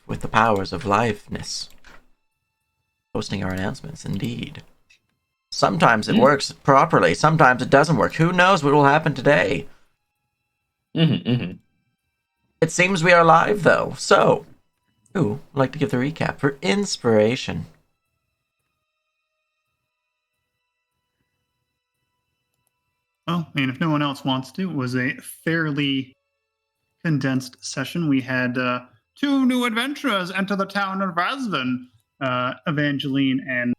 with the powers of liveness. Posting our announcements, indeed. Sometimes it works properly, sometimes it doesn't work. Who knows what will happen today? It seems we are live, though. So, I'd like to give the recap for inspiration. Well, I mean, if no one else wants to, it was a fairly condensed session. We had two new adventurers enter the town of Razvan, Evangeline and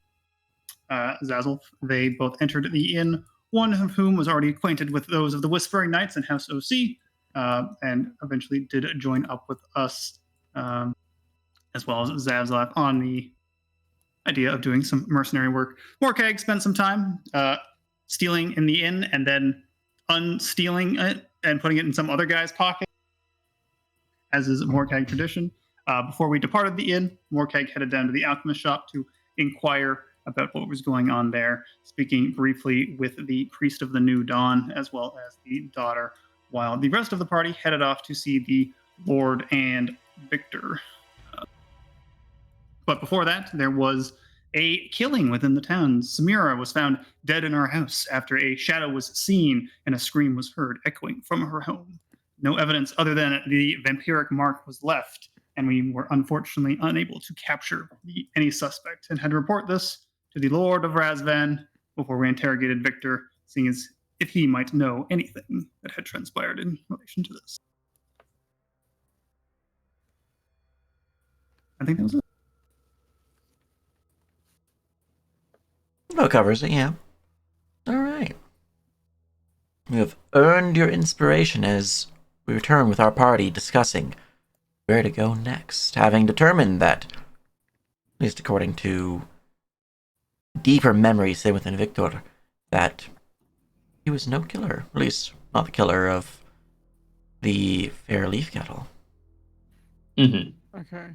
Zazzle. They both entered the inn, one of whom was already acquainted with those of the Whispering Knights and House OC, and eventually did join up with us, as well as Zazzle, on the idea of doing some mercenary work. Morkag spent some time stealing in the inn and then unstealing it and putting it in some other guy's pocket, as is Morkag tradition. Before we departed the inn, Morkag headed down to the alchemist shop to inquire about what was going on there, speaking briefly with the priest of the New Dawn as well as the daughter, while the rest of the party headed off to see the Lord and Victor. But before that, there was a killing within the town. Samira was found dead in her house after a shadow was seen and a scream was heard echoing from her home. No evidence other than the vampiric mark was left, and we were unfortunately unable to capture any suspect and had to report this to the Lord of Razvan before we interrogated Victor, seeing as if he might know anything that had transpired in relation to this. I think that was it. That covers it, yeah. Alright. You have earned your inspiration as we return with our party discussing where to go next, having determined that, at least according to deeper memories say within Victor, that he was no killer, at least not the killer of the fair leaf cattle. Okay.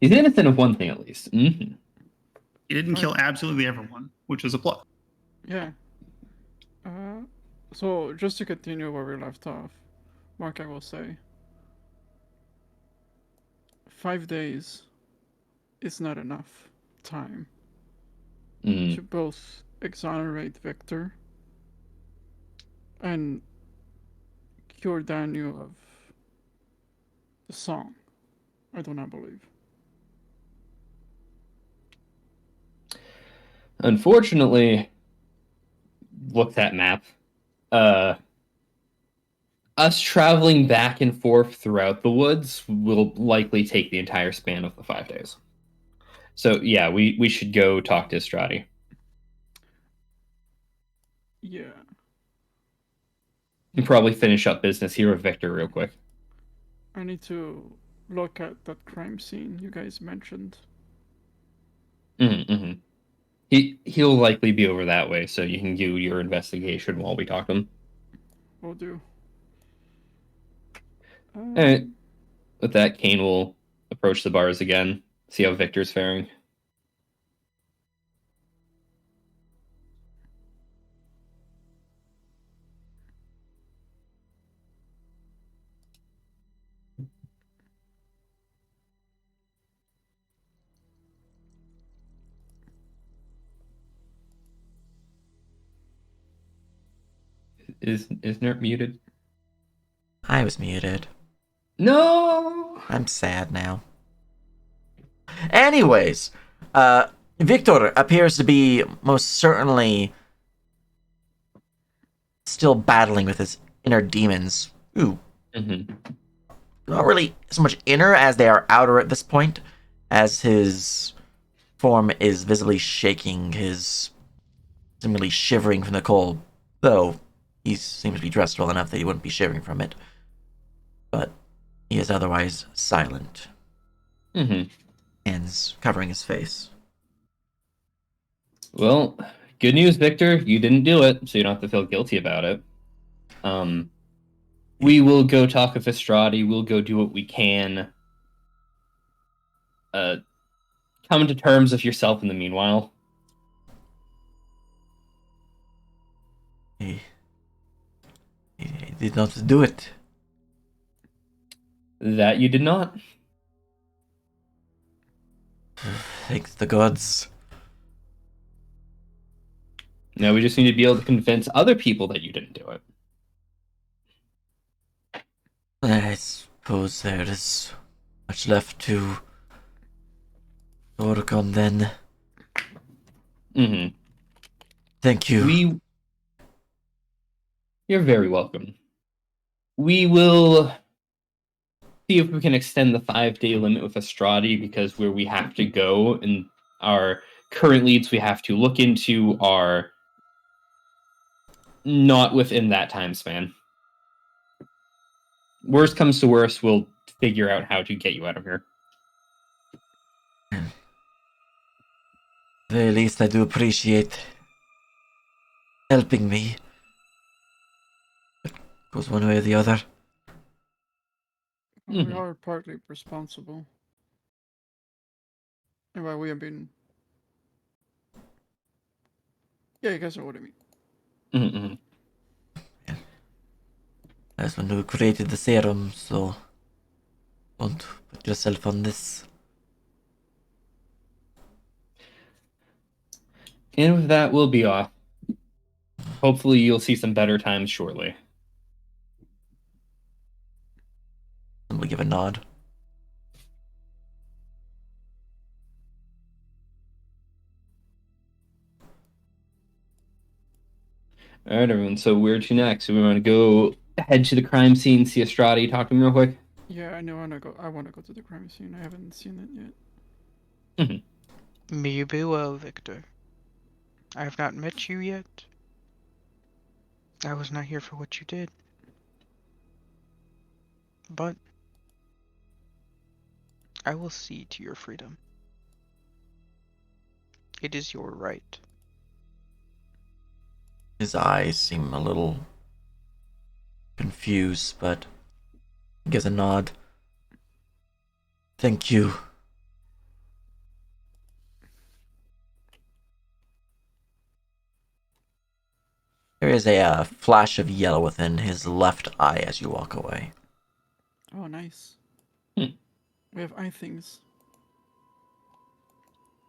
He's innocent of one thing at least. He didn't kill absolutely everyone, which is a plus. Yeah. So, just to continue where we left off, Mark, I will say, 5 days is not enough time to both exonerate Victor and cure Daniel of the song. I do not believe. Unfortunately, look that map. Us traveling back and forth throughout the woods will likely take the entire span of the 5 days. So yeah, we should go talk to Estradi. Yeah. And probably finish up business here with Victor real quick. I need to look at that crime scene you guys mentioned. He'll likely be over that way, so you can do your investigation while we talk to him. Will do. Alright. With that, Kane will approach the bars again, see how Victor's faring. Is Nert muted? I was muted. No! I'm sad now. Anyways, Victor appears to be most certainly still battling with his inner demons. Not really so much inner as they are outer at this point, as his form is visibly shaking, his seemingly shivering from the cold, though he seems to be dressed well enough that he wouldn't be shivering from it. But he is otherwise silent. Hands covering his face. Well, good news, Victor. You didn't do it, so you don't have to feel guilty about it. We will go talk with Estradi. We'll go do what we can. Come to terms with yourself in the meanwhile. He did not do it. That you did not. Thanks the gods. Now we just need to be able to convince other people that you didn't do it. I suppose there is much left to work on then. Mm-hmm. Thank you. You're very welcome. We will see if we can extend the 5-day limit with Astradi, because where we have to go and our current leads we have to look into are not within that time span. Worst comes to worst, we'll figure out how to get you out of here. At the very least, I do appreciate helping me. It goes one way or the other. We Mhm. are partly responsible. And why we have been. Yeah, you guys know what I mean. Mm-hmm. As one who created the serum, so don't put yourself on this. And with that, we'll be off. Hopefully, you'll see some better times shortly. And we give a nod. All right, everyone. So where to next? So we want to go head to the crime scene, see Estradi, talk to him real quick. Yeah, I know. I want to go to the crime scene. I haven't seen it yet. May you be well, Victor. I have not met you yet. I was not here for what you did. But I will see to your freedom. It is your right. His eyes seem a little confused, but gives a nod. Thank you. There is a flash of yellow within his left eye as you walk away. Oh, nice. Hmm. We have eye things.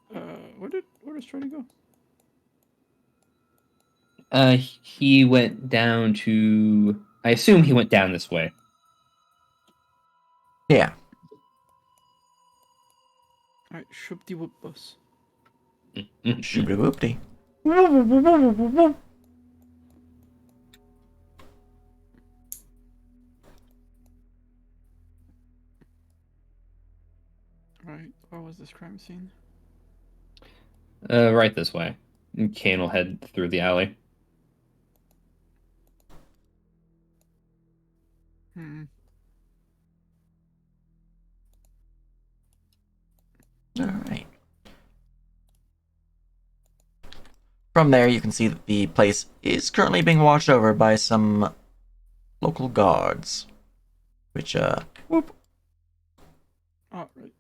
Where does Treddy go? He went down to. I assume he went down this way. Yeah. Alright, shubdi whoop bus. Shoobity whoopty. Right, where was this crime scene? Right this way. And Kane will head through the alley. Alright. From there, you can see that the place is currently being watched over by some local guards. Which, whoop. Oh, right.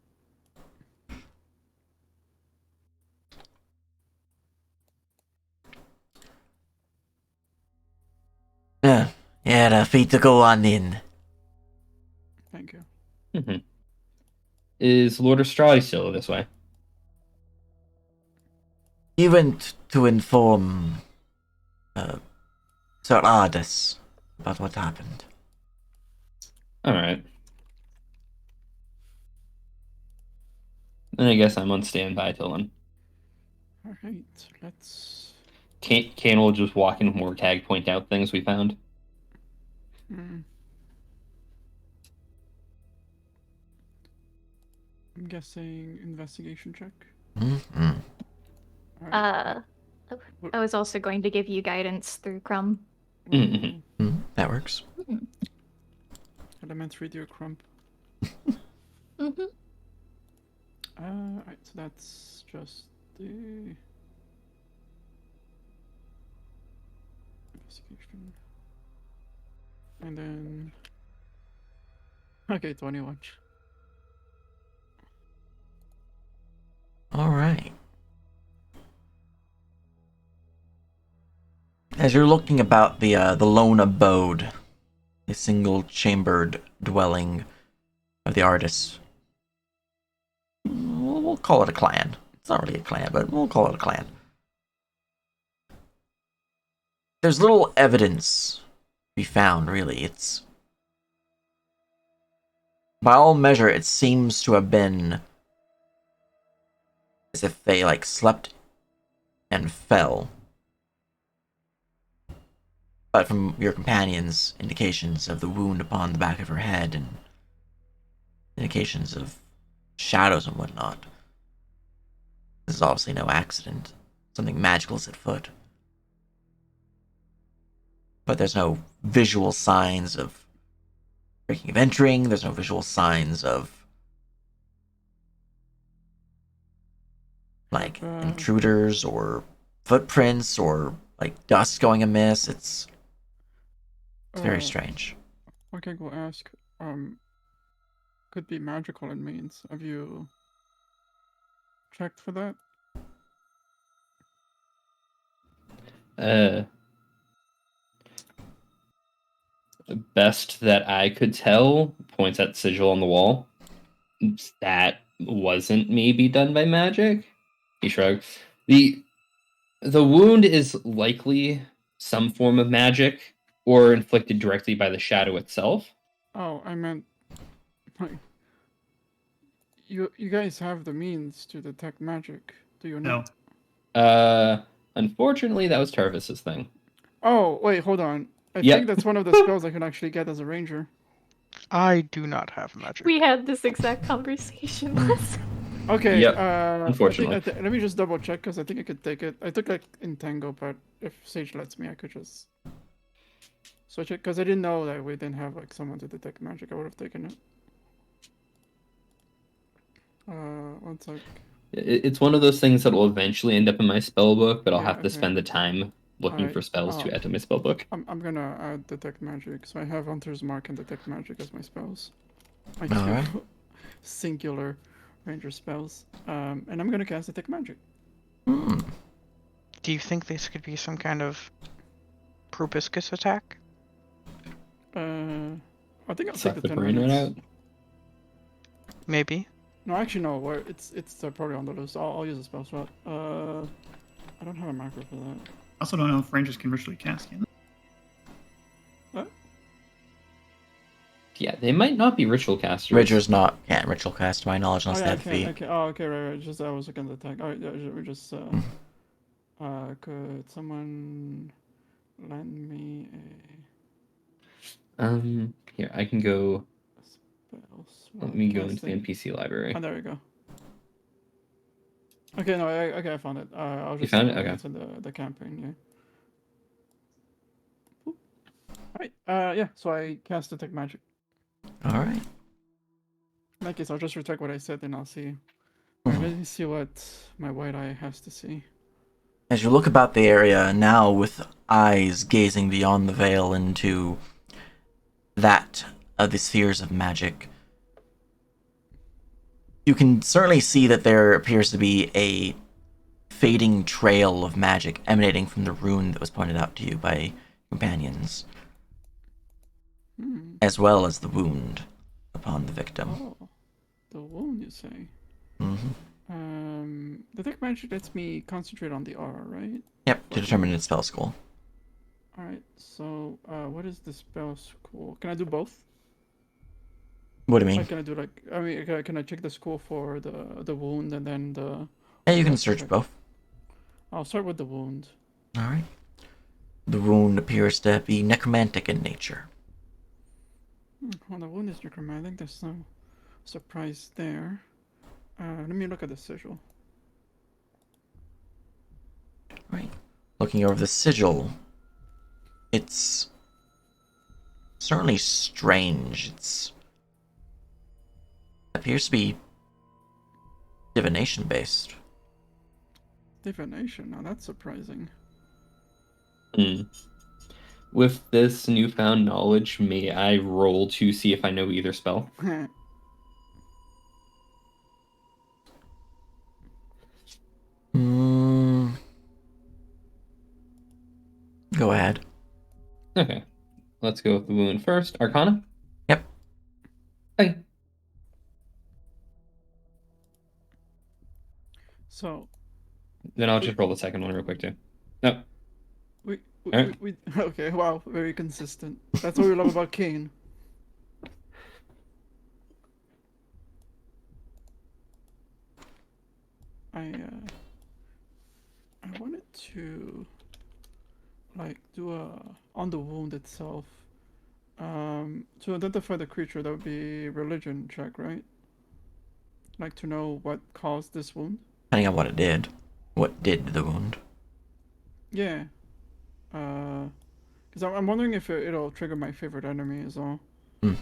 Yeah, free to go on in. Thank you. Mm-hmm. Is Lord Estradi still this way? He went to inform Sir Ardis about what happened. Alright. Then I guess I'm on standby till then. Alright, let's. Kane will just walk in with more tag, point out things we found. I'm guessing investigation check. Mm-hmm. Alright. I was also going to give you guidance through Crumb. Mm-hmm. That works. Elementary dear Crump. Mm-hmm. Alright, so that's just the investigation. And then okay, 21. Alright. As you're looking about the lone abode, the single-chambered dwelling of the artist, we'll call it a clan. It's not really a clan, but we'll call it a clan. There's little evidence to be found, really. It's by all measure, it seems to have been as if they slept and fell. But from your companions, indications of the wound upon the back of her head and indications of shadows and whatnot. This is obviously no accident. Something magical is at foot. But there's no visual signs of breaking of entering. There's no visual signs of intruders or footprints or dust going amiss. It's very strange. Okay, go ask. Could be magical in means. Have you checked for that? Best that I could tell, points at the sigil on the wall. That wasn't maybe done by magic. He shrugged. The wound is likely some form of magic or inflicted directly by the shadow itself. Oh, I meant you guys have the means to detect magic, do you not? No. Unfortunately, that was Tarvis's thing. Oh, wait, hold on. I Yep. think that's one of the spells I can actually get as a ranger. I do not have magic. We had this exact conversation last. Okay. Yep, I unfortunately. think, let me just double check because I think I could take it. I took Entangle, but if Sage lets me, I could just switch it because I didn't know that we didn't have someone to detect magic. I would have taken it. One sec. It's one of those things that will eventually end up in my spell book, but I'll Yeah, have to okay. spend the time looking Alright, for spells to add to my spell book. I'm gonna add Detect Magic, so I have Hunter's Mark and Detect Magic as my spells. My Alright. two singular ranger spells. And I'm gonna cast Detect Magic. Hmm. Do you think this could be some kind of proboscis attack? I think I'll Suck take the the 10 brain right minutes. out. Maybe. No, actually no. It's probably on the list. I'll use a spell slot. I don't have a macro for that. I also don't know if rangers can ritually cast, can they? What? Yeah, they might not be ritual casters. Rangers can't ritual cast to my knowledge unless they have the feat. Okay. Oh, okay, right. Just I was looking at the attack. Alright, yeah, we just could someone lend me Here, I can go. a spell slot? Let me go into the Casting. NPC library. Oh, there we go. Okay, no, I found it. I'll You just found it? Okay. It's in the campaign, yeah. Alright, yeah, so I cast Detect Magic. Alright. In that case, I'll just retake what I said, and I'll see. Alright, let me see what my white eye has to see. As you look about the area now with eyes gazing beyond the veil into that of the spheres of magic, you can certainly see that there appears to be a fading trail of magic emanating from the rune that was pointed out to you by companions, as well as the wound upon the victim. Oh, the wound, you say? Mm-hmm. Detect Magic lets me concentrate on the R, right? Yep, to determine its spell school. Alright, so, what is the spell school? Can I do both? What do you mean? Like, can I do can I check the school for the wound and then the... Yeah, you can rest search check? both. I'll start with the wound. Alright. The wound appears to be necromantic in nature. Well, the wound is necromantic, there's no surprise there. Let me look at the sigil. Right. Looking over the sigil, it's certainly strange. It appears to be divination based. Divination, now that's surprising. With this newfound knowledge, may I roll to see if I know either spell? Go ahead. Okay. Let's go with the wound first. Arcana? Yep. Okay. So Then I'll just roll the second one real quick too. No. Alright. we okay. Wow, very consistent. That's what we love about Kane. I wanted to like do a on the wound itself. To identify the creature, that would be religion check, right? Like to know what caused this wound. Depending on what it did. What did the wound? Yeah. Because I'm wondering if it'll trigger my favorite enemy as well. Hmm.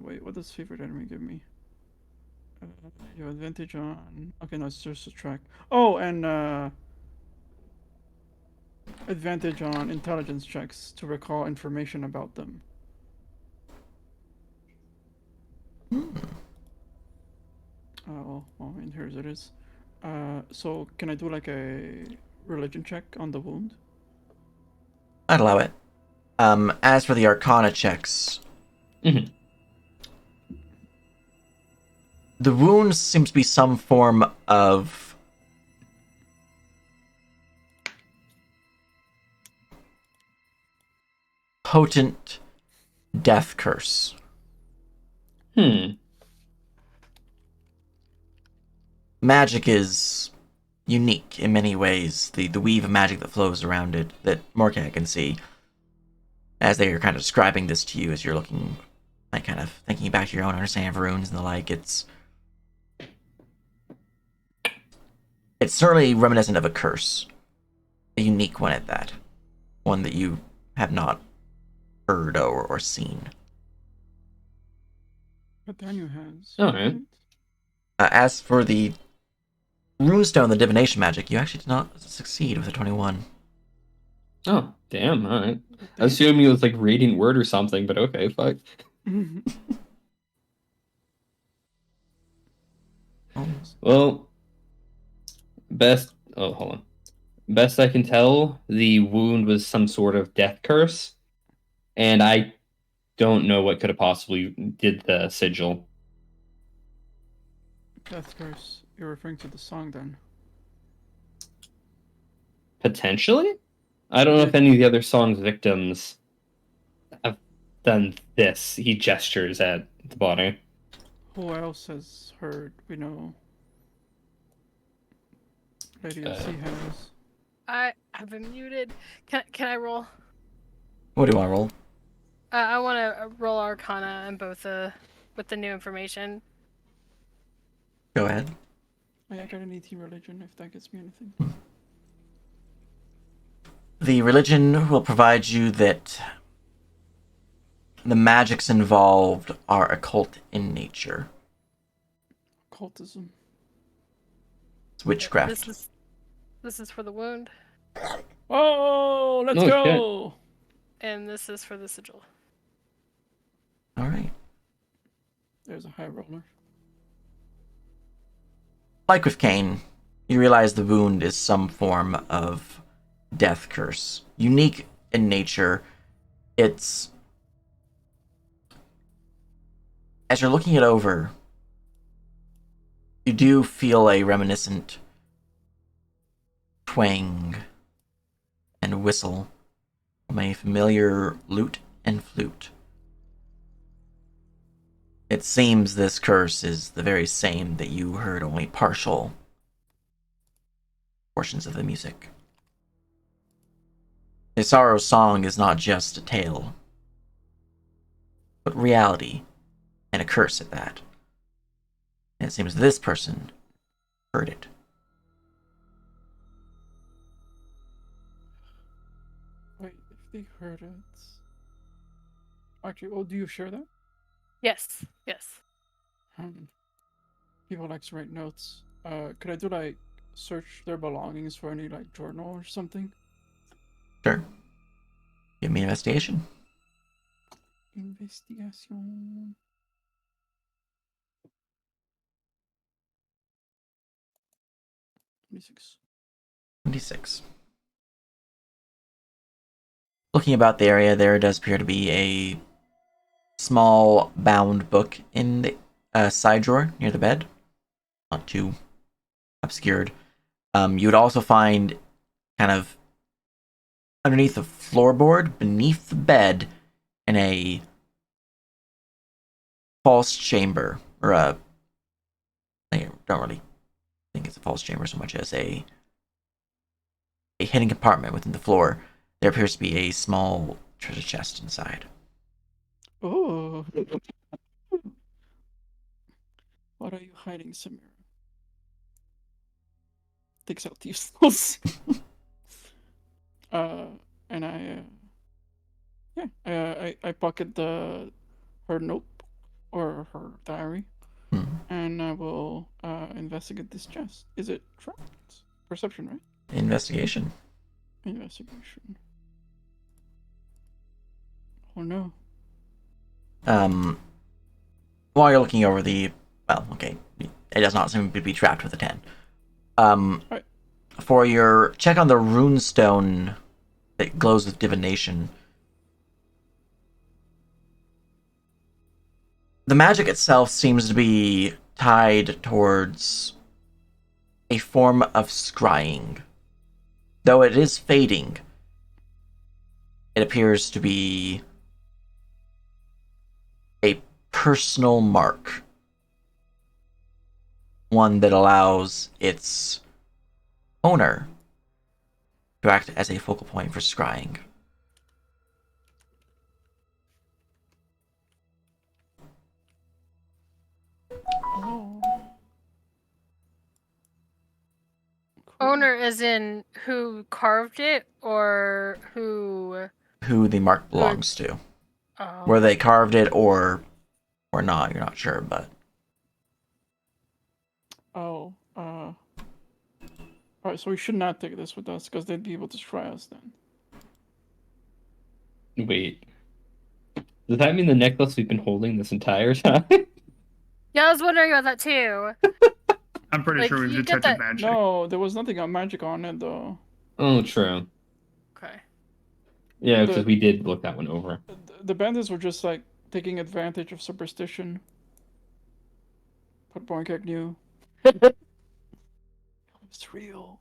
Wait, what does favorite enemy give me? You have advantage on. Okay, no, it's just a track. Oh, and advantage on intelligence checks to recall information about them. Well, and here's it is. So can I do like a religion check on the wound? I'd allow it. As for the Arcana checks, Mhm. the wound seems to be some form of potent death curse. Magic is unique in many ways. The weave of magic that flows around it that Morcat can see. As they are kind of describing this to you as you're looking, like kind of thinking back to your own understanding of runes and the like, it's certainly reminiscent of a curse. A unique one at that. One that you have not heard or seen. But Daniel has. Alright. As for the runestone, the divination magic, you actually did not succeed with a 21. Oh, damn, alright. I assumed it was like Radiant Word or something, but okay, fuck. Well, hold on. Best I can tell, the wound was some sort of death curse, and I don't know what could have possibly did the sigil. Death curse. You're referring to the song then? Potentially? I don't know if any of the other song's victims have done this. He gestures at the body. Who else has heard? We know. Lady of Sea has. I've been muted. Can I roll? What do you want to roll? I want to roll Arcana and both with the new information. Go ahead. I got an 18 religion if that gets me anything. The religion will provide you that the magics involved are occult in nature. Occultism. It's witchcraft. This is for the wound, Oh, let's Oh, go! and this is for the sigil. All right. There's a high roller. Like with Cain, you realize the wound is some form of death curse. Unique in nature, it's... As you're looking it over, you do feel a reminiscent twang and whistle from a familiar lute and flute. It seems this curse is the very same that you heard only partial portions of the music. The sorrow song is not just a tale, but reality, and a curse at that. And it seems this person heard it. Wait, if they heard it... Actually, oh, do you share that? Yes. People like to write notes. Could I do like search their belongings for any like journal or something? Sure. Give me an investigation. Investigation. $26. 26. Looking about the area, there does appear to be a small bound book in the side drawer near the bed. not too obscured. You would also find kind of underneath the floorboard, beneath the bed, in a false chamber, or I don't really think it's a false chamber so much as a hidden compartment within the floor. There appears to be a small treasure chest inside. Oh. What are you hiding, Samira? Takes out the useless. And I pocket her note or her diary, and I will investigate this chest. Is it trapped? Perception, right? Investigation. Investigation. Oh no. While you're looking over the, well, okay, it does not seem to be trapped with a 10. Right. For your check on the runestone that glows with divination, the magic itself seems to be tied towards a form of scrying. Though it is fading, it appears to be a personal mark. One that allows its owner to act as a focal point for scrying. Oh. Cool. Owner as in who carved it or who Who the mark belongs to. oh. Whether they carved it or not, you're not sure, but Oh. Alright, so we should not take this with us because they'd be able to try us then. Wait. Does that mean the necklace we've been holding this entire time? Yeah, I was wondering about that too. I'm pretty Like, sure we've you get detected that- magic. No, there was nothing on magic on it though. Oh, true. Okay. Yeah, because The- we did look that one over. The bandits were just like taking advantage of superstition. But Bornkek knew. It's real.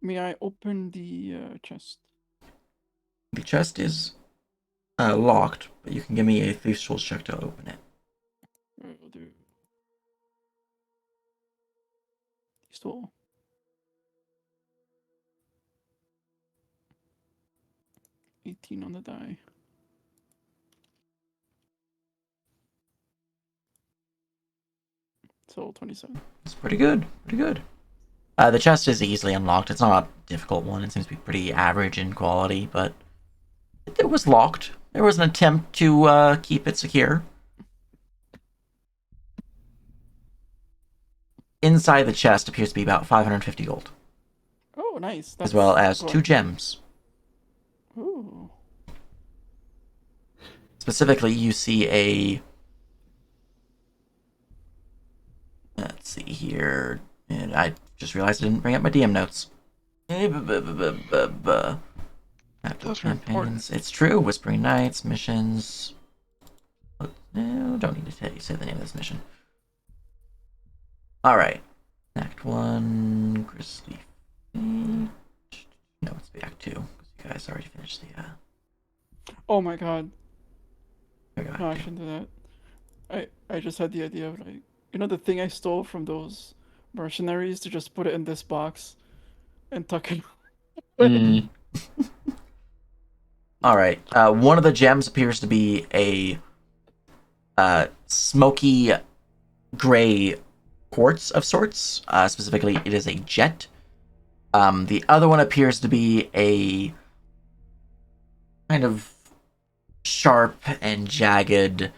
May I open the chest? the chest is locked, but you can give me a thief's tools check to open it. I'll do. Stole. $18 on the die. So 27. It's pretty good. Pretty good. The chest is easily unlocked. It's not a difficult one. It seems to be pretty average in quality, but it was locked. There was an attempt to keep it secure. Inside the chest appears to be about 550 gold, Oh, nice. as well as good. 2 gems. Ooh. Specifically, you see a... Let's see here. And I just realized I didn't bring up my DM notes. Those are important. It's true. Whispering Nights, missions. No, don't need to say the name of this mission. Alright. Act 1, Grizzly Fate. No, it's Act 2. Because you guys already finished the... Oh my god. There we go, No, I Act 2. shouldn't do that. I just had the idea of like, you know the thing I stole from those mercenaries to just put it in this box and tuck it. Mm. Alright. One of the gems appears to be a smoky gray quartz of sorts. Specifically, it is a jet. The other one appears to be a kind of sharp and jagged,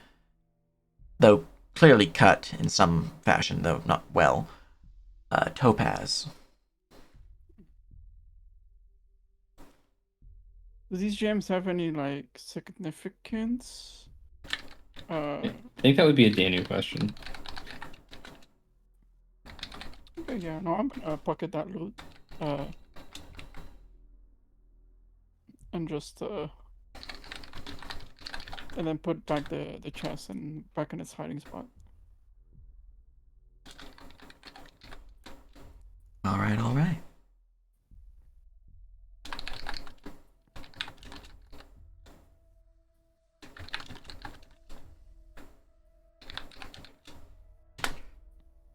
though clearly cut in some fashion, though not well, topaz. Do these gems have any like significance? I think that would be a Danu question. Okay, yeah, no, I'm gonna pocket that loot. and just and then put back the chest and back in its hiding spot. All right, all right.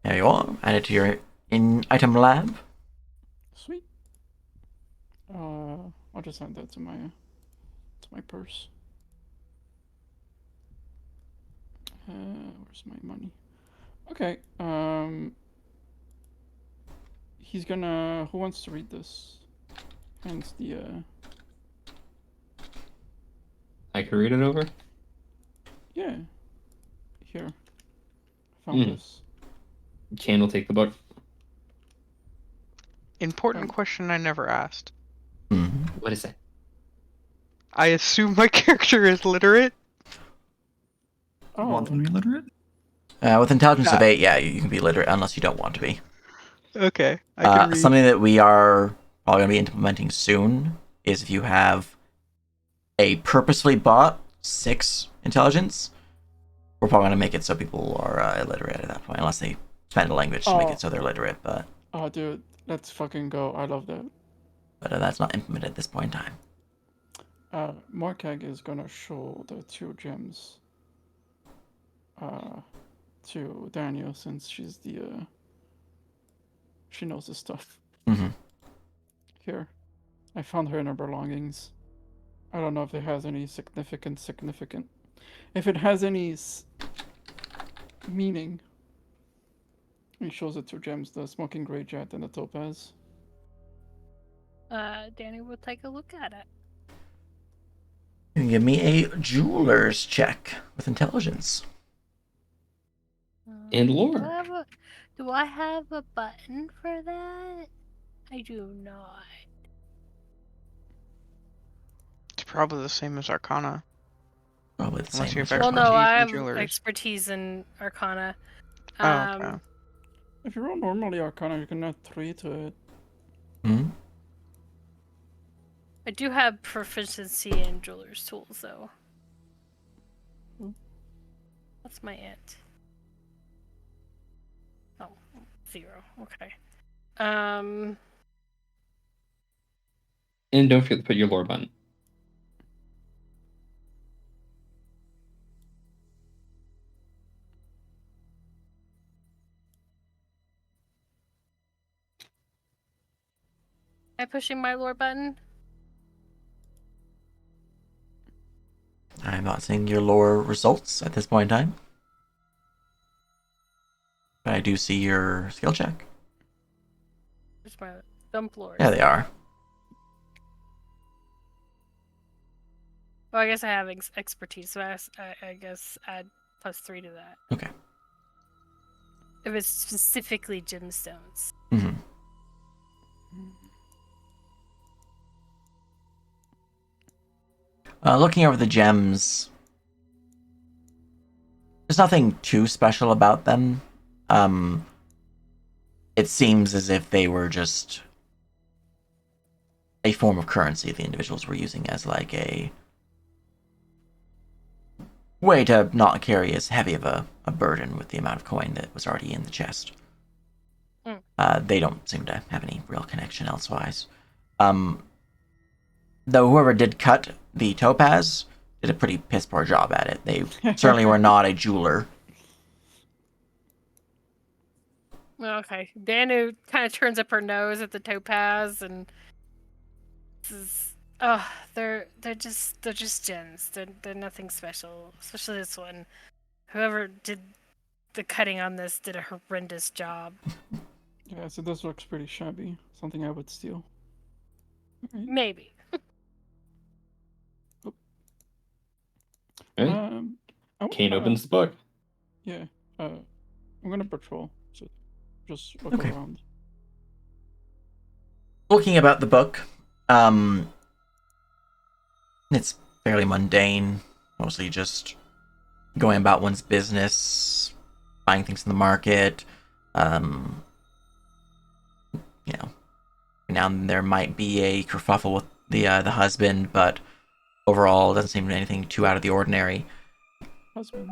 There you are. Add it to your in-item lab. Sweet. I'll just add that to my purse. Where's my money? Okay. He's gonna. Who wants to read this? Hence the. I can read it over. Yeah. Here. Found this. Can will take the book. Important question I never asked. Mm-hmm. What is it? I assume my character is literate. You want them to be literate? With intelligence of Yeah. 8, yeah, you can be literate unless you don't want to be. Okay, I can read. Something that we are probably going to be implementing soon is if you have a purposely bought 6 intelligence, we're probably going to make it so people are illiterate at that point, unless they spend a language to make it so they're literate, but Oh, dude, let's fucking go. I love that. that's not implemented at this point in time. Morkag is gonna show the 2 gems to Daniel since she's the she knows the stuff. Mm-hmm. Here, I found her in her belongings. I don't know if it has any significant. If it has any meaning. He shows it 2 gems: the smoking gray jet and the topaz. Danny will take a look at it. You can give me a jeweler's check with intelligence. And lore. Do I have a button for that? I do not. It's probably the same as Arcana. Probably the Unless same. you as have Well, yours. no, Expertise I in have jewelers. expertise in Arcana. Oh, okay. If you roll normally Arcana, you can add 3 to it. Hmm? I do have proficiency in jeweler's tools, though. What's my int? Oh, 0. Okay. And don't forget to put your lore button. Am I pushing my lore button? I'm not seeing your lore results at this point in time. But I do see your skill check. Where's my dump lore? Yeah, they are. Well, I guess I have expertise, so I guess add +3 to that. Okay. If it's specifically gemstones. Mm-hmm. Looking over the gems, there's nothing too special about them. It seems as if they were just a form of currency the individuals were using as like a way to not carry as heavy of a burden with the amount of coin that was already in the chest. They don't seem to have any real connection elsewise. Though whoever did cut the topaz did a pretty piss poor job at it. They certainly were not a jeweler. Okay. Danu kind of turns up her nose at the topaz and says, "Oh, they're just gems. They're nothing special. Especially this one. Whoever did the cutting on this did a horrendous job." Yeah, so this looks pretty shabby. Something I would steal. Alright. Maybe. Right? I would Kane kinda- opens the book. Yeah. I'm gonna patrol. So just look Okay. around. Looking about the book, it's fairly mundane, mostly just going about one's business, buying things in the market. You know, now and then there might be a kerfuffle with the husband, but overall, it doesn't seem anything too out of the ordinary. Husband.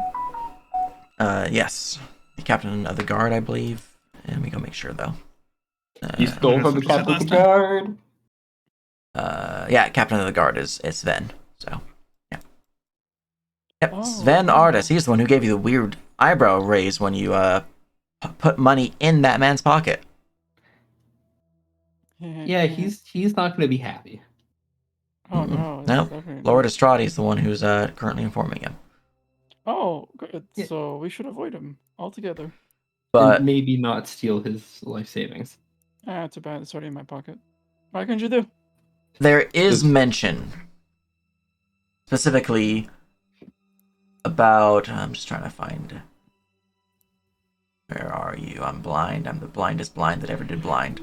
Yes, the captain of the guard, I believe. Let me go make sure though. You stole from the That's what you said captain of the last time. guard. Yeah, captain of the guard is Sven. So, yeah. Yep, Oh, Sven wow. Ardis. He's the one who gave you the weird eyebrow raise when you put money in that man's pocket. Yeah, he's not going to be happy. Oh no. it's No, definitely Lord not. Estradi is the one who's currently informing him. Oh, good. Yeah. So we should avoid him altogether. But And maybe not steal his life savings. Ah, too bad. It's already in my pocket. What can you do? there is Does- mention specifically about. I'm just trying to find. Where are you? I'm blind. I'm the blindest blind that ever did blind.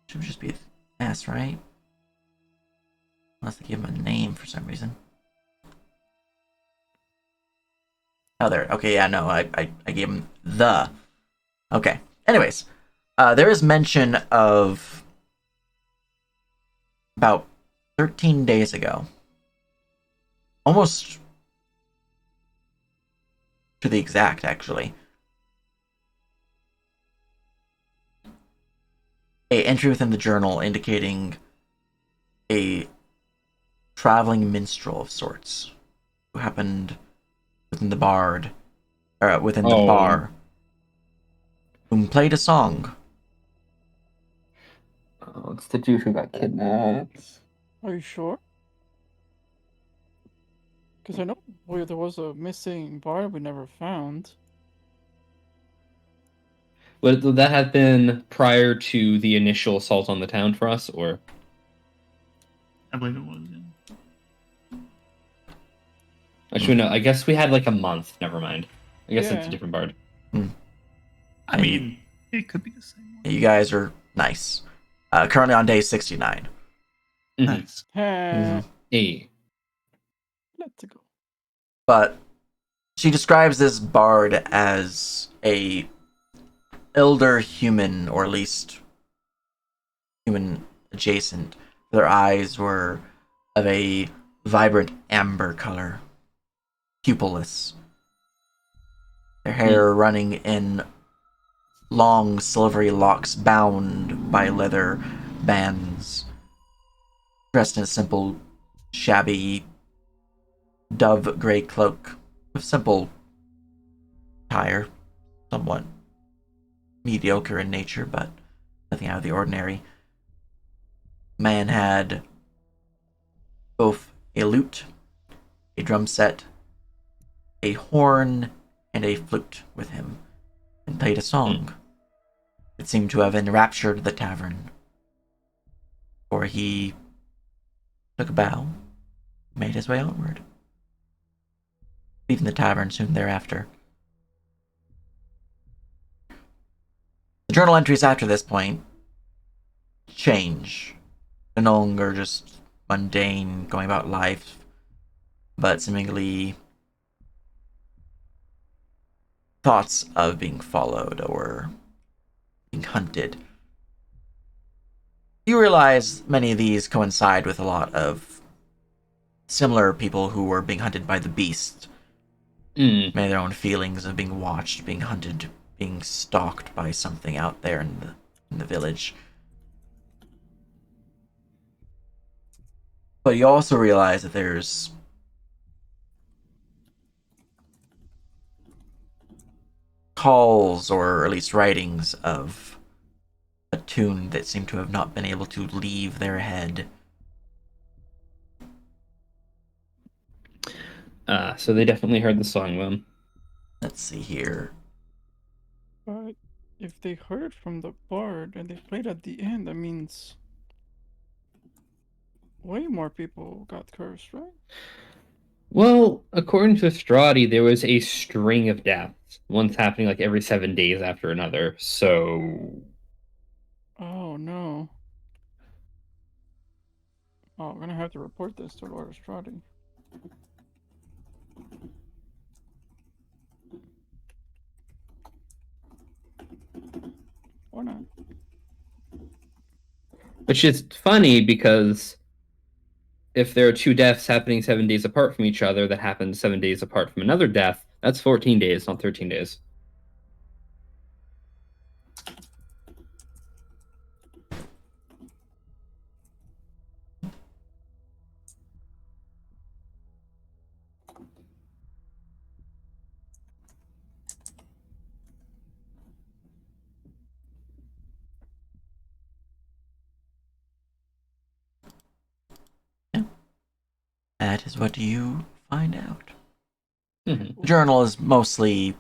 Should just be an S, right? Unless they give him a name for some reason. Oh, there. Okay, yeah, no, I gave him the. Okay. Anyways, there is mention of about 13 days ago, almost to the exact, actually, a entry within the journal indicating a traveling minstrel of sorts who happened within the within the Oh. bar, whom played a song. Oh, it's the dude who got kidnapped. Are you sure? Because I know there was a missing bar we never found. Would that have been prior to the initial assault on the town for us, or? I believe it was. Yeah. Actually, no. I guess we had like a month. Never mind. I guess it's a Yeah. different bard. I mean, it could be the same one. You guys are nice. Currently on day 69. Mhm. Nice. Ha, Hey. let's go. But she describes this bard as a elder human, or at least human adjacent. Their eyes were of a vibrant amber color, pupilless. Their hair running in long silvery locks bound by leather bands. Dressed in a simple, shabby dove gray cloak with simple attire, somewhat mediocre in nature, but nothing out of the ordinary. Man had both a lute, a drum set, a horn, and a flute with him, and played a song. It seemed to have enraptured the tavern, for he took a bow, made his way onward, leaving the tavern soon thereafter. The journal entries after this point change. They're no longer just mundane, going about life, but seemingly thoughts of being followed or being hunted. You realize many of these coincide with a lot of similar people who were being hunted by the beast. Many of their own feelings of being watched, being hunted, being stalked by something out there in the village. But you also realize that there's calls, or at least writings, of a tune that seem to have not been able to leave their head. So they definitely heard the song then. Let's see here. But if they heard it from the bard and they played at the end, that means way more people got cursed, right? Well, according to Estradi, there was a string of deaths, one's happening like every 7 days after another. So, Oh no. Oh, I'm gonna have to report this to Lord Estradi. Or not. Which is funny because if there are 2 deaths happening 7 days apart from each other that happen 7 days apart from another death, that's 14 days, not 13 days. That is what you find out. Mhm. The journal is mostly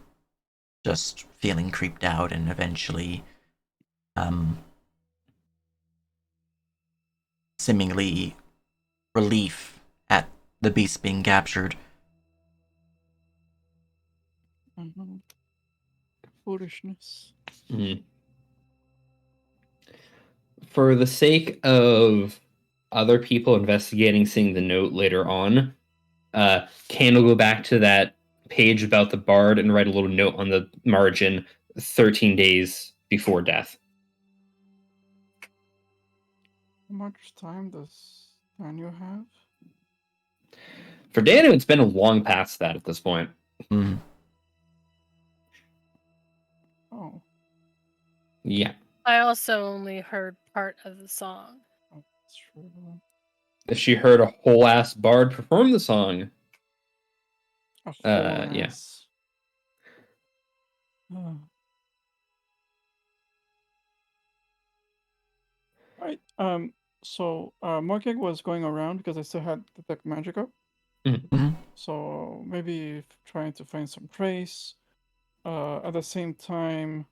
just feeling creeped out and eventually seemingly relief at the beast being captured. Foolishness. Mhm. For the sake of other people investigating, seeing the note later on, Kane will go back to that page about the bard and write a little note on the margin 13 days before death. How much time does Daniel have? For Danu, it's been long past that at this point. Mm. Oh, Yeah. I also only heard part of the song. that's true. She heard a whole ass bard perform the song. A Yeah. ass. Oh. Right. So Morkeg was going around because I still had Detect Magic up. Mhm. So maybe trying to find some trace. At the same time,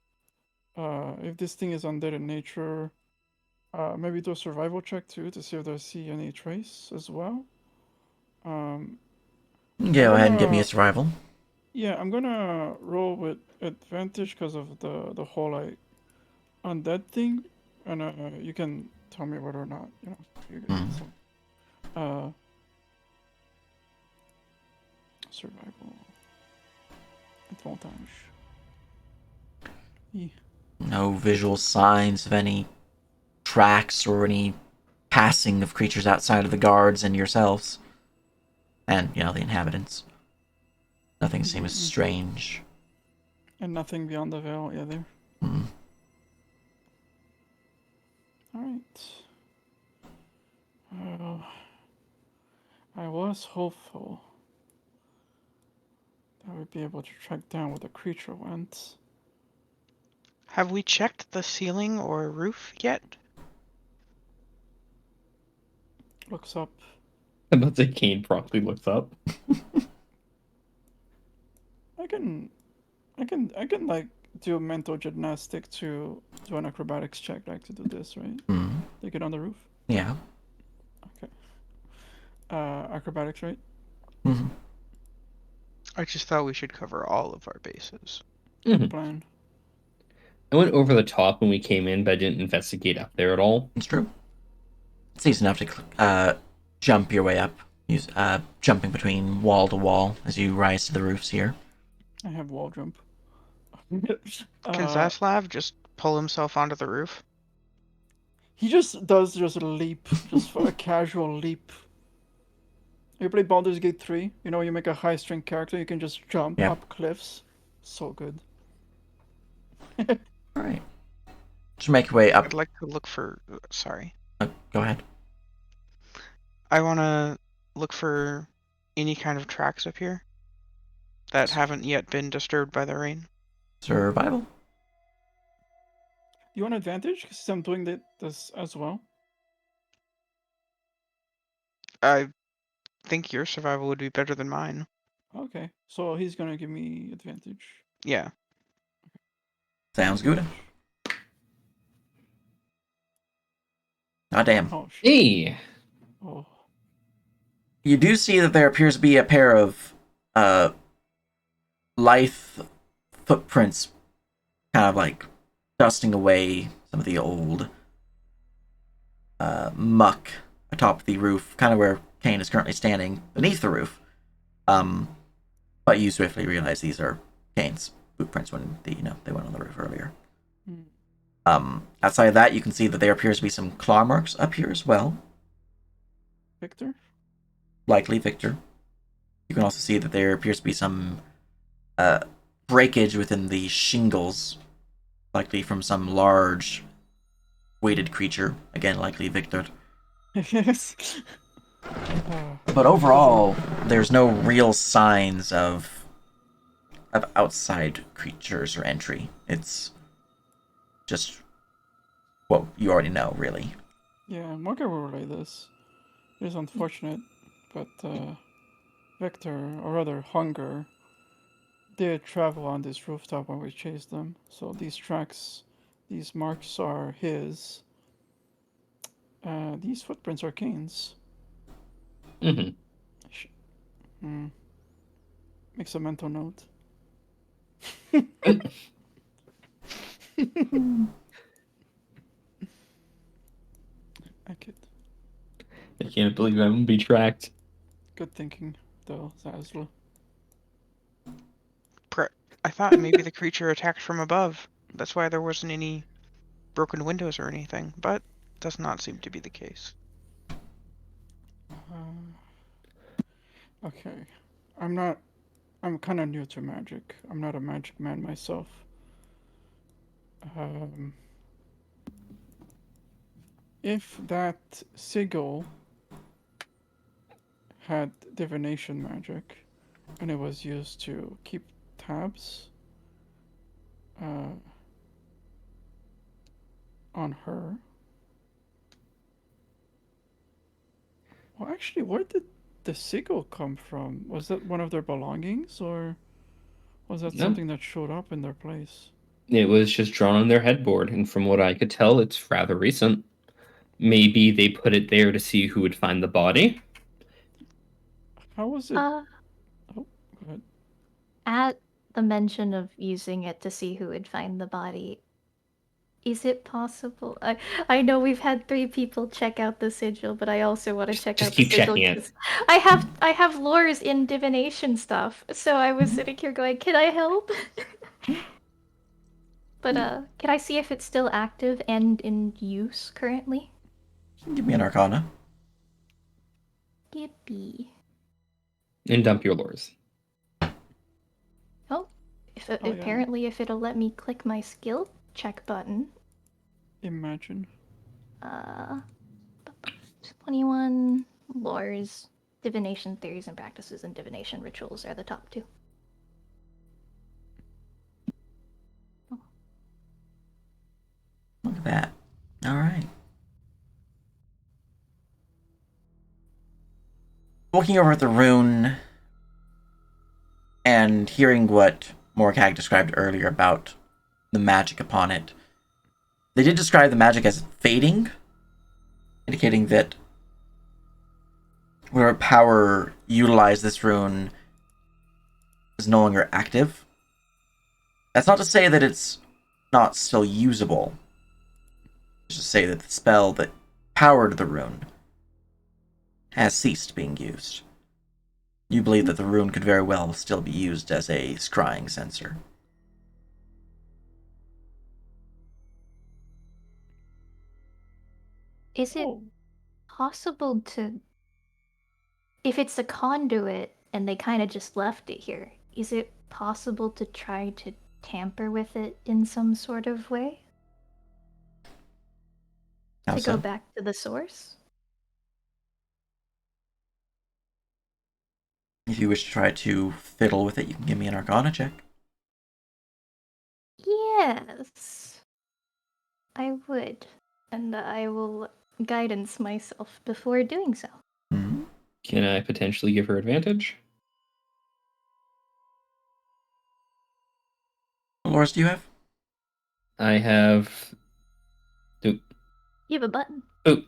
if this thing is undead in nature, maybe do a survival check too to see if they see any trace as well. Go ahead and give me a survival. Yeah, I'm gonna roll with advantage because of the whole like undead thing, and you can tell me whether or not you get some survival advantage. Yeah. No visual signs of any tracks or any passing of creatures outside of the guards and yourselves. And, the inhabitants. Nothing seems strange. And nothing beyond the veil either. Mm. Alright. I was hopeful that we'd be able to track down where the creature went. Have we checked the ceiling or roof yet? Looks up. I'm about to say Kane promptly looks up. I can like do a mental gymnastic to do an acrobatics check, like to do this, right? Mm. To get on the roof. Yeah. Okay. Acrobatics, right? Mm-hmm. I just thought we should cover all of our bases. Mhm. Plan. I went over the top when we came in, but I didn't investigate up there at all. It's true. It's easy enough to jump your way up, jumping between wall to wall as you rise to the roofs here. I have wall jump. Can Zaslav just pull himself onto the roof? He just does a leap, just for a casual leap. You play Baldur's Gate 3, you make a high strength character, you can just jump up cliffs. So good. Alright. Just make your way up. I'd like to look for. Sorry. Go ahead. I want to look for any kind of tracks up here that haven't yet been disturbed by the rain. Survival. You want advantage? Because I'm doing this as well. I think your survival would be better than mine. Okay, so he's gonna give me advantage. Yeah. Sounds good. God damn. Oh, shit. Hey! Oh. You do see that there appears to be a pair of lithe footprints kind of like dusting away some of the old muck atop the roof, kind of where Kane is currently standing beneath the roof. But you swiftly realize these are Kane's footprints when they went on the roof earlier. Outside of that, you can see that there appears to be some claw marks up here as well. Victor? Likely Victor. You can also see that there appears to be some breakage within the shingles, likely from some large weighted creature. Again, likely Victor. Yes. But overall, there's no real signs of outside creatures or entry. It's just what you already know, really. Yeah, Margaret will relay this. It is unfortunate, but Victor, or rather Hunger, did travel on this rooftop when we chased them. So these tracks, these marks are his. These footprints are Kane's. Mm-hmm. Makes a mental note. I could. I can't believe I'm gonna be tracked. Good thinking, though, Zazla. I thought maybe the creature attacked from above. That's why there wasn't any broken windows or anything, but does not seem to be the case. Okay. I'm kind of new to magic. I'm not a magic man myself. If that sigil had divination magic and it was used to keep tabs on her. Well, actually, where did the sigil come from? Was that one of their belongings, or was that No. something that showed up in their place? It was just drawn on their headboard, and from what I could tell, it's rather recent. Maybe they put it there to see who would find the body. How was it? Oh, go ahead. At the mention of using it to see who would find the body, is it possible? I know we've had 3 people check out the sigil, but I also want to check Just out keep the sigil. checking it. I have lures in divination stuff, so I was sitting here going, "Can I help?" But can I see if it's still active and in use currently? Give me an Arcana. Yippee! And dump your lures. Oh, yeah. Apparently, if it'll let me click my skill check button. Imagine. 21 lores, divination theories and practices, and divination rituals are the top 2. Look at that. All right. Looking over at the rune and hearing what Morkag described earlier about the magic upon it, they did describe the magic as fading, indicating that whatever power utilized this rune is no longer active. That's not to say that it's not still usable. It's just to say that the spell that powered the rune has ceased being used. You believe that the rune could very well still be used as a scrying sensor. Is it possible to... If it's a conduit and they kind of just left it here, is it possible to try to tamper with it in some sort of way? How To so? go back to the source? If you wish to try to fiddle with it, you can give me an Arcana check. Yes. I would. And I will guidance myself before doing so. Mm-hmm. Can I potentially give her advantage? What lures do you have? I have... You have a button. Oh.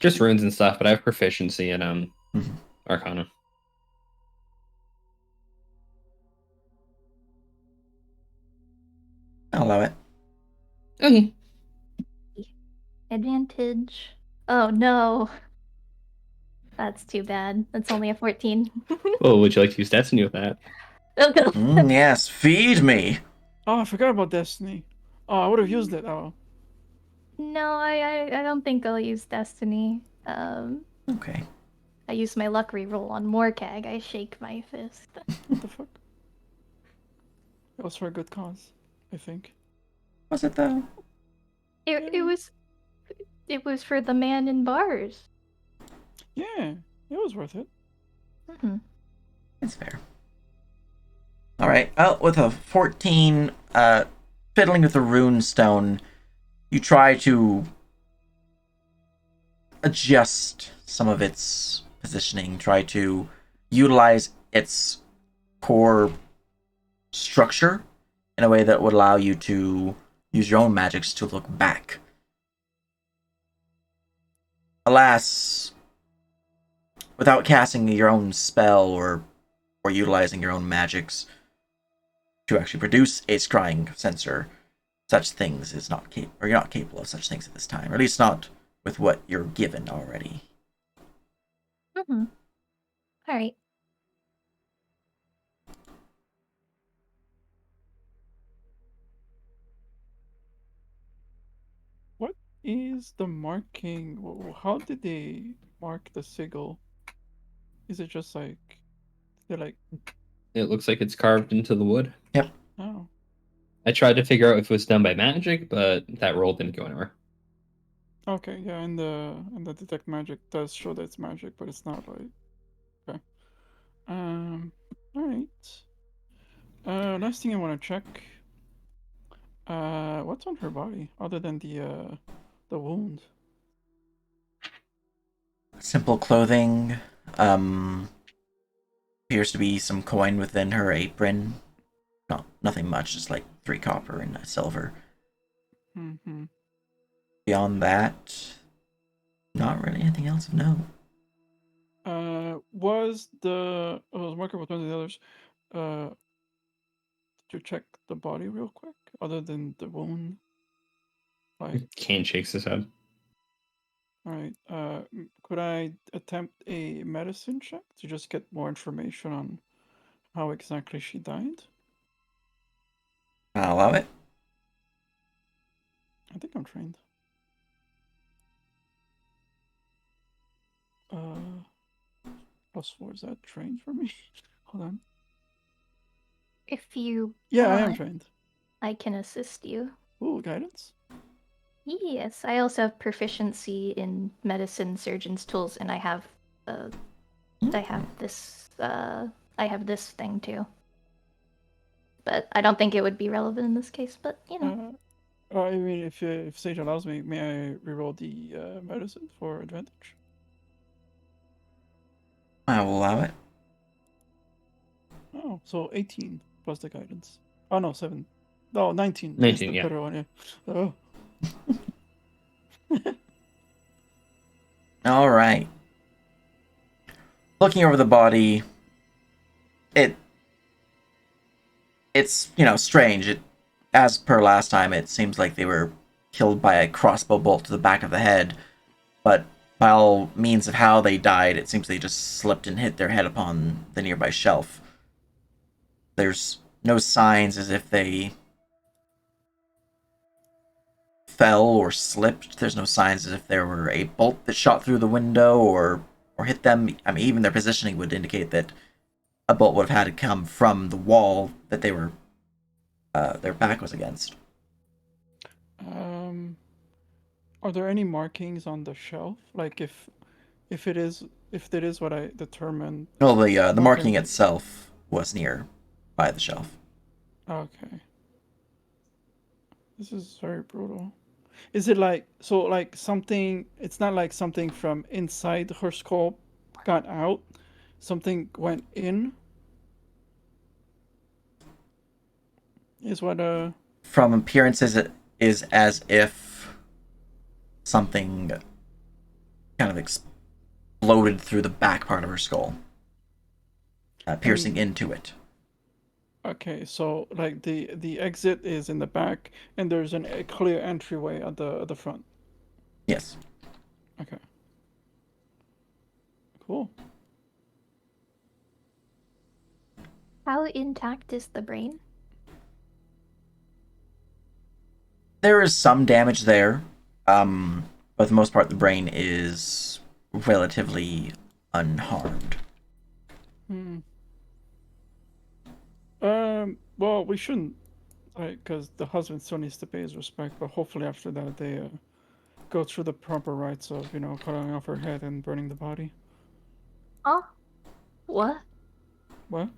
Just runes and stuff, but I have proficiency in Arcana. I'll allow it. Okay. Advantage. Oh no. That's too bad. That's only a 14. Oh, would you like to use Destiny with that? Yes, feed me! Oh, I forgot about Destiny. Oh, I would have used it. Oh, No, I don't think I'll use Destiny. Okay. I use my luck reroll on Morcag. I shake my fist. what the fuck? It was for a good cause, I think. Was it though? It Yeah. was for the man in bars. Yeah, it was worth it. Hmm. It's fair. All right. With a 14, fiddling with the rune stone, you try to adjust some of its positioning, try to utilize its core structure in a way that would allow you to use your own magics to look back. Alas, without casting your own spell or utilizing your own magics to actually produce a scrying sensor, such things is not capable, or you're not capable of such things at this time, or at least not with what you're given already. Hmm. All right. What is the marking? How did they mark the sigil? Is it just like they're like, It looks like it's carved into the wood. Yep. oh, I tried to figure out if it was done by magic, but that roll didn't go anywhere. okay, yeah, and the detect magic does show that it's magic, but it's not like okay. All right. Last thing I want to check. What's on her body other than the wound? Simple clothing. Um, appears to be some coin within her apron. No, nothing much. Just like 3 copper and a silver. Mm-hmm. Beyond that, not really anything else of note. Was I was working with one of the others. Uh, to check the body real quick, other than the wound. Like, Kane shakes his head. all right. Could I attempt a medicine check to just get more information on how exactly she died? I'll allow it. I think I'm trained. +4, is that trained for me? Hold on. If you Yeah, I am want, trained. I can assist you. Ooh, guidance. Yes, I also have proficiency in medicine, surgeon's tools, and I have I have this thing too. But I don't think it would be relevant in this case. But you know, I mean, if Sage allows me, may I reroll the medicine for advantage? I will allow it. Oh, so 18 plus the guidance. Oh no, 7. No, 19. That's 19, the yeah. better one, yeah. Oh. All right. Looking over the body, it's strange. As per last time, it seems like they were killed by a crossbow bolt to the back of the head, but by all means of how they died, it seems they just slipped and hit their head upon the nearby shelf. There's no signs as if they fell or slipped. There's no signs as if there were a bolt that shot through the window or hit them. I mean, even their positioning would indicate that a bolt would have had to come from the wall that they were their back was against. Um, are there any markings on the shelf? Like if it is if that is what I determined. Well, the marking Marking. itself was near by the shelf. Okay. This is very brutal. Is it like so like something it's not like something from inside her skull got out? Something went in? Is what From appearances, it is as if something kind of exploded through the back part of her skull, piercing into it. okay, so like the exit is in the back and there's a clear entryway at the front. Yes. Okay. Cool. how intact is the brain? There is some damage there, but for the most part, the brain is relatively unharmed. Hmm. Well, we shouldn't, right? Because the husband still needs to pay his respect. But hopefully, after that, they go through the proper rites of, cutting off her head and burning the body. Huh? What? What?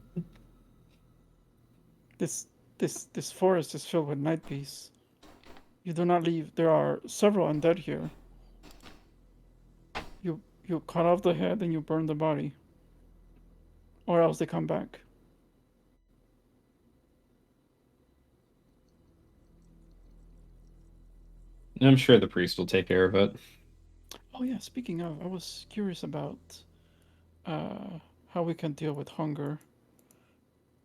This forest is filled with night beasts. You do not leave. There are several undead here. You cut off the head and you burn the body, or else they come back. I'm sure the priest will take care of it. Oh yeah. Speaking of, I was curious about uh, how we can deal with hunger.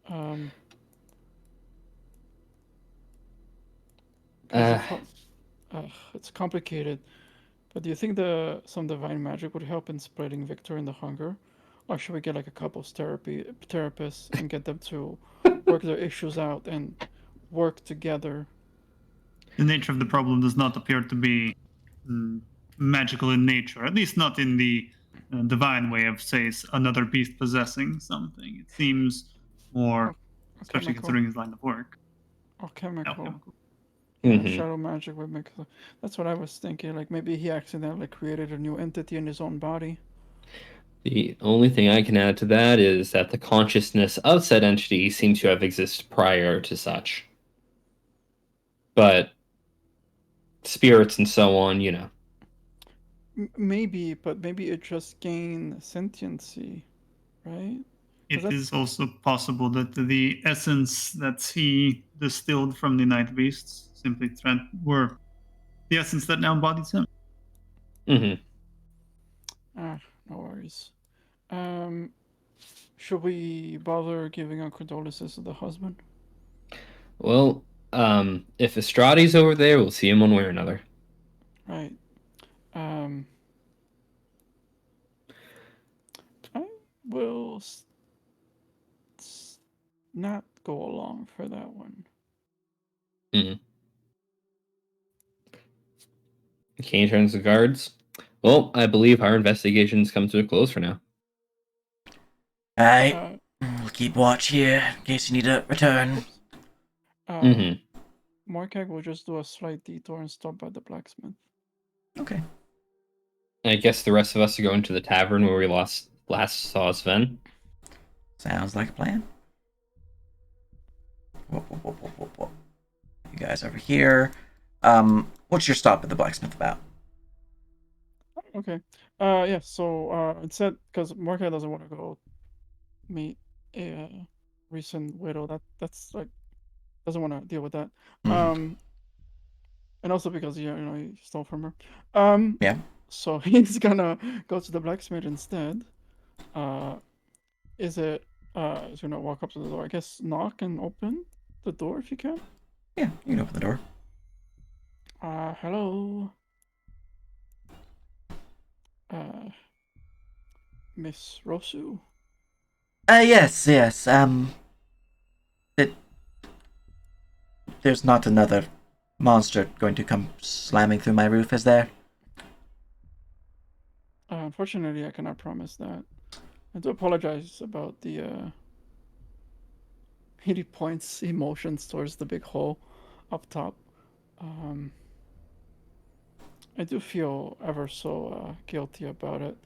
Um, because Uh, it's complicated. But do you think some divine magic would help in spreading Victor and the hunger, or should we get like a couples therapists and get them to work their issues out and work together? The nature of the problem does not appear to be magical in nature, at least not in the divine way of, say, another beast possessing something. It seems more, Or especially chemical, considering his line of work, or chemical. alchemical. Yeah, mhm. shadow magic would make. That's what I was thinking. Like maybe he accidentally created a new entity in his own body. The only thing I can add to that is that the consciousness of said entity seems to have existed prior to such. But spirits and so on, Maybe, but maybe it just gained sentiency, right? Because It that's is also possible that the essence that he distilled from the night beasts simply were the essence that now embodies him. hmm no worries. Um, should we bother giving our condolences to the husband? Well, if Estradi's over there, we'll see him one way or another. Right. Um, I will not go along for that one. Mm. Kane turns to guards. Well, I believe our investigation's come to a close for now. Alright, Uh, we'll keep watch here in case you need to return. oops. hmm Morkag will just do a slight detour and stop by the blacksmith. Okay. I guess the rest of us are going to the tavern where we last saw Sven. Sounds like a plan. Whoa, whoa, whoa, whoa, whoa, whoa. You guys over here. What's your stop at the blacksmith about? Okay. Yeah. So instead, because Morkag doesn't want to go meet a recent widow, that's like doesn't want to deal with that. Mhm. And also because he stole from her. Um, Yeah. so he's gonna go to the blacksmith instead. Is it is gonna walk up to the door? I guess knock and open the door if you can. Yeah, you can open the door. Hello. Uh, Miss Rosu. Yes. It, there's not another monster going to come slamming through my roof, is there? Unfortunately, I cannot promise that. I do apologize about the he points emotions towards the big hole up top. Um, I do feel ever so guilty about it,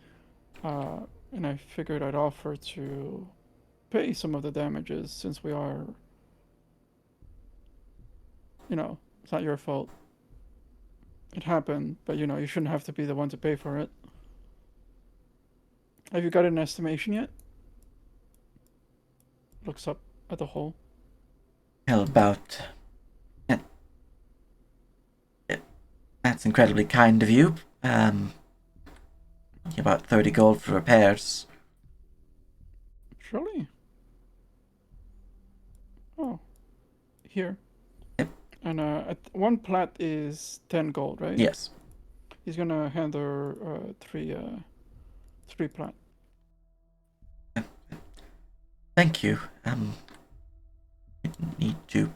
and I figured I'd offer to pay some of the damages since we are, it's not your fault. It happened, but you shouldn't have to be the one to pay for it. Have you got an estimation yet? Looks up at the hole. Well, that's incredibly kind of you. About 30 gold for repairs. Surely. Oh, here. Yep. And one plat is 10 gold, right? Yes. He's gonna hand her three plat. Thank you. You need to.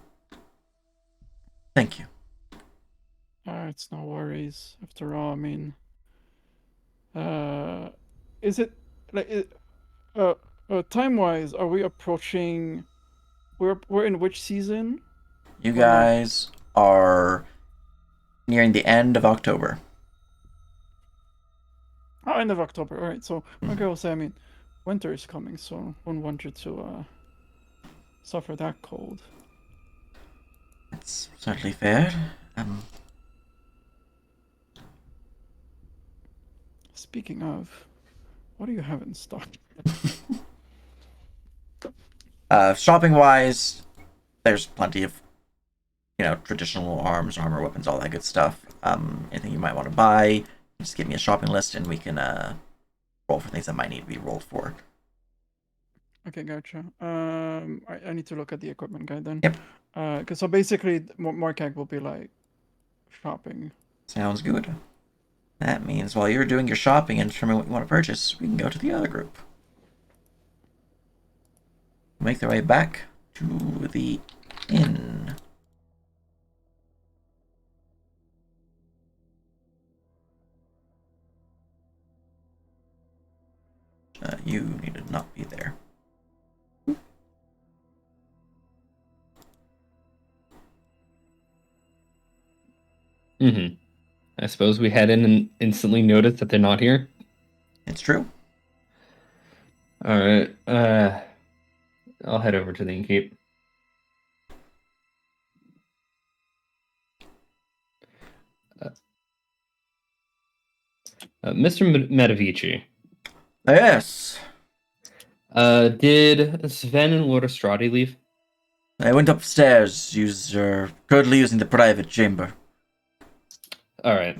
Thank you. It's no worries. After all, I mean, is it like time-wise? Are we approaching? We're in which season? You Or not? guys are nearing the end of October. Oh, end of October. All right. So like I was saying, I mean, winter is coming, so wouldn't want you to suffer that cold. That's certainly fair. Speaking of, what do you have in stock? Shopping wise, there's plenty of, traditional arms, armor, weapons, all that good stuff. Anything you might want to buy, just give me a shopping list and we can roll for things that might need to be rolled for. Okay, gotcha. I need to look at the equipment guide then. Yep. Cause so basically, Morkag will be like shopping. Sounds good. That means while you're doing your shopping and determining what you want to purchase, we can go to the other group. Make their way back to the inn. You need to not be there. Mm-hmm. I suppose we head in and instantly notice that they're not here. It's true. All right. I'll head over to the innkeep. Mr. Medivici. Yes. Did Sven and Lord Estradi leave? I went upstairs, currently using the private chamber. All right.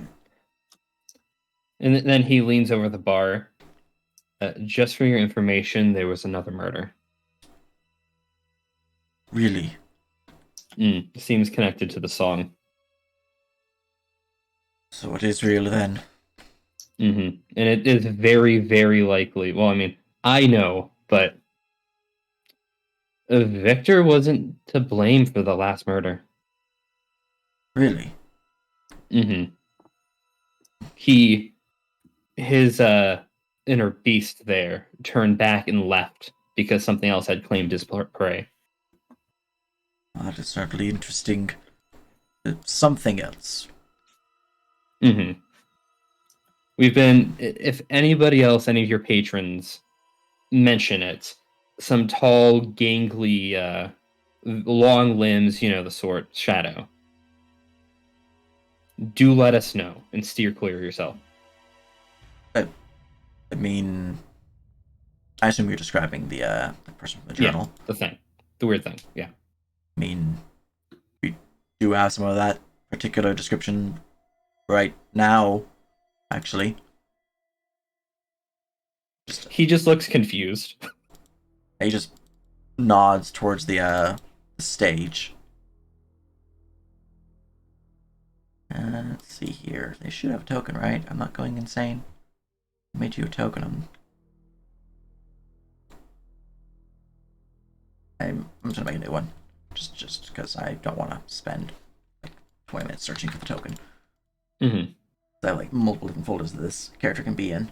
And then he leans over the bar. Just for your information, there was another murder. Really? Seems connected to the song. So it is real then? And it is very, very likely. Well, I mean, I know, but Victor wasn't to blame for the last murder. Really? His inner beast there turned back and left because something else had claimed his prey. That is certainly interesting. Something else. We've been, if anybody else, any of your patrons mention it, some tall, gangly, long limbs, the sort, shadow. Do let us know and steer clear yourself. I mean, I assume you're describing the person from the journal. Yeah, the thing. The weird thing, yeah. I mean, we do have some of that particular description right now, actually. He just looks confused. He just nods towards the stage. Let's see here. They should have a token, right? I'm not going insane. I made you a token. I'm just gonna make a new one. Just because I don't want to spend like 20 minutes searching for the token. I have like multiple different folders that this character can be in.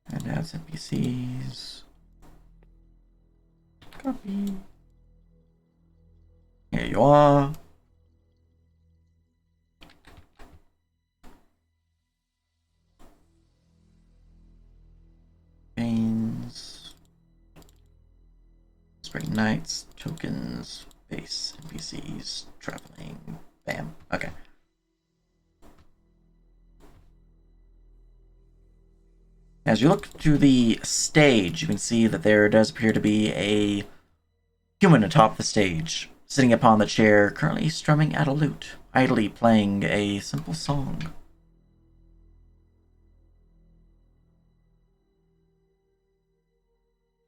And add NPCs. Copy. Here you are. Chains. Spring Knights. Tokens. Base. NPCs. Traveling. Bam. Okay. As you look to the stage, you can see that there does appear to be a human atop the stage, sitting upon the chair, currently strumming at a lute, idly playing a simple song.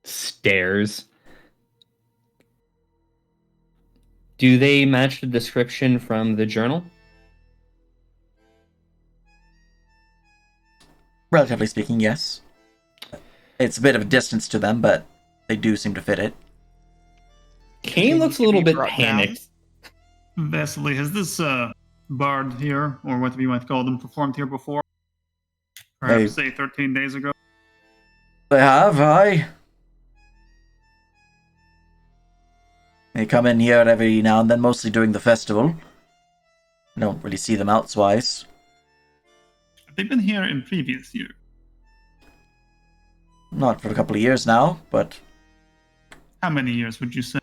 Stairs. Do they match the description from the journal? Relatively speaking, yes. It's a bit of a distance to them, but they do seem to fit it. Kane looks a little bit panicked. Vasily, has this bard here, or whatever you might call them, performed here before? Perhaps, say, 13 days ago? They have, aye. They come in here every now and then, mostly during the festival. I don't really see them elsewise. Have they been here in previous years? Not for a couple of years now, but How many years would you say?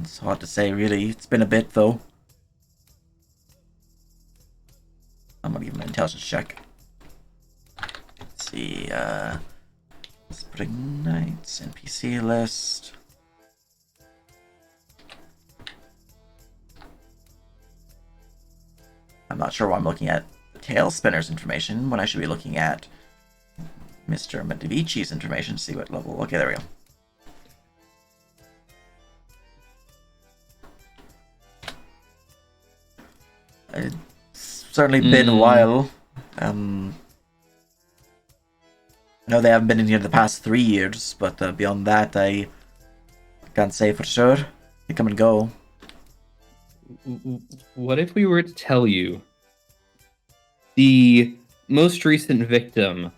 it's hard to say, really. It's been a bit, though. I'm gonna give him an intelligence check. Let's see, Spring Knights, NPC list. I'm not sure why I'm looking at the Tail Spinner's information when I should be looking at Mr. Medivici's information to see what level. Okay, there we go. It's certainly been a while. I know they haven't been in here the past 3 years, but beyond that, I can't say for sure. They come and go. What if we were to tell you the most recent victim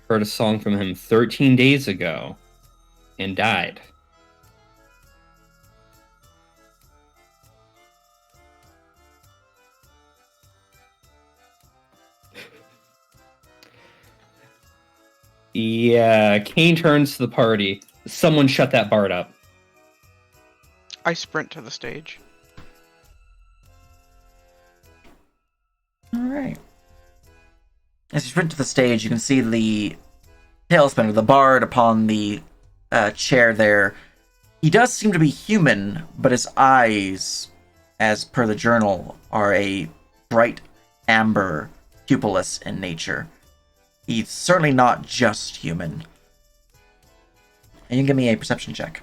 heard a song from him 13 days ago and died? Yeah, Kane turns to the party. Someone shut that bard up. I sprint to the stage. Alright. As you sprint to the stage, you can see the tail spinner, the bard upon the chair there. He does seem to be human, but his eyes, as per the journal, are a bright amber, pupilless in nature. He's certainly not just human. And you can give me a perception check.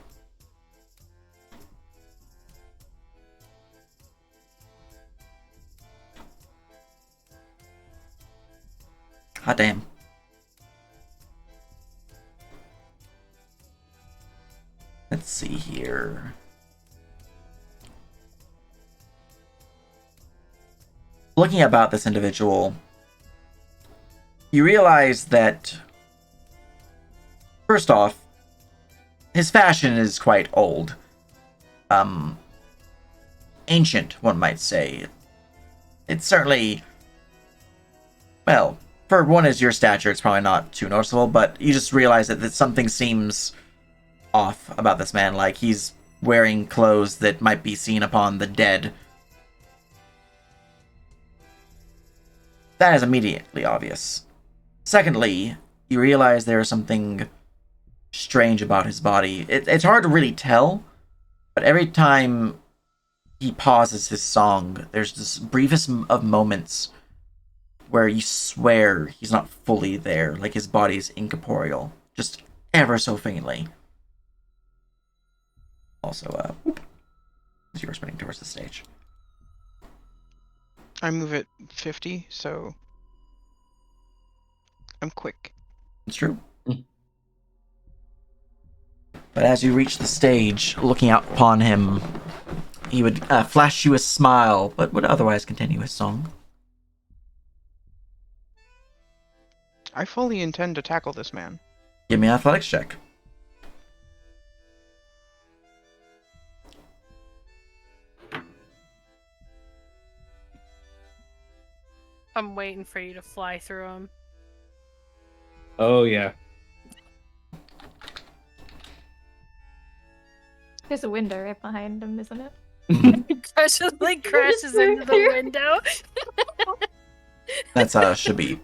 Hot damn. Let's see here. Looking about this individual, you realize that, first off, his fashion is quite old. Ancient, one might say. It's certainly, well, for one is your stature, it's probably not too noticeable, but you just realize that something seems off about this man, like he's wearing clothes that might be seen upon the dead. That is immediately obvious. Secondly, you realize there is something strange about his body. It's hard to really tell, but every time he pauses his song, there's this briefest of moments where you swear he's not fully there, like his body is incorporeal, just ever so faintly. Also, as you were spinning towards the stage. I move at 50, so I'm quick. It's true. But as you reach the stage, looking out upon him, he would flash you a smile, but would otherwise continue his song. I fully intend to tackle this man. Give me an athletics check. I'm waiting for you to fly through him. Oh, yeah. There's a window right behind him, isn't it? crashes into the window. That's should be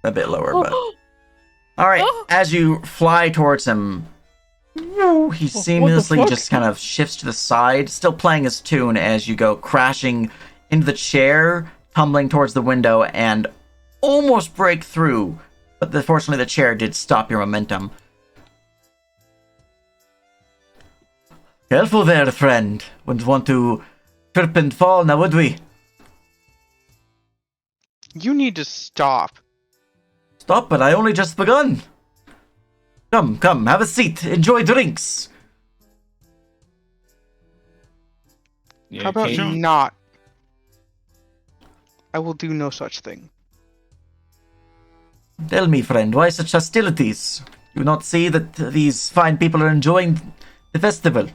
a bit lower, but alright, as you fly towards him, he seamlessly just kind of shifts to the side, still playing his tune as you go crashing into the chair, tumbling towards the window, and almost break through, but fortunately the chair did stop your momentum. Careful there, friend. Wouldn't want to trip and fall now, would we? You need to stop. Stop, but I only just begun. Come, have a seat. Enjoy drinks. Yeah, How about Kane? not? I will do no such thing. Tell me, friend, why such hostilities? You not see that these fine people are enjoying the festival?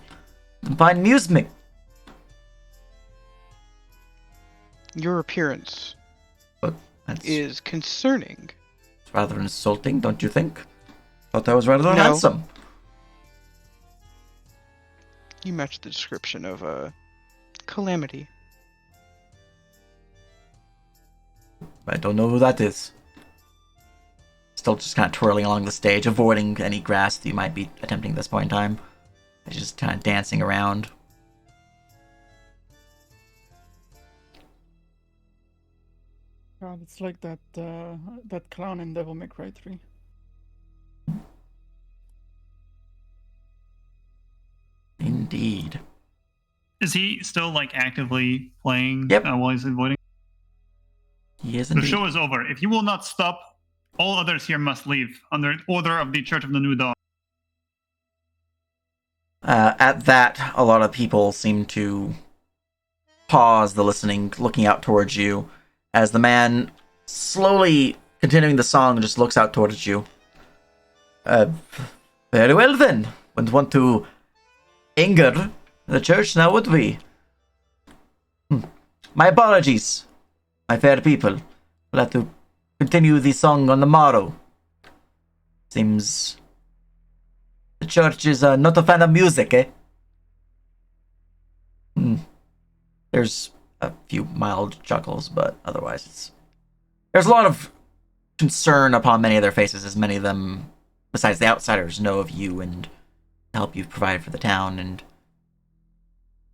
Fine music. Your appearance But that's is concerning. rather insulting, don't you think? Thought I was rather No. handsome. You match the description of a calamity. I don't know who that is. Still just kind of twirling along the stage, avoiding any grass that you might be attempting at this point in time. He's just kind of dancing around. God, it's like that clown in Devil May Cry 3. Indeed. Is he still like actively playing Yep. while he's avoiding? He is The indeed. show is over. If he will not stop, all others here must leave under order of the Church of the New Dawn. At that, a lot of people seem to pause the listening, looking out towards you, as the man, slowly continuing the song, just looks out towards you. Very well then. Wouldn't want to anger the church now, would we? My apologies, my fair people. We'll have to continue the song on the morrow. Seems the church is not a fan of music, eh? There's a few mild chuckles, but otherwise there's a lot of concern upon many of their faces, as many of them, besides the outsiders, know of you and the help you've provided for the town, and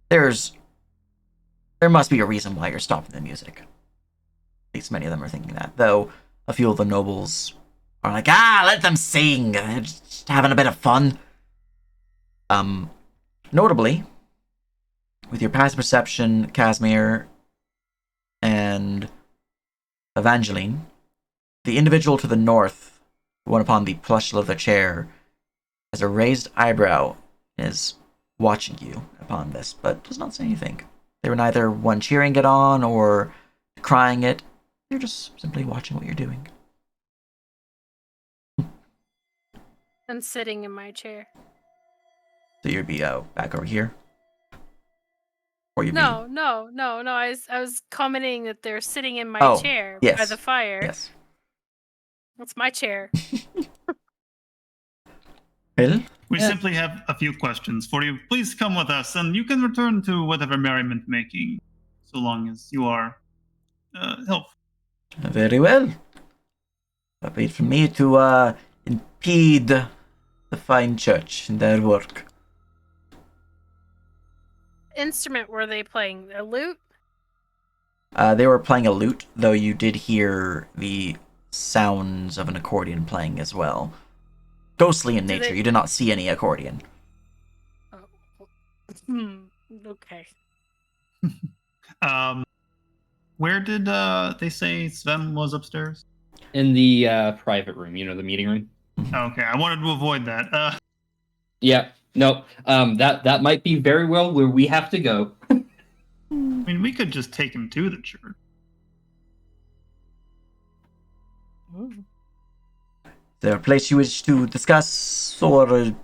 there must be a reason why you're stopping the music. At least many of them are thinking that, though a few of the nobles are like, let them sing, they're just having a bit of fun. Notably, with your passive perception, Casimir and Evangeline, the individual to the north, the one upon the plush leather chair, has a raised eyebrow and is watching you upon this, but does not say anything. They were neither one cheering it on or crying it. They're just simply watching what you're doing. And sitting in my chair. So you'd be back over here? Or you'd No. I was commenting that they're sitting in my Oh, chair yes. by the fire. be... Yes. That's my chair. Bill? We Yeah. simply have a few questions for you. Please come with us, and you can return to whatever merriment making, so long as you are helpful. Very well. Wait for me to impede the fine church in their work. Instrument were they playing? A lute? They were playing a lute, though you did hear the sounds of an accordion playing as well. Ghostly in Do nature, they- you did not see any accordion. Okay. Where did they say Sven was upstairs? In the private room, the meeting room. Okay, I wanted to avoid that. Yeah, no, that might be very well where we have to go. I mean, we could just take him to the church. Oh. Is there a place you wish to discuss, or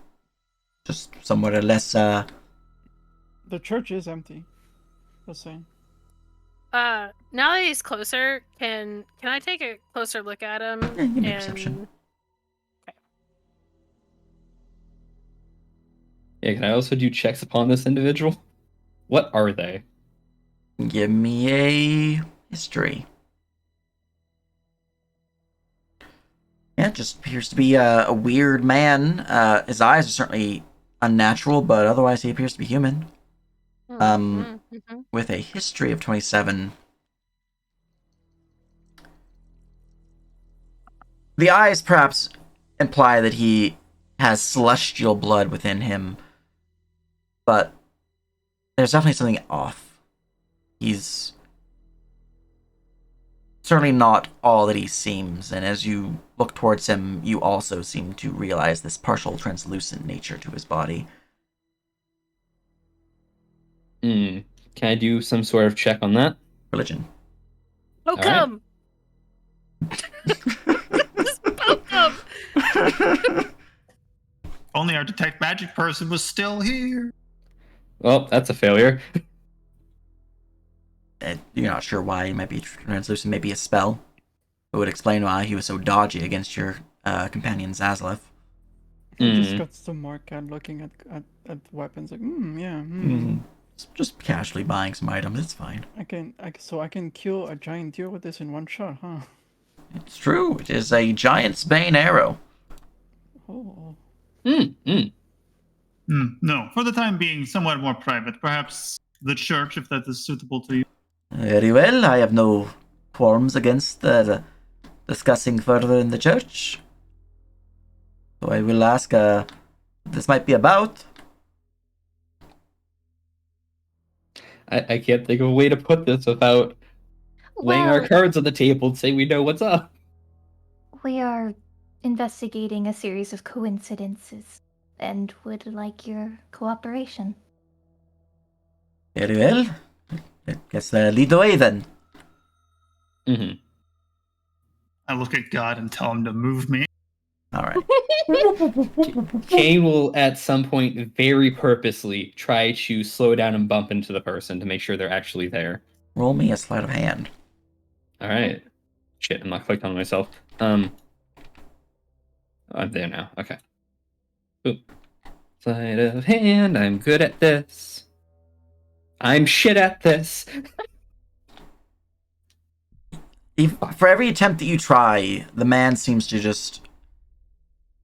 just somewhere less, The church is empty. Just saying. Now that he's closer, can I take a closer look at him? Yeah, give me a perception. Yeah, can I also do checks upon this individual? What are they? Give me a history. Yeah, it just appears to be a weird man. His eyes are certainly unnatural, but otherwise he appears to be human. With a history of 27. The eyes perhaps imply that he has celestial blood within him, but there's definitely something off. He's certainly not all that he seems, and as you look towards him, you also seem to realize this partial translucent nature to his body. Can I do some sort of check on that? Religion. Oh, All right. come! Just poke him! Only our detect magic person was still here. Well, that's a failure. You're not sure why he might be translucent, maybe a spell. It would explain why he was so dodgy against your companion Zaslav. I just Mm. got some more cat looking at weapons. Like, yeah. Just casually buying some items, it's fine. So I can kill a giant deer with this in one shot, huh? It's true, it is a giant's bane arrow. Oh. No, for the time being, somewhat more private. Perhaps the church, if that is suitable to you. Very well, I have no qualms against discussing further in the church. So I will ask what this might be about. I can't think of a way to put this without laying our Well, cards on the table and say we know what's up. we are investigating a series of coincidences and would like your cooperation. Very well. I guess lead the way then. Mm-hmm. I look at God and tell him to move me. All right. Kane will at some point very purposely try to slow down and bump into the person to make sure they're actually there. Roll me a sleight of hand. All right. Shit, I'm not clicked on myself. I'm there now. Okay. Ooh. Sleight of hand. I'm good at this. I'm shit at this. For every attempt that you try, the man seems to just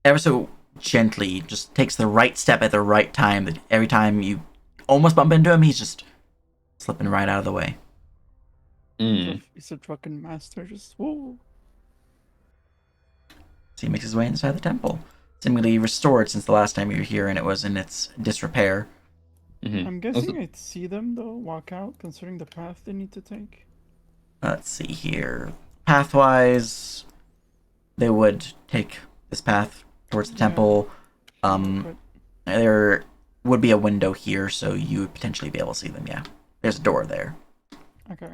ever so gently just takes the right step at the right time. That every time you almost bump into him, he's just slipping right out of the way. He's a drunken master, just whoa. So he makes his way inside the temple, seemingly restored since the last time you were here, and it was in its disrepair. Mm-hmm. I'm guessing I'd see them though walk out, considering the path they need to take. Let's see here. Pathwise, they would take this path towards the temple. But There would be a window here, so you would potentially be able to see them. Yeah, there's a door there. okay.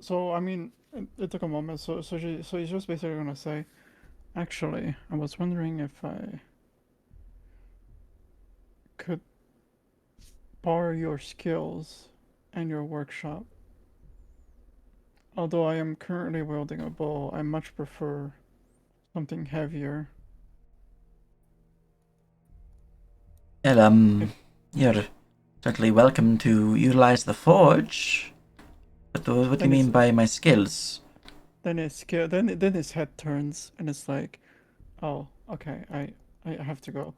So I mean, it took a moment. So he's just basically gonna say, actually, I was wondering if I could borrow your skills and your workshop. Although I am currently wielding a bow, I much prefer something heavier. Well, you're certainly welcome to utilize the forge. But what do you mean by my skills? Then his head turns and it's like, oh, okay, I have to go.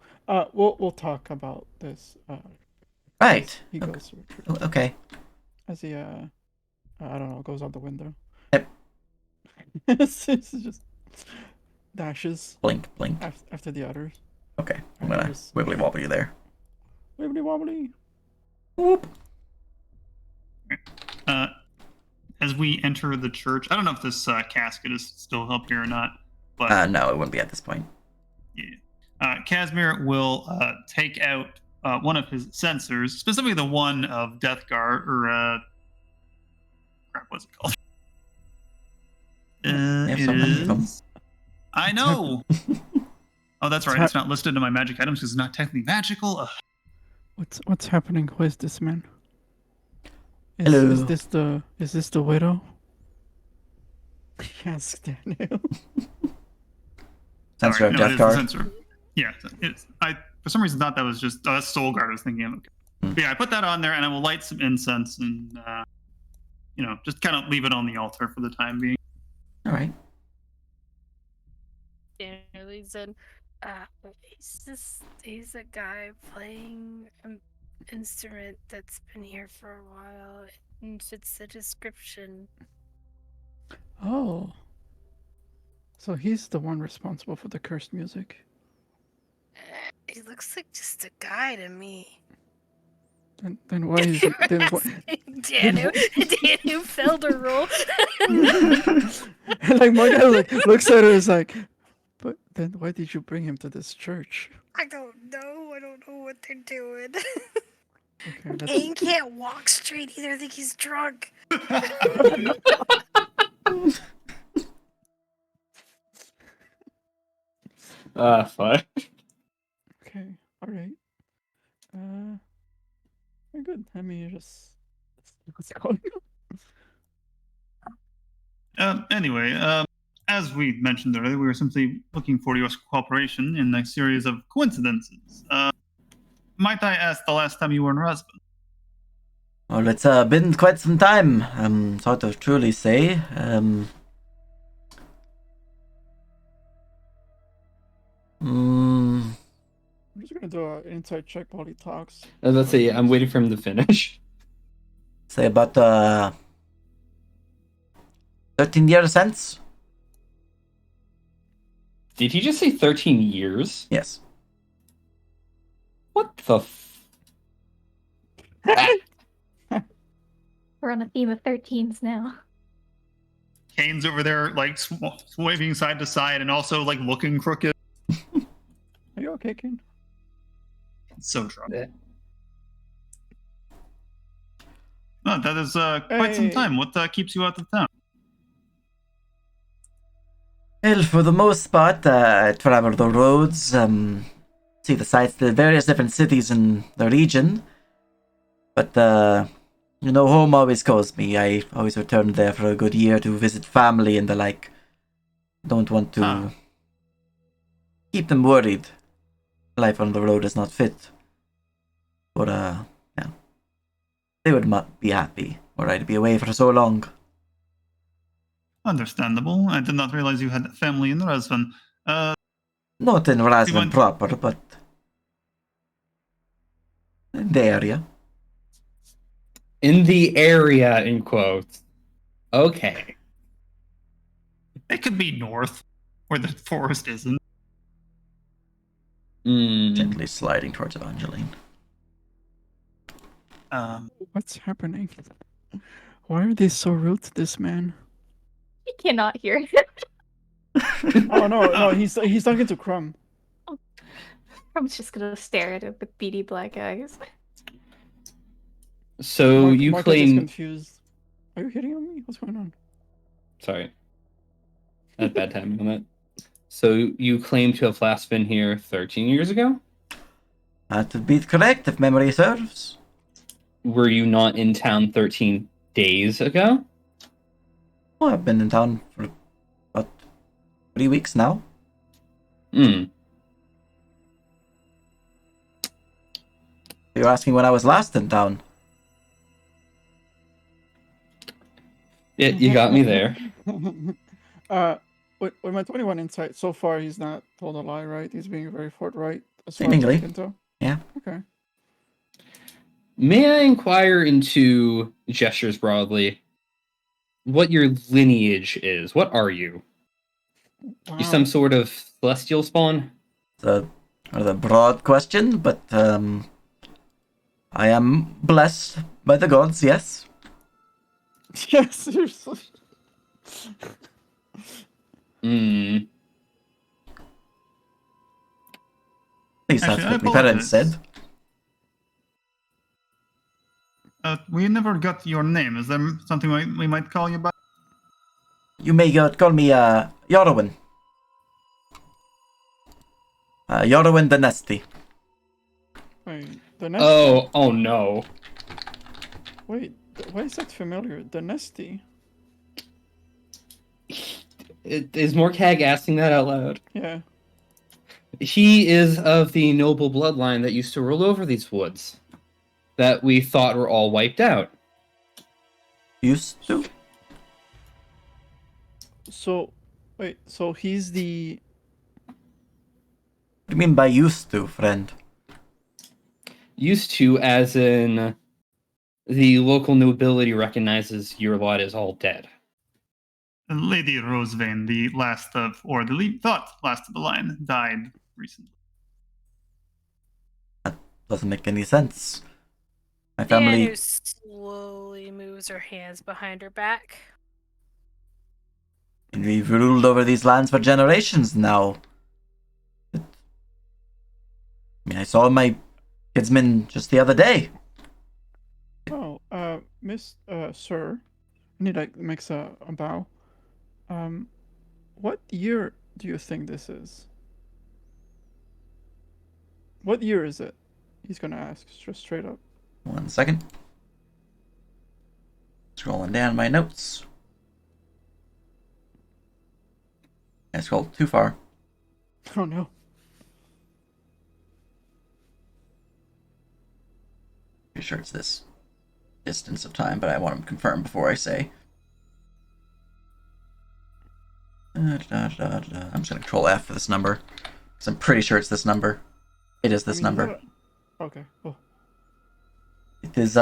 We'll talk about this. Right. He goes through. Okay. As he I don't know, goes out the window. Yep. It's just dashes Blink, blink. after the others. Okay, I'm gonna wibbly wobble you there. Wibbly wobbly. Whoop. As we enter the church, I don't know if this casket is still up here or not, but No, it wouldn't be at this point. yeah. Casimir will take out one of his sensors, specifically the one of Death Guard, or crap, what's it called? They have so many of them. I know. Oh, that's right. It's not listed in my magic items because it's not technically magical. What's happening? Who is this man? Hello. Is this the widow? Yes, Daniel. Sensor of no, Death it is Guard. the sensor. Yeah, I for some reason thought that was just that's Soul Guard I was thinking of. Okay. But yeah, I put that on there and I will light some incense and just kind of leave it on the altar for the time being. All right. Daniel leads in. He's a guy playing an instrument that's been here for a while and fits the description. Oh. So he's the one responsible for the cursed music. He looks like just a guy to me. Then why is he? Then why? Danu failed a roll. Like my guy looks at her is like, but then why did you bring him to this church? I don't know. I don't know what they're doing. Okay, that's Aang can't walk straight either. I think he's drunk. Fine. okay. All right. Very good. Let me just see what's going on. Anyway, as we mentioned earlier, we were simply looking for your cooperation in a series of coincidences. Might I ask the last time you were in Rasbun? Well, it's been quite some time. It's hard to truly say. I'm just gonna do an insight check while he talks. Let's see. I'm waiting for him to finish. Say about 13 years since. Did he just say 13 years? Yes. What the We're on a theme of 13s now. Kane's over there, like, waving side to side and also, like, looking crooked. Are you okay, Kane? So drunk. Yeah. Oh, that is quite some Hey. time. What keeps you out of town? Well, for the most part, I travel the roads, see the sights, the various different cities in the region. But, home always calls me. I always return there for a good year to visit family and the like. Don't want to keep them worried. Life on the road is not fit. But, yeah. They would not be happy were I to be away for so long. Understandable. I did not realize you had family in Rasvan. Not in Razvan went- proper, but in the area. In the area, in quotes. Okay. It could be north, where the forest isn't. Gently sliding towards Evangeline. What's happening? Why are they so rude to this man? He cannot hear him. Oh no, he's talking to Crumb. I'm just gonna stare at him with beady black eyes. So you Mark is claim. confused. Are you hitting on me? What's going on? Sorry. I had bad timing on that. So you claim to have last been here 13 years ago? That would be correct if memory serves. Were you not in town 13 days ago? Oh, I've been in town for about 3 weeks now. Hmm. You're asking when I was last in town. Yeah, you got me there. With my 21 insight, so far he's not told a lie, right? He's being very forthright. As far Seemingly. as I can tell. Yeah. Okay. May I inquire into gestures broadly? What your lineage is? What are you? Wow. You some sort of celestial spawn? It's a broad question, but I am blessed by the gods, yes. Yeah, seriously. Hmm. At least Actually, that's I what my parents apologize. said. We never got your name. Is there something we might call you by? You may call me Yorwin. Yorwin the Nesty. Wait, the Nesty. Oh no. Wait, why is that familiar? The Nesty. Is Morkag asking that out loud? Yeah. He is of the noble bloodline that used to rule over these woods. That we thought were all wiped out. Used to? So, wait, so he's the. What do you mean by used to, friend? Used to, as in the local nobility recognizes your lot as all dead. Lady Rosevane, the last of, or the thought last of the line, died recently. Doesn't make any sense. My family. Danu slowly moves her hands behind her back. We've ruled over these lands for generations now. I mean, I saw my kinsman just the other day. Oh, sir. And he like makes a bow. What year do you think this is? What year is it? He's gonna ask just straight up. 1 second. Scrolling down my notes. I scrolled too far. Oh no. Pretty sure it's this distance of time, but I want to confirm before I say. I'm just gonna control F for this number, because I'm pretty sure it's this number. It is this number. Okay. Oh. It is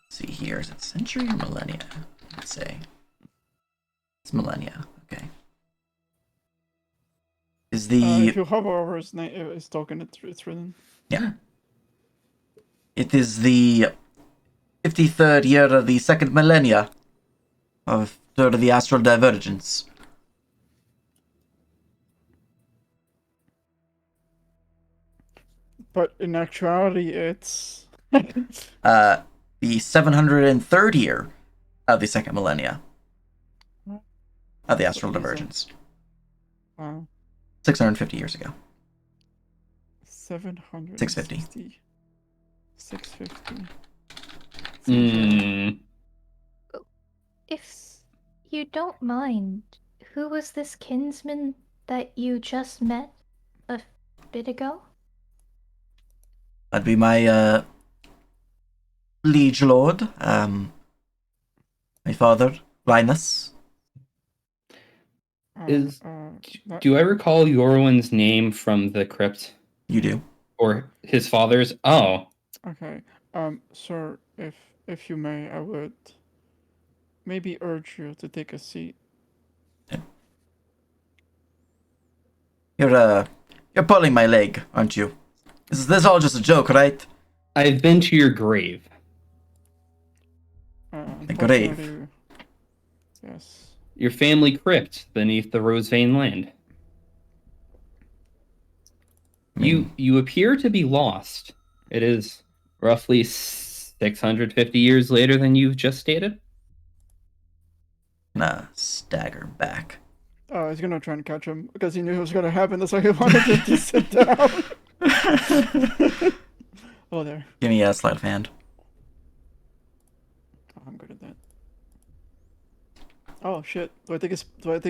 see here, is it century or millennia? Let's say. It's millennia, okay. Is the... if you hover over his name, his token, it's written. Yeah. It is the 53rd year of the second millennia of third of the astral divergence. But in actuality, it's... The 703rd year of the second millennia of the astral divergence. Wow. 650 years ago. 700. 650. 650. If you don't mind, who was this kinsman that you just met a bit ago? That'd be my liege lord, my father, Linus. Do I recall Yorwin's name from the crypt? You do. Or his father's? Oh. Okay. Sir, if you may, I would maybe urge you to take a seat. You're pulling my leg, aren't you? This is all just a joke, right? I've been to your grave. The grave? Unfortunately, yes. Your family crypt beneath the Rose Vein land. You appear to be lost. It is roughly 650 years later than you've just stated. Stagger back. Oh, he's gonna try and catch him because he knew it was gonna happen. That's why he wanted him to sit down. Oh, there. Give me a sleight of hand. Oh, I'm good at that. Oh shit! Do I take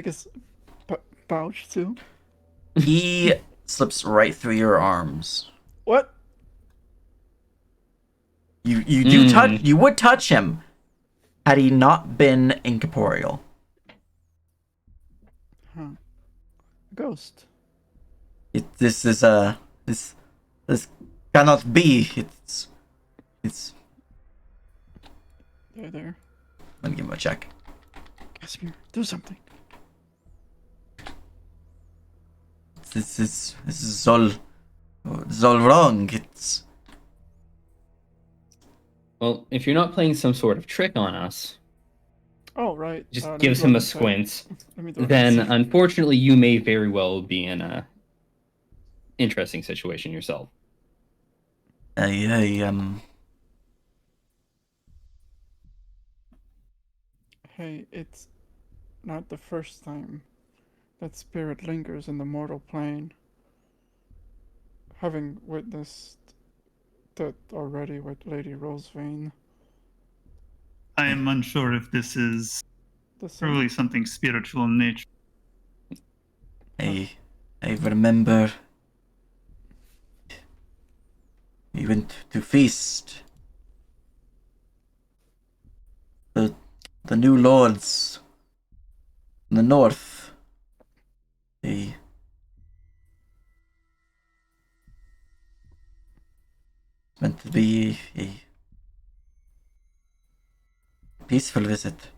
his pouch too? He slips right through your arms. What? You do touch. You would touch him had he not been incorporeal. Huh. Ghost. This cannot be. It's. There. Let me give him a check. Casimir, do something. This is all wrong. It's. Well, if you're not playing some sort of trick on us, Oh right. just let gives me him look a inside. squint, Let me look then inside. unfortunately you may very well be in a interesting situation yourself. Hey, it's not the first time that spirit lingers in the mortal plane. Having witnessed that already with Lady Rosevane. I am unsure if this is The same. truly something spiritual in nature. I remember we went to feast. The new lords in the north. They meant to be a peaceful visit.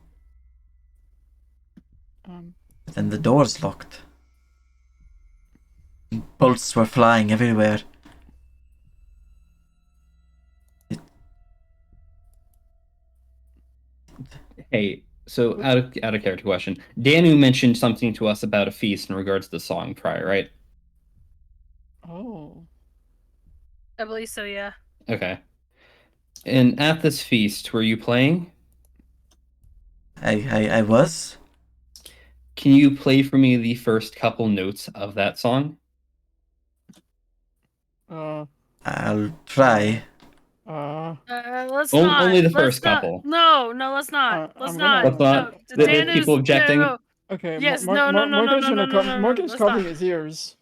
Then the doors locked. Bolts were flying everywhere. Hey, so out of character question. Danu mentioned something to us about a feast in regards to the song prior, right? Oh. I believe so, yeah. Okay. And at this feast, were you playing? I was. Can you play for me the first couple notes of that song? I'll try. Let's not. Only the Let's first not. couple. No, let's not. Let's I'm not. gonna- Let's not. No, There's Danu's people objecting. No. Okay. Yes, no, no, no, no, Morgan's no, gonna no, no, come. no, no, Morgan's let's covering not. his ears.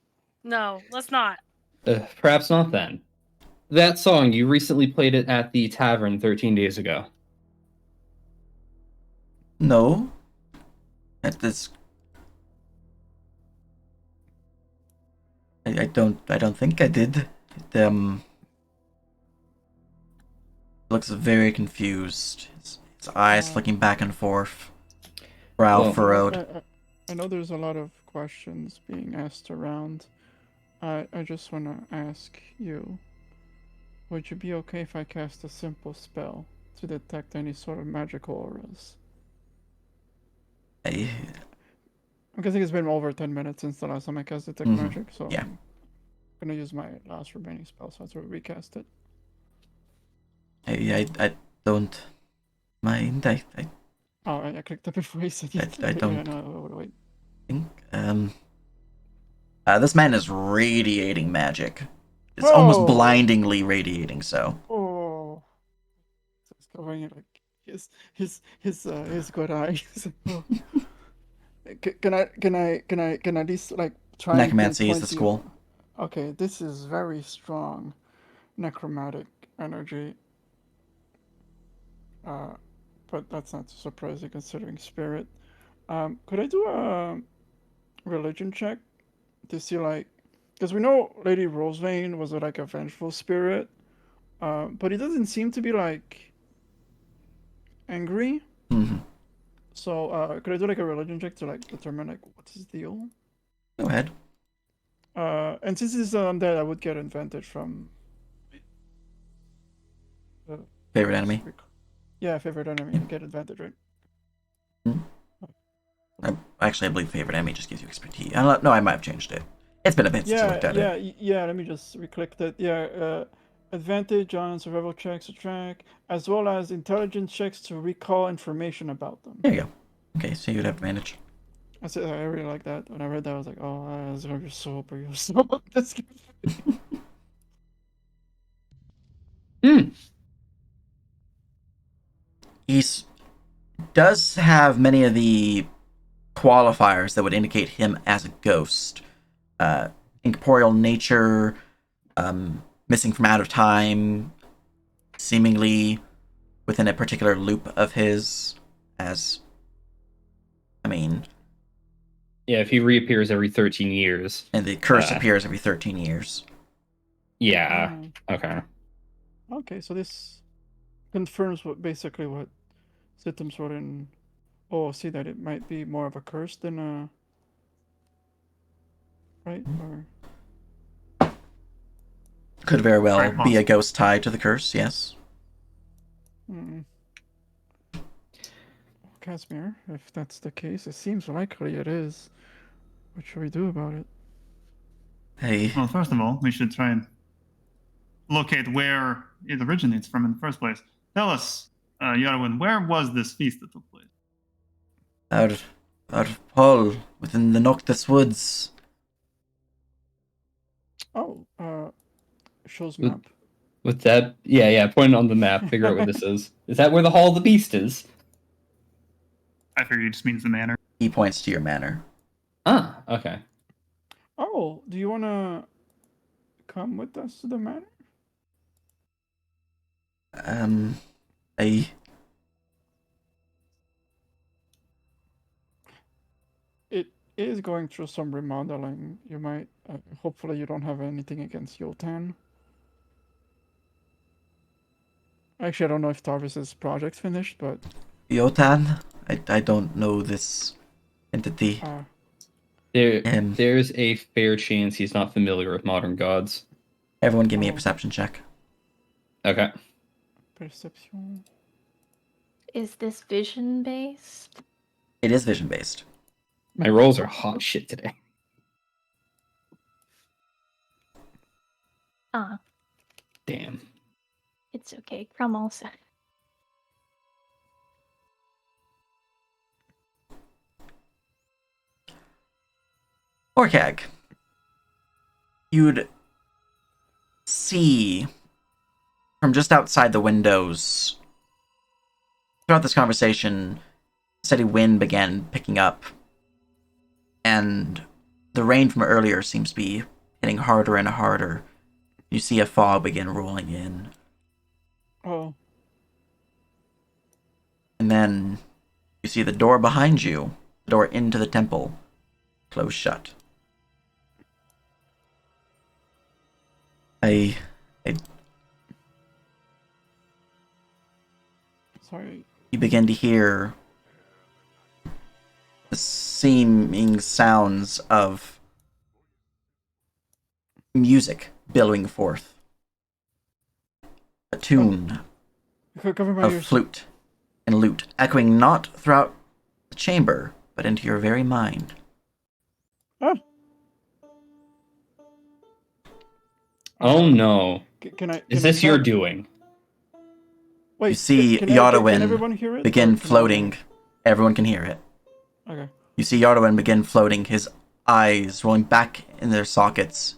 No, let's not. Perhaps not then. That song, you recently played it at the tavern 13 days ago. No. At this. I don't think I did. It looks very confused. His eyes flicking back and forth. Brow Well- furrowed. I know there's a lot of questions being asked around. I just want to ask you, would you be okay if I cast a simple spell to detect any sort of magical auras? I, I'm guessing it's been over 10 minutes since the last time I cast Detect Mhm. Magic, so Yeah. I'm gonna use my last remaining spell, so that's where recast it. I don't mind. I Oh, I clicked it before he said it. I don't- Yeah, no, wait. think. This man is radiating magic. It's almost Whoa! blindingly radiating. So Oh. It's covering it like his good eye. Oh. Can I at least like try and necromancy is pinpoint the you? school. Okay, this is very strong necromantic energy. But that's not surprising considering spirit. Could I do a religion check to see like, because we know Lady Rosevane was like a vengeful spirit, but it doesn't seem to be like angry. Mhm. So could I do like a religion check to like determine like what's his deal? Go ahead. And since it's undead, I would get advantage from. Favorite enemy. Yeah, favorite enemy. Get advantage, right? Actually, I believe favorite enemy just gives you expertise. No, I might have changed it. It's been a bit since I looked at it. Yeah. Let me just reclick that. Yeah, advantage on survival checks to track, as well as intelligence checks to recall information about them. There you go. Okay, so you'd have advantage. I really like that. When I read that, I was like, oh, that's gonna be so up. You're so up. That's good. He does have many of the qualifiers that would indicate him as a ghost. Incorporeal nature, missing from out of time, seemingly within a particular loop of his, Yeah, if he reappears every 13 years. and the curse appears every 13 years. Yeah. Okay. Okay, so this confirms basically what symptoms were in. Oh, see that it might be more of a curse than a. Right? Or. Could very well Very be possible. a ghost tied to the curse, yes. Casimir, if that's the case, it seems likely it is. What should we do about it? Hey, Well, first of all, we should try and locate where it originates from in the first place. Tell us, Yarwin, where was this feast that took place? out of Hull, within the Noctis Woods. Oh, shows map. With that, yeah, point on the map, figure out what this is. Is that where the Hall of the Beast is? I figure it just means the manor. He points to your manor. Ah, okay. Oh, do you wanna come with us to the manor? I It is going through some remodeling. You might, hopefully, you don't have anything against Yotan. Actually, I don't know if Tarvis's project's finished, but Yotan? I don't know this entity. There's a fair chance he's not familiar with modern gods. Everyone give me a Oh. perception check. Okay. Perception. Is this vision based? It is vision based. My rolls are hot shit today. Ah, Damn. it's okay. Crum also. Orcag, you'd see from just outside the windows throughout this conversation, steady wind began picking up, and the rain from earlier seems to be hitting harder and harder. You see a fog begin rolling in, Oh. and then you see the door behind you, the door into the temple, close shut. Sorry. You begin to hear the seeming sounds of music billowing forth. A tune Cover my of ears. flute and lute, echoing not throughout the chamber, but into your very mind. Oh no. Can I? Is can I this your tell- doing? Wait, You see can Yodawin everyone hear it, or begin can I- floating. Everyone can hear it. Okay. You see Yodawin begin floating, his eyes rolling back in their sockets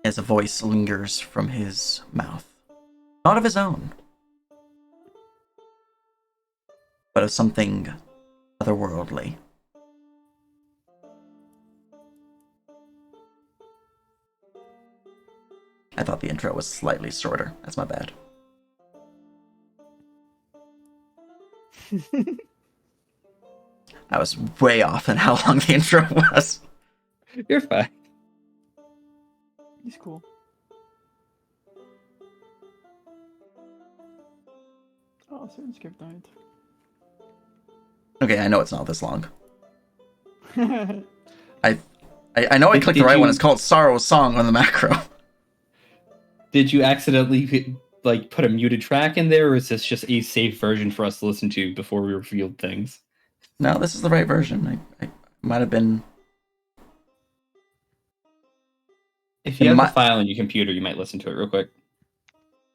as a voice lingers from his mouth. Not of his own, but of something otherworldly. I thought the intro was slightly shorter. That's my bad. I was way off in how long the intro was. You're fine. He's cool. Oh, Syrik died. Okay, I know it's not this long. I know I clicked the Did right one. you- It's called Sorrow Song on the macro. Did you accidentally put a muted track in there, or is this just a safe version for us to listen to before we revealed things? No, this is the right version. I might have been. If you It have might- the file on your computer, you might listen to it real quick.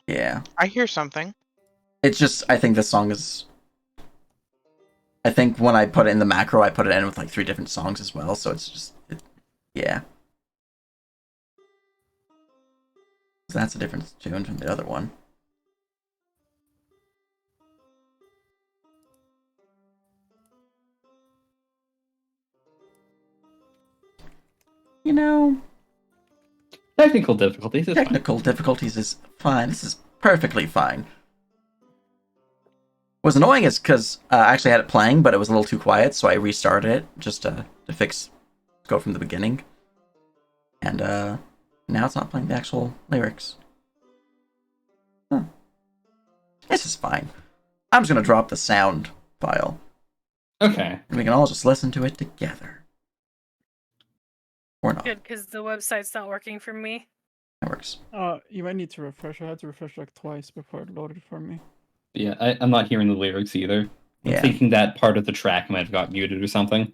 Yeah. I hear something. It's just, I think this song is. I think when I put it in the macro, I put it in with like 3 different songs as well, so it's just. Yeah. So that's a different tune from the other one. You know, Technical difficulties. It's fine. technical difficulties is fine. This is perfectly fine. What's annoying is because I actually had it playing, but it was a little too quiet, so I restarted it just to go from the beginning. And now it's not playing the actual lyrics. Huh. This is fine. I'm just going to drop the sound file, Okay. and we can all just listen to it together. Or not. Good, because the website's not working for me. That works. You might need to refresh. I had to refresh like twice before it loaded for me. Yeah, I'm not hearing the lyrics either. I'm Yeah. thinking that part of the track might have got muted or something.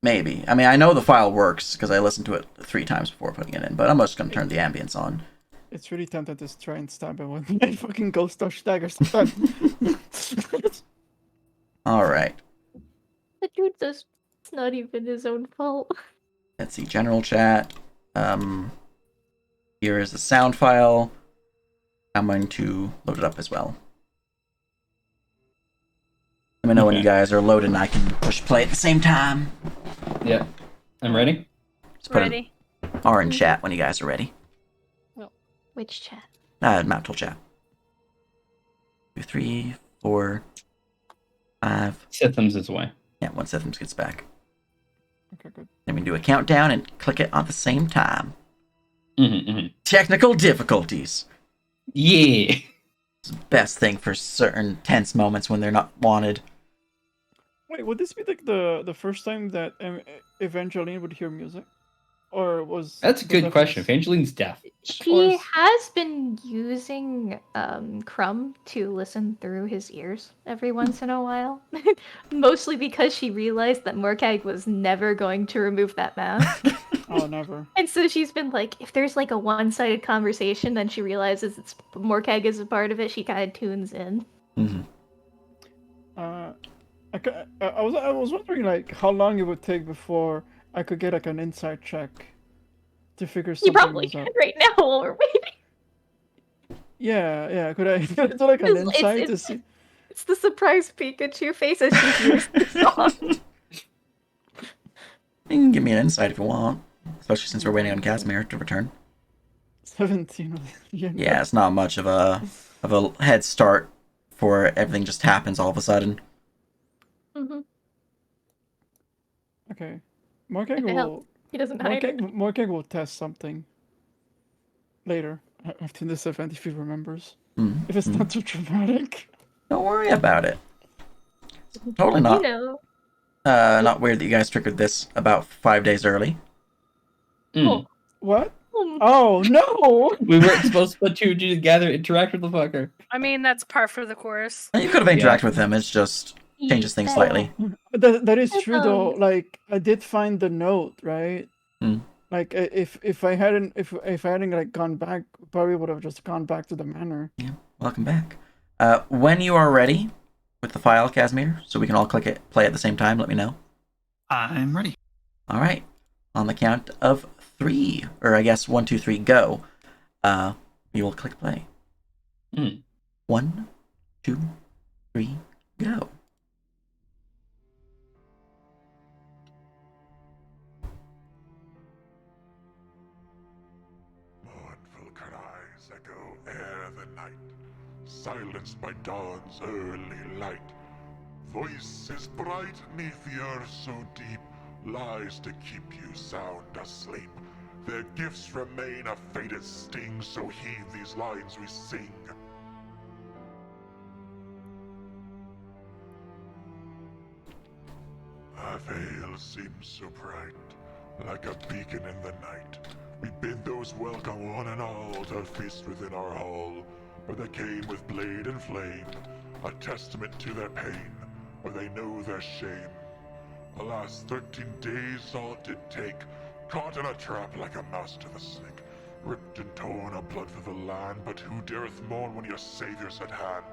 Maybe. I mean, I know the file works because I listened to it 3 times before putting it in, but I'm just going to turn the ambience on. It's really tempting to try and stab him with my fucking ghost touch dagger sometimes. Alright. The dude does. It's not even his own fault. Let's see, general chat. Here is the sound file. I'm going to load it up as well. Let me know when you Okay. guys are loaded and I can push play at the same time. Yeah. I'm ready? Just put Ready? an R in chat when you guys are ready. Which chat? Map tool chat. 2, 3, 4, 5. Systems is away. Yeah, once Systems gets back. Okay, good. Then we do a countdown and click it at the same time. Mm-hmm. Technical difficulties. Yeah. It's the best thing for certain tense moments when they're not wanted. Wait, would this be like the first time that Evangeline would hear music, or was That's a the good question. deafness- Evangeline's deaf. He is- has been using Crumb to listen through his ears every once in a while. Mostly because she realized that Morkag was never going to remove that mask. Oh, never. And so she's been like, if there's like a one-sided conversation, then she realizes it's Morkag is a part of it, she kind of tunes in. Mm-hmm. I was wondering like how long it would take before I could get like an inside check to figure You something probably was can up. right now while we're waiting. Yeah. Could I do like an insight to see? It's the surprise Pikachu face as she hears the song. You can give me an insight if you want, especially since we're waiting on Casimir to return. 17. Yeah, it's not much of a head start for everything just happens all of a sudden. Mm-hmm. Okay. Morkag If it will. helps, he doesn't hide it. Morkag will test something later after this event if he remembers. Mm-hmm. If it's not too dramatic. Don't worry about it. It's totally not. You know. Not weird that you guys triggered this about 5 days early. Mm. What? Oh no! We weren't supposed to put two and two together, interact with the fucker. I mean, that's par for the course. You could have interacted with him. It's just changes things slightly. That is true though. Like I did find the note, right? Hmm. Like if I hadn't like gone back, probably would have just gone back to the manor. Yeah, welcome back. When you are ready with the file, Casimir, so we can all click it, play at the same time, let me know. I'm ready. All right. On the count of 3, or I guess 1, 2, 3, go. You will click play. Mm. 1, 2, 3, go. Mournful cries echo ere the night, silenced by dawn's early light. Voices bright neath the earth so deep, lies to keep you sound asleep. Their gifts remain a fated sting, so heed these lines we sing. Our veil seems so bright, like a beacon in the night. We bid those welcome one and all to feast within our hall, where they came with blade and flame, a testament to their pain, where they know their shame. Alas, 13 days all it did take, caught in a trap like a mouse to the snake, ripped and torn of blood for the land, but who dareth mourn when your savior's at hand?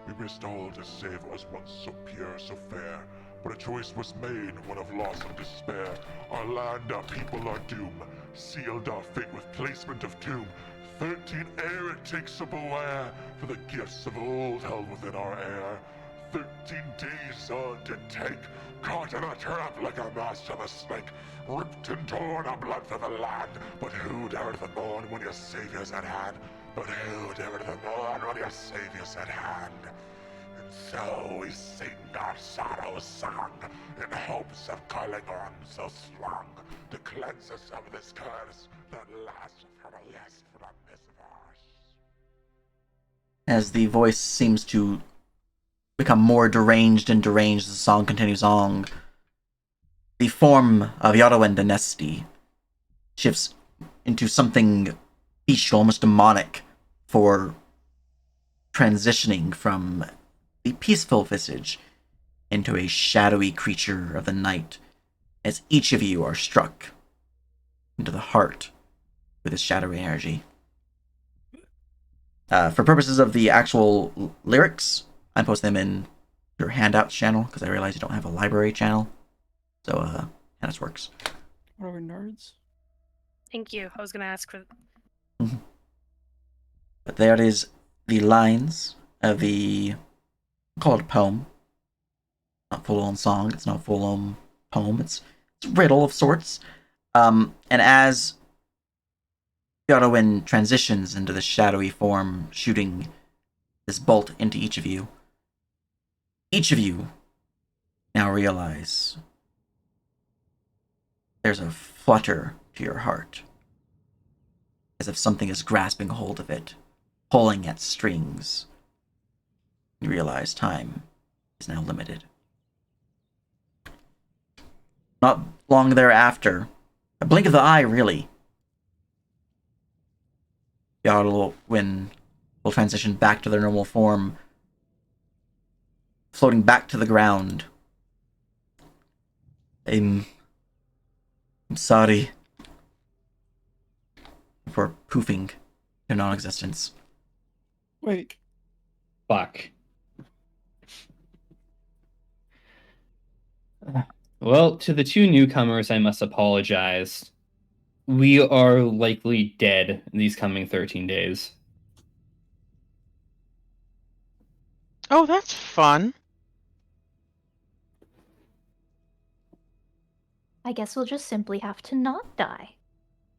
We risked all to save what was once so pure, so fair, but a choice was made, one of loss and despair. Our land, our people, our doom, sealed our fate with placement of tomb. 13 ere it takes, so beware, for the gifts of old held within our air. 13 days all did take, caught in a trap like a mouse to the snake, ripped and torn of blood for the land, but who dared the mourn when your savior's at hand? But who dared the mourn when your savior's at hand? And so we sing our sorrow song, in hopes of calling on so strong, to cleanse us of this curse that lasts from a less from this verse. As the voice seems to become more deranged and deranged as the song continues on, the form of Yoruan Dynasty shifts into something bestial, almost demonic, for transitioning from the peaceful visage into a shadowy creature of the night, as each of you are struck into the heart with this shadowy energy. For purposes of the actual lyrics, I'm posting them in your handouts channel, because I realize you don't have a library channel. So, how this works. What are we, nerds? Thank you. I was gonna ask for. But there is the lines of the, call it a poem. Not full-on song, it's not full-on poem, it's a riddle of sorts. And as Yoruan transitions into the shadowy form, shooting this bolt into each of you now realize there's a flutter to your heart, as if something is grasping hold of it, pulling at strings. You realize time is now limited. Not long thereafter, a blink of the eye, really, Yarlwyn will transition back to their normal form, floating back to the ground. I'm sorry for poofing to non-existence. Wait. Fuck. Well, to the two newcomers, I must apologize. We are likely dead in these coming 13 days. Oh, that's fun. I guess we'll just simply have to not die.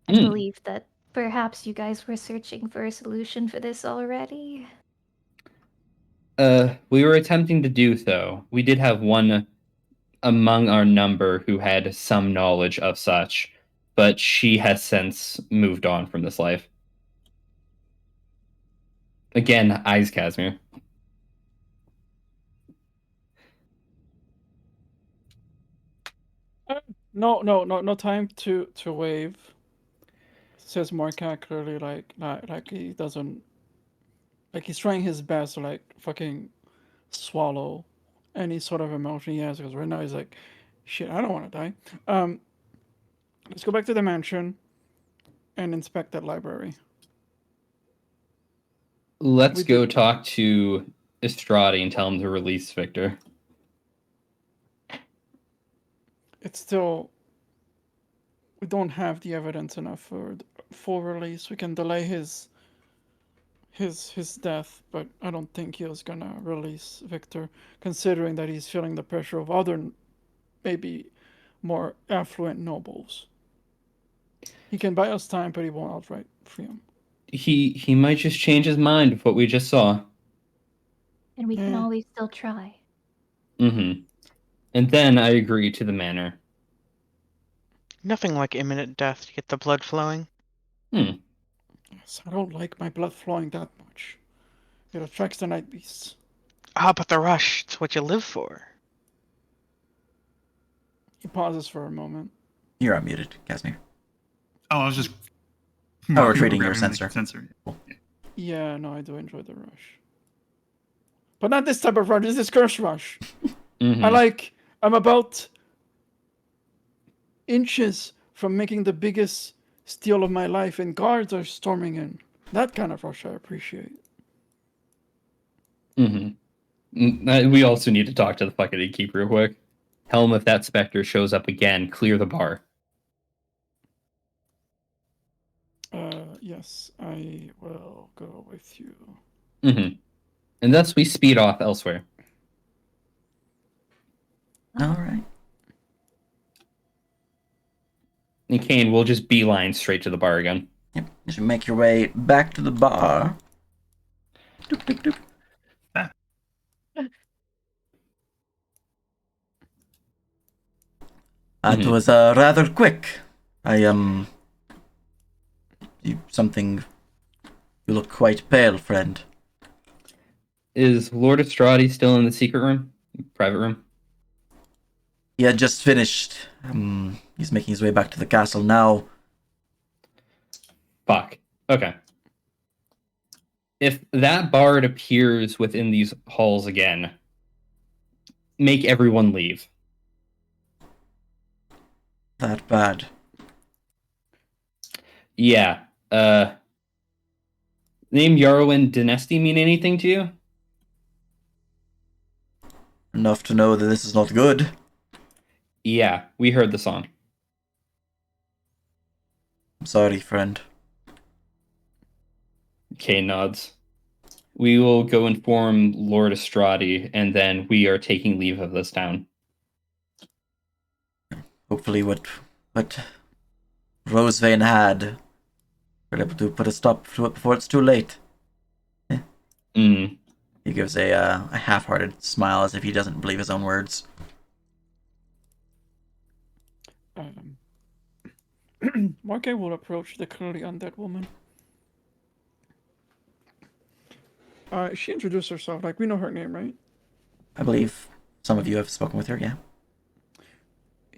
I Hmm. believe that perhaps you guys were searching for a solution for this already. We were attempting to do so. We did have one among our number who had some knowledge of such, but she has since moved on from this life. Again, eyes Casimir. No time to wave. Says Marka clearly like he doesn't like he's trying his best to like fucking swallow any sort of emotion he has because right now he's like, shit, I don't want to die. Let's go back to the mansion and inspect that library. Let's We go did- talk to Estradi and tell him to release Victor. It's still we don't have the evidence enough for full release. We can delay his death, but I don't think he was gonna release Victor, considering that he's feeling the pressure of other, maybe more affluent nobles. He can buy us time, but he won't outright free him. He might just change his mind with what we just saw. And we can Yeah. always still try. Mm-hmm. And then I agree to the manor. Nothing like imminent death to get the blood flowing. Yes, I don't like my blood flowing that much. It attracts the night beasts. Ah, but the rush, it's what you live for. He pauses for a moment. You're unmuted, Casimir. Oh, I was just. Oh, we're treating your grabbing the sensor. sensor. Yeah, no, I do enjoy the rush. But not this type of rush, this is curse rush. Mm-hmm. I'm about inches from making the biggest steal of my life and guards are storming in. That kind of rush I appreciate. Mm-hmm. We also need to talk to the fucking innkeeper real quick. Tell him if that specter shows up again, clear the bar. Yes, I will go with you. Mm-hmm. And thus we speed off elsewhere. All right. And Kane will just beeline straight to the bar again. Yep. You should make your way back to the bar. Doop, doop, doop. It Mhm. was rather quick. Something. You look quite pale, friend. Is Lord Estradi still in the secret room? Private room? He had just finished. He's making his way back to the castle now. Fuck. Okay. If that bard appears within these halls again, make everyone leave. That bad. Yeah. Name Yarwyn Dynasty mean anything to you? Enough to know that this is not good. Yeah, we heard the song. I'm sorry, friend. Kane nods. We will go inform Lord Estradi, and then we are taking leave of this town. Hopefully what Rosevane had, we're able to put a stop to it before it's too late. Mm. He gives a half-hearted smile as if he doesn't believe his own words. Marke will approach the clearly undead woman. She introduced herself, like we know her name, right? I believe some of you have spoken with her, yeah.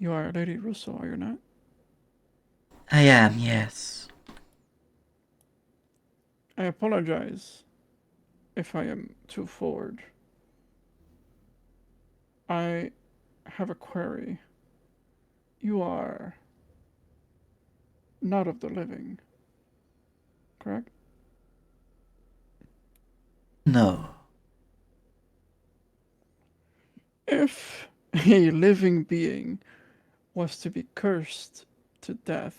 You are Lady Russo, are you not? I am, yes. I apologize if I am too forward. I have a query. You are not of the living, correct? No. If a living being was to be cursed to death,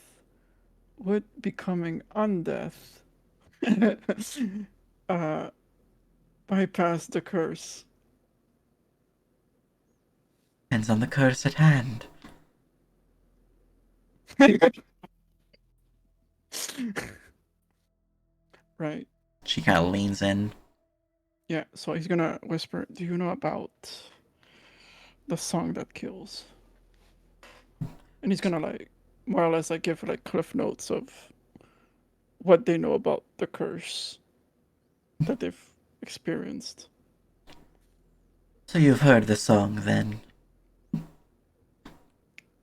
would becoming undeath uh, bypass the curse? Depends on the curse at hand. Right. She kind of leans in. Yeah, so he's gonna whisper, do you know about the song that kills? And he's gonna like more or less like give like cliff notes of what they know about the curse that they've experienced. So you've heard the song, then?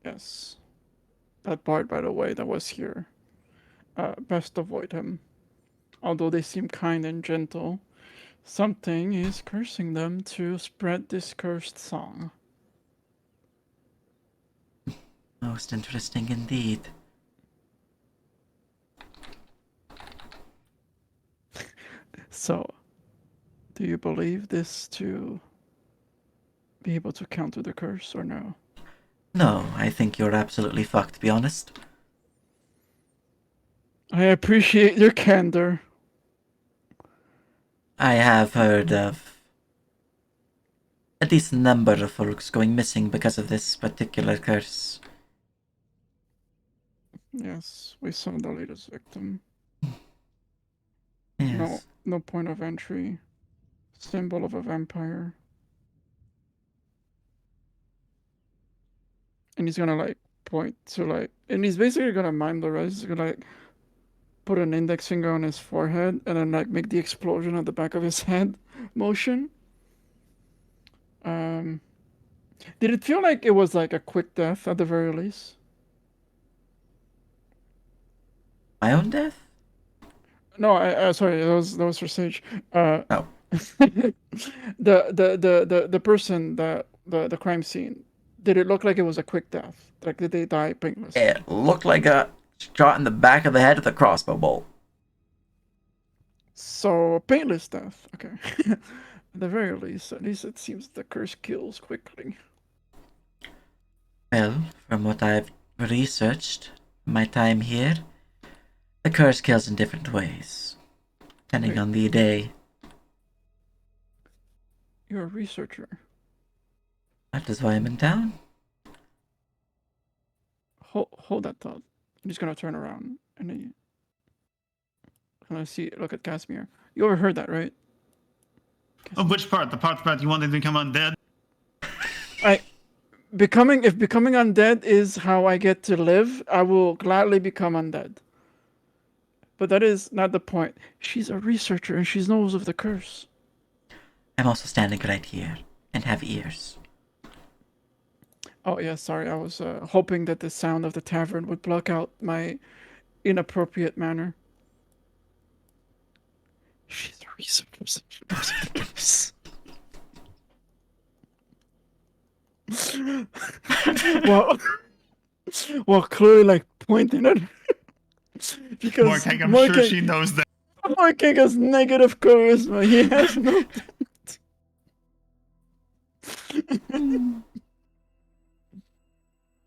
Yes. That bard, by the way, that was here. Best avoid him. Although they seem kind and gentle, something is cursing them to spread this cursed song. Most interesting indeed. So, do you believe this to be able to counter the curse or no? No, I think you're absolutely fucked, to be honest. I appreciate your candor. I have heard of a decent number of folks going missing because of this particular curse. Yes, we saw the latest victim. Yes. No point of entry. Symbol of a vampire. And he's gonna like point to like, and he's basically gonna mime the rest. He's gonna like put an index finger on his forehead and then like make the explosion at the back of his head motion. Um, did it feel like it was like a quick death at the very least? My own death? No, I sorry, that was for Sage. Oh. The person the crime scene. Did it look like it was a quick death? Like did they die painlessly? It looked like a shot in the back of the head with a crossbow bolt. So painless death. Okay. At the very least, at least it seems the curse kills quickly. Well, from what I've researched in my time here, the curse kills in different ways, depending Wait. on the day. You're a researcher. That is why I'm in town. Hold that thought. I'm just gonna turn around and I see. Look at Casimir. You overheard that, right? Oh, which part? The part about you wanted to become undead? If becoming undead is how I get to live, I will gladly become undead. But that is not the point. She's a researcher and she knows of the curse. I'm also standing right here and have ears. Oh yeah, sorry. I was hoping that the sound of the tavern would block out my inappropriate manner. She's a researcher. So she knows of the curse. well, clearly, like pointing at her. Because Morkeg, I'm sure she knows that. Morkeg has negative charisma. He has no.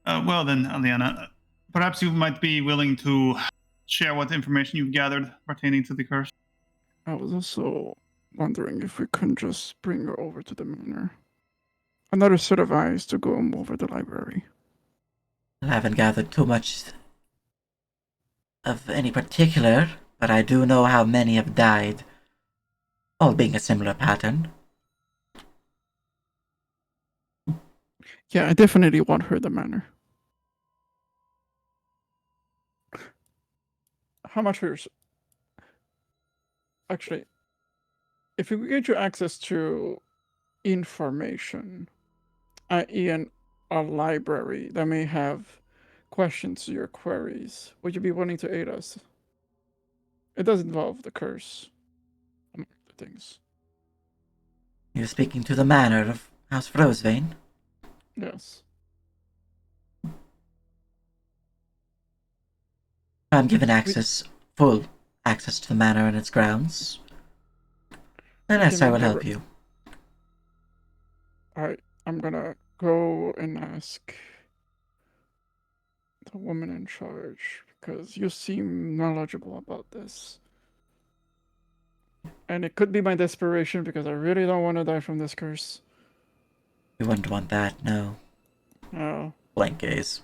Well then, Aliana, perhaps you might be willing to share what information you've gathered pertaining to the curse. I was also wondering if we couldn't just bring her over to the manor. Another set of eyes to go over the library. I haven't gathered too much of any particular, but I do know how many have died, all being a similar pattern. Yeah, I definitely want her the manor. How much for yours? Actually, if we get you access to information, i.e. an a library that may have questions to your queries. Would you be willing to aid us? It does involve the curse, among other things. You're speaking to the manor of House Frozvane. Yes. I'm given full access to the manor and its grounds. And We yes, can I make will the help you. Alright, I'm gonna go and ask the woman in charge, because you seem knowledgeable about this. And it could be my desperation, because I really don't want to die from this curse. You wouldn't want that, no. Oh. Blank gaze.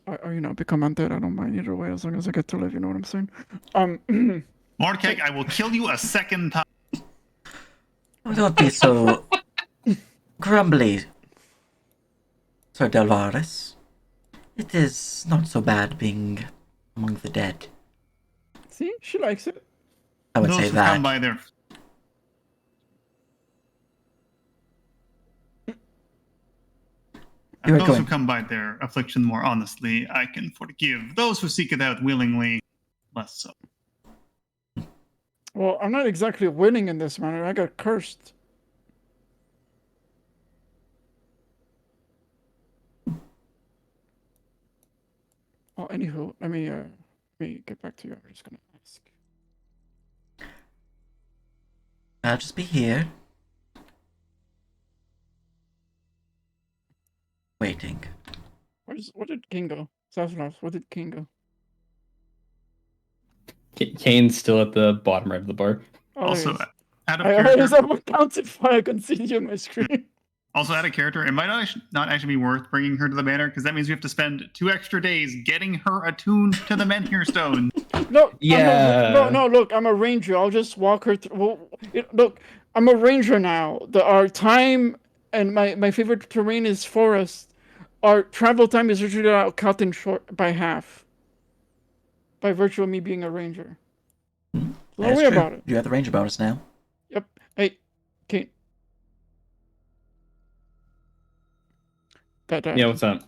Become undead, I don't mind either way, as long as I get to live, you know what I'm saying? Mordecai, I will kill you a second time. Oh, don't be so grumbly, Sir Delvaris. It is not so bad being among the dead. See? She likes it. I would Those say who come that. by their You are those going- who come by their affliction more honestly, I can forgive. Those who seek it out willingly, less so. Well, I'm not exactly winning in this manner. I got cursed. Well, anywho, let me get back to you. I'm just gonna ask. I'll just be here. Waiting. What did King go? Sasnoff, what did King go? Kane's still at the bottom right of the bar. Oh, Also, there out of he is. I always character, have counted fire. I can see you on my screen. also out of character, it might not actually be worth bringing her to the manor because that means we have to spend 2 extra days getting her attuned to the Menhir Stone. No, Yeah. no. Look, I'm a ranger. I'll just walk her through. Well, look, I'm a ranger now. Our time and my favorite terrain is forest. Our travel time is usually cut in short by half. By virtue of me being a ranger. So don't That's worry true. about it. You have the ranger bonus now. Yep. Hey, Kate. Yeah, what's up?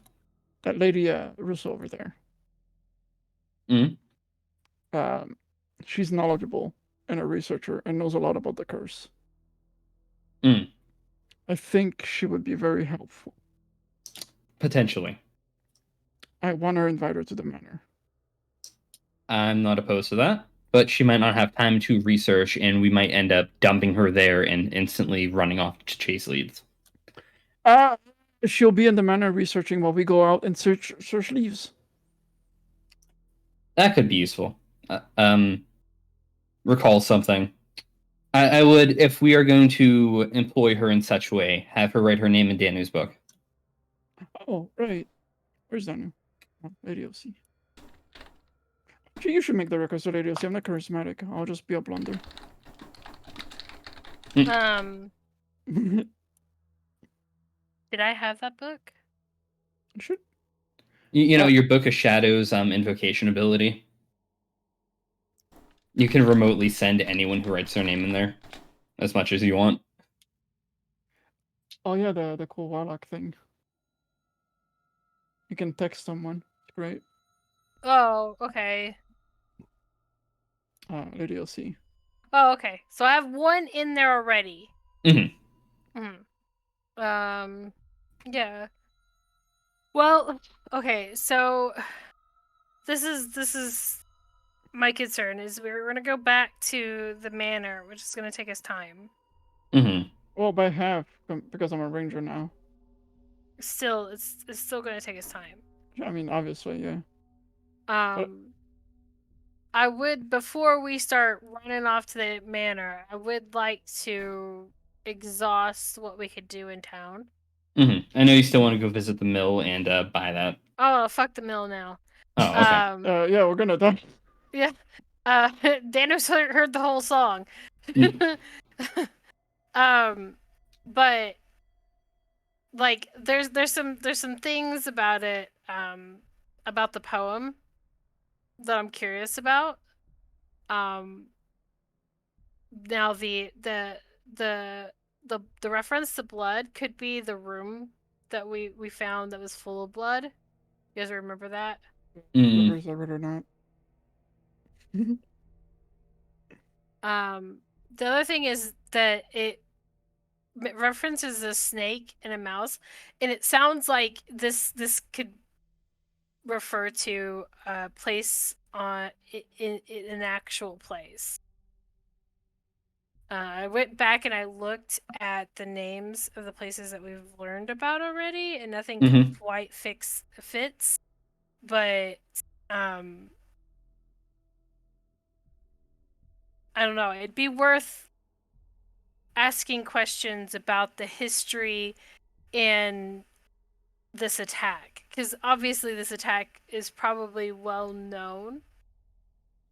That lady Russo over there. Mhm. She's knowledgeable and a researcher and knows a lot about the curse. Mm. I think she would be very helpful. Potentially. I want to invite her to the manor. I'm not opposed to that, but she might not have time to research, and we might end up dumping her there and instantly running off to chase leads. She'll be in the manor researching while we go out and search leaves. That could be useful. Recall something. I would, if we are going to employ her in such way, have her write her name in Danu's book. Oh, right. Where's Danu? Oh, Lady OC. Actually, you should make the records to Lady OC. I'm not charismatic. I'll just be a blunder. Did I have that book? Should. You know, your Book of Shadows invocation ability. You can remotely send anyone who writes their name in there as much as you want. Oh yeah, the cool warlock thing. You can text someone. It's great. Oh, okay. Lady OC. Oh, okay. So I have one in there already. Yeah. Well, okay. So this is my concern is we're gonna go back to the manor, which is gonna take us time. Well, by half because I'm a ranger now. Still, it's still gonna take us time. I mean, obviously, yeah. I would, before we start running off to the manor, I would like to exhaust what we could do in town. I know you still want to go visit the mill and buy that. Oh, fuck the mill now. Oh, okay. Yeah, we're gonna die. Yeah. Danos heard the whole song. But like there's some things about it, about the poem that I'm curious about. Now the reference to blood could be the room that we found that was full of blood? You guys remember that? Mm. Rivers of it or not. The other thing is that it references a snake and a mouse, and it sounds like this could refer to a place in an actual place. I went back and I looked at the names of the places that we've learned about already, and nothing Mhm. quite fits. But I don't know. It'd be worth asking questions about the history and this attack, because obviously this attack is probably well known.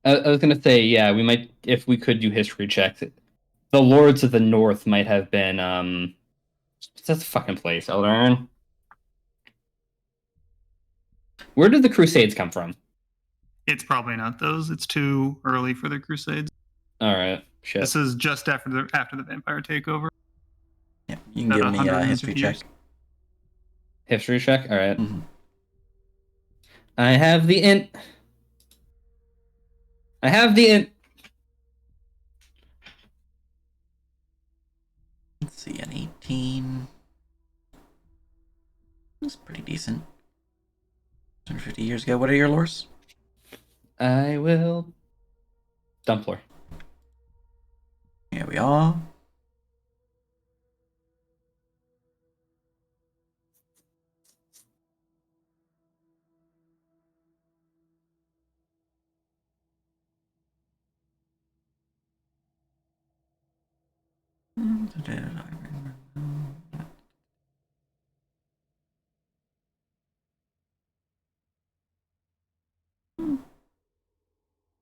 I was gonna say, yeah, we might, if we could do history checks. The Lords of the North might have been what's that fucking place, Eldarin? Where did the Crusades come from? It's probably not those. It's too early for the Crusades. All right, shit. This is just after the vampire takeover. Yeah, you can About give me a 150 history check. years. History check. All right. Mhm. I have the int. I have the int. Let's see, an 18. That's pretty decent. 150 years ago. What are your lores? I will. Dumpler. Here we are.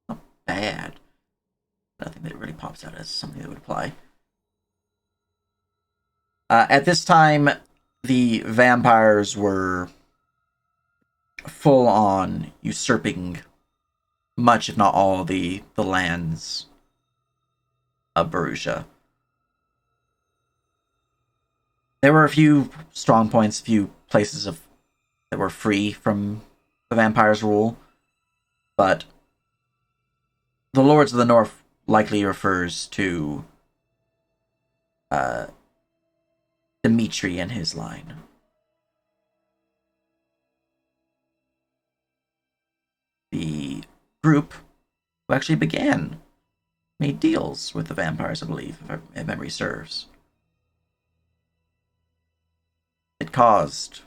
Not bad. Nothing that really pops out as something that would apply. At this time, the vampires were full on usurping much, if not all, the lands of Baruja. There were a few strong points, a few places that were free from the vampires' rule, but the Lords of the North likely refers to Dimitri and his line. The group who actually made deals with the vampires, I believe, if memory serves. It caused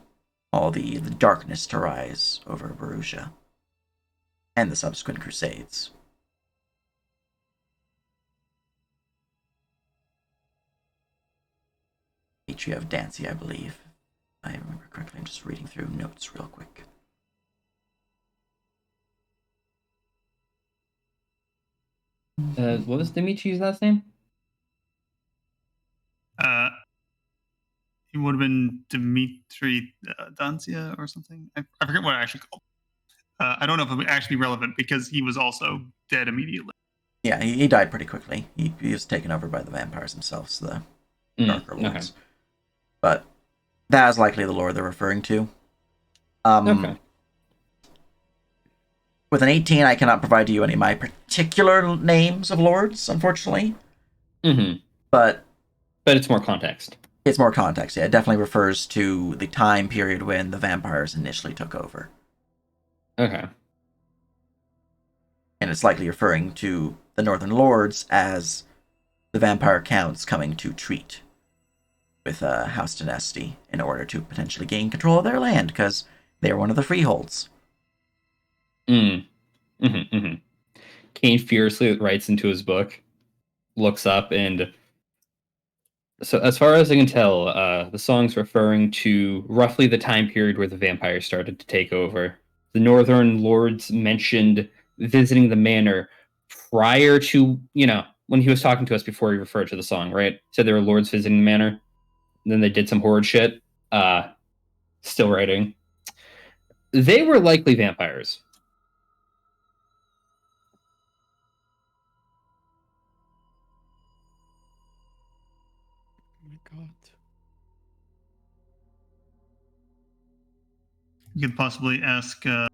all the darkness to rise over Baruja and the subsequent crusades. Dimitri of Dancy, I believe. If I remember correctly. I'm just reading through notes real quick. What was Dimitri's last name? He would have been Dimitri Dancia or something. I forget what I actually called. I don't know if it would actually be relevant because he was also dead immediately. Yeah, he died pretty quickly. He was taken over by the vampires themselves, the Darker Lords. Okay. But that is likely the lore they're referring to. Okay. With an 18, I cannot provide you any of my particular names of lords, unfortunately. Mm-hmm. But it's more context. It's more context. Yeah, it definitely refers to the time period when the vampires initially took over. Okay. And it's likely referring to the Northern Lords as the vampire counts coming to treat with House Dynasty in order to potentially gain control of their land, because they are one of the freeholds. Kane fiercely writes into his book, looks up, and so as far as I can tell, the song's referring to roughly the time period where the vampires started to take over. The Northern Lords mentioned visiting the manor prior to, when he was talking to us before he referred to the song, right? Said there were lords visiting the manor. And then they did some horde shit. Still writing. They were likely vampires. Oh my god. You could possibly ask the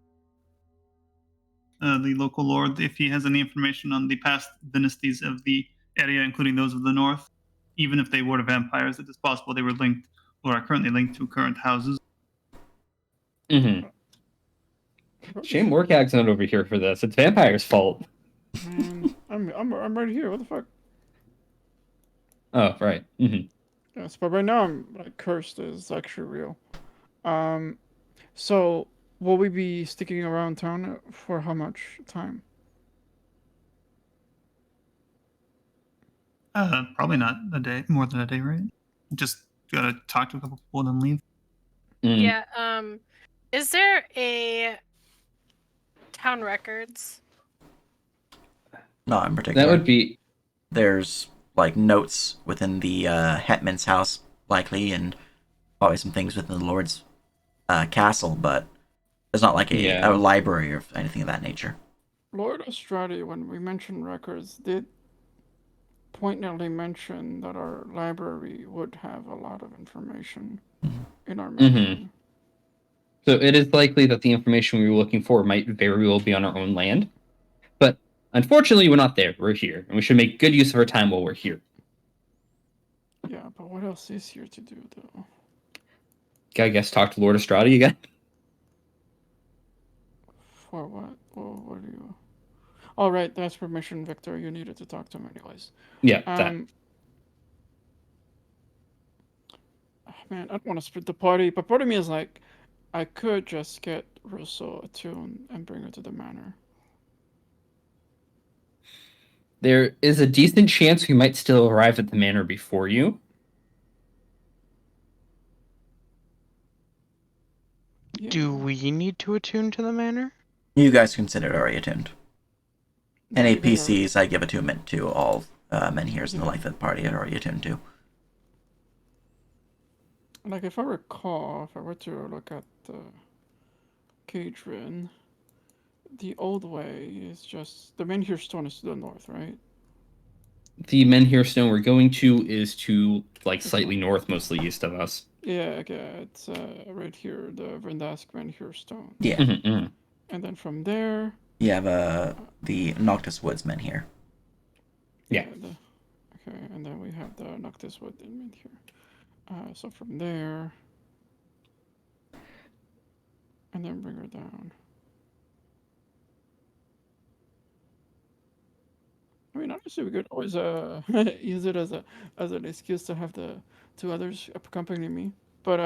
local lord if he has any information on the past dynasties of the area, including those of the north. Even if they were vampires, it is possible they were linked or are currently linked to current houses. Mm-hmm. Shame Morcag's not over here for this. It's Vampire's fault. Man, I'm right here. What the fuck? Oh, right. Mm-hmm. Yes, but right now I'm like cursed is actually real. So will we be sticking around town for how much time? Probably not a day, more than a day, right? Just gotta talk to a couple people and then leave. Mm. Yeah. Is there a town records? Not in particular. That would be. There's like notes within the hetman's house, likely, and probably some things within the lord's castle, but there's not like a Yeah. library or anything of that nature. Lord Estradi, when we mentioned records, did pointedly mention that our library would have a lot of information in our mansion. So it is likely that the information we were looking for might very well be on our own land. But unfortunately, we're not there. We're here. And we should make good use of our time while we're here. Yeah, but what else is here to do, though? I guess talk to Lord Estradi again. For what? Well, what do you... Oh, right, that's permission, Victor. You needed to talk to him anyways. Yeah, that. Man, I don't want to split the party, but part of me is like, I could just get Russo a tune and bring her to the manor. There is a decent chance we might still arrive at the manor before you. Yeah. Do we need to attune to the manor? You guys consider it already attuned. Any They are- PCs I give attunement to all menhirs in the life of the party are already attuned to. Like, if I recall, if I were to look at the Cadron, the old way is just... The Menhir Stone is to the north, right? The Menhir Stone we're going to is to, like, slightly north, mostly east of us. Yeah, it's right here, the Vendask Menhir Stone. Yeah. Mm-hmm. And then from there... You have the Noctis Woods menhir. Yeah. Okay, and then we have the Noctis Wood in Menhir. So from there... And then bring her down. I mean, honestly, we could always use it as an excuse to have the two others accompany me. But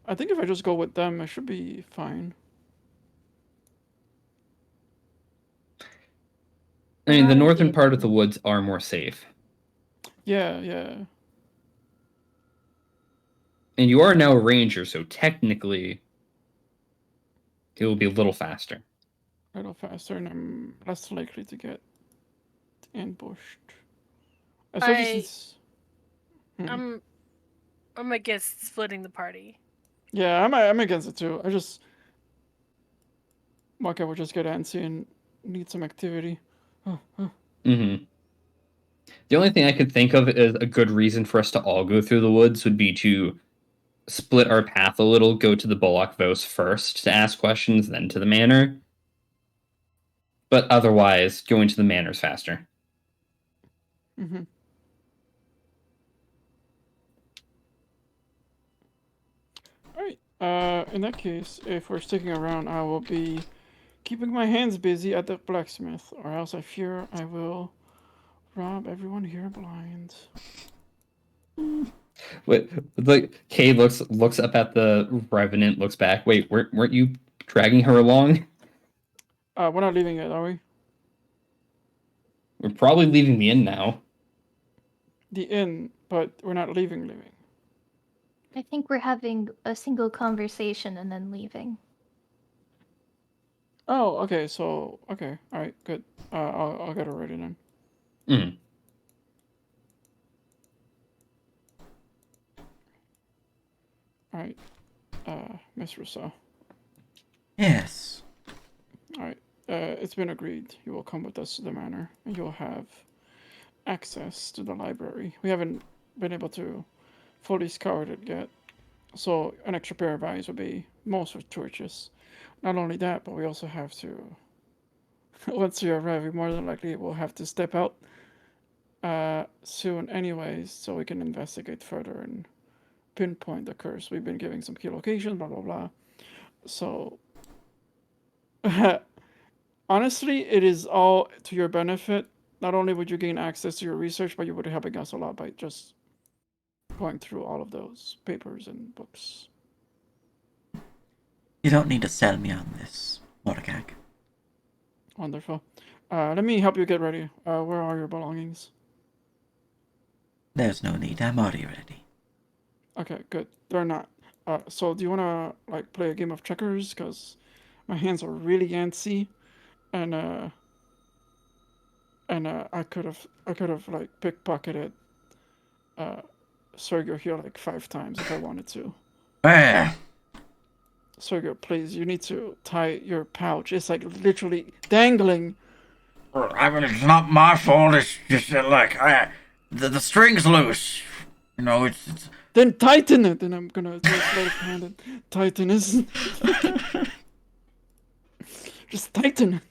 I think if I just go with them, I should be fine. I mean, the Already northern part of the attuned. woods are more safe. Yeah. And you are now a ranger, so technically it will be a little faster. A little faster, and I'm less likely to get ambushed. Especially since... I'm against splitting the party. Yeah, I'm against it too. I just... Maka would just get antsy and need some activity. Mm-hmm. The only thing I could think of as a good reason for us to all go through the woods would be to split our path a little, go to the Bullock Vos first to ask questions, then to the manor. But otherwise, going to the manor is faster. Mm-hmm. Alright, in that case, if we're sticking around, I will be keeping my hands busy at the blacksmith, or else I fear I will rob everyone here blind. Wait, like Kay looks up at the Revenant, looks back. Wait, weren't you dragging her along? We're not leaving yet, are we? We're probably leaving the inn now. The inn, but we're not leaving. I think we're having a single conversation and then leaving. Oh, okay, so... Okay, alright, good. I'll get her ready then. Mm. Alright, Miss Rousseau. Yes. Alright, it's been agreed. You will come with us to the manor, and you'll have access to the library. We haven't been able to fully scour it yet, So an extra pair of eyes would be most fortuitous. Not only that, but we also have to. Once we arrive, we more than likely will have to step out soon, anyways, so we can investigate further and pinpoint the curse. We've been giving some key locations, blah blah blah. So, honestly, it is all to your benefit. Not only would you gain access to your research, but you would be helping us a lot by just going through all of those papers and books. You don't need to sell me on this, Mordecai. Wonderful. Let me help you get ready. Where are your belongings? There's no need. I'm already ready. Okay, good. They're not. So do you wanna like play a game of checkers? Cause my hands are really antsy, and I could have like pickpocketed Sergio here like 5 times if I wanted to. Sergio, please, you need to tie your pouch. It's like literally dangling. I mean, it's not my fault. It's just the string's loose. You know, it's Then tighten it. And I'm gonna do a sleight of hand and tighten it. Just tighten it.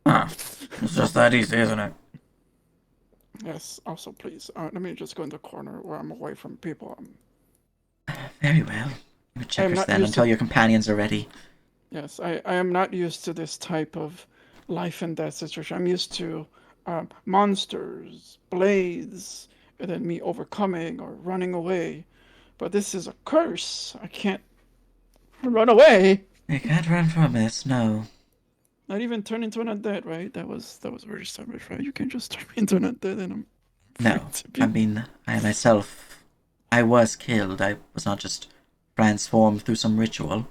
it's just that easy, isn't it? Yes. Also, please, let me just go in the corner where I'm away from people. Very well. You checkers not then used until to- your companions are ready. Yes, I am not used to this type of life and death situation. I'm used to monsters, blades, and then me overcoming or running away. But this is a curse. I can't run away. You can't run from this, no. Not even turn into an undead, right? That was very established, right? You can't just turn me into an undead and I'm free No. to be- I mean, I myself, I was killed. I was not just transformed through some ritual.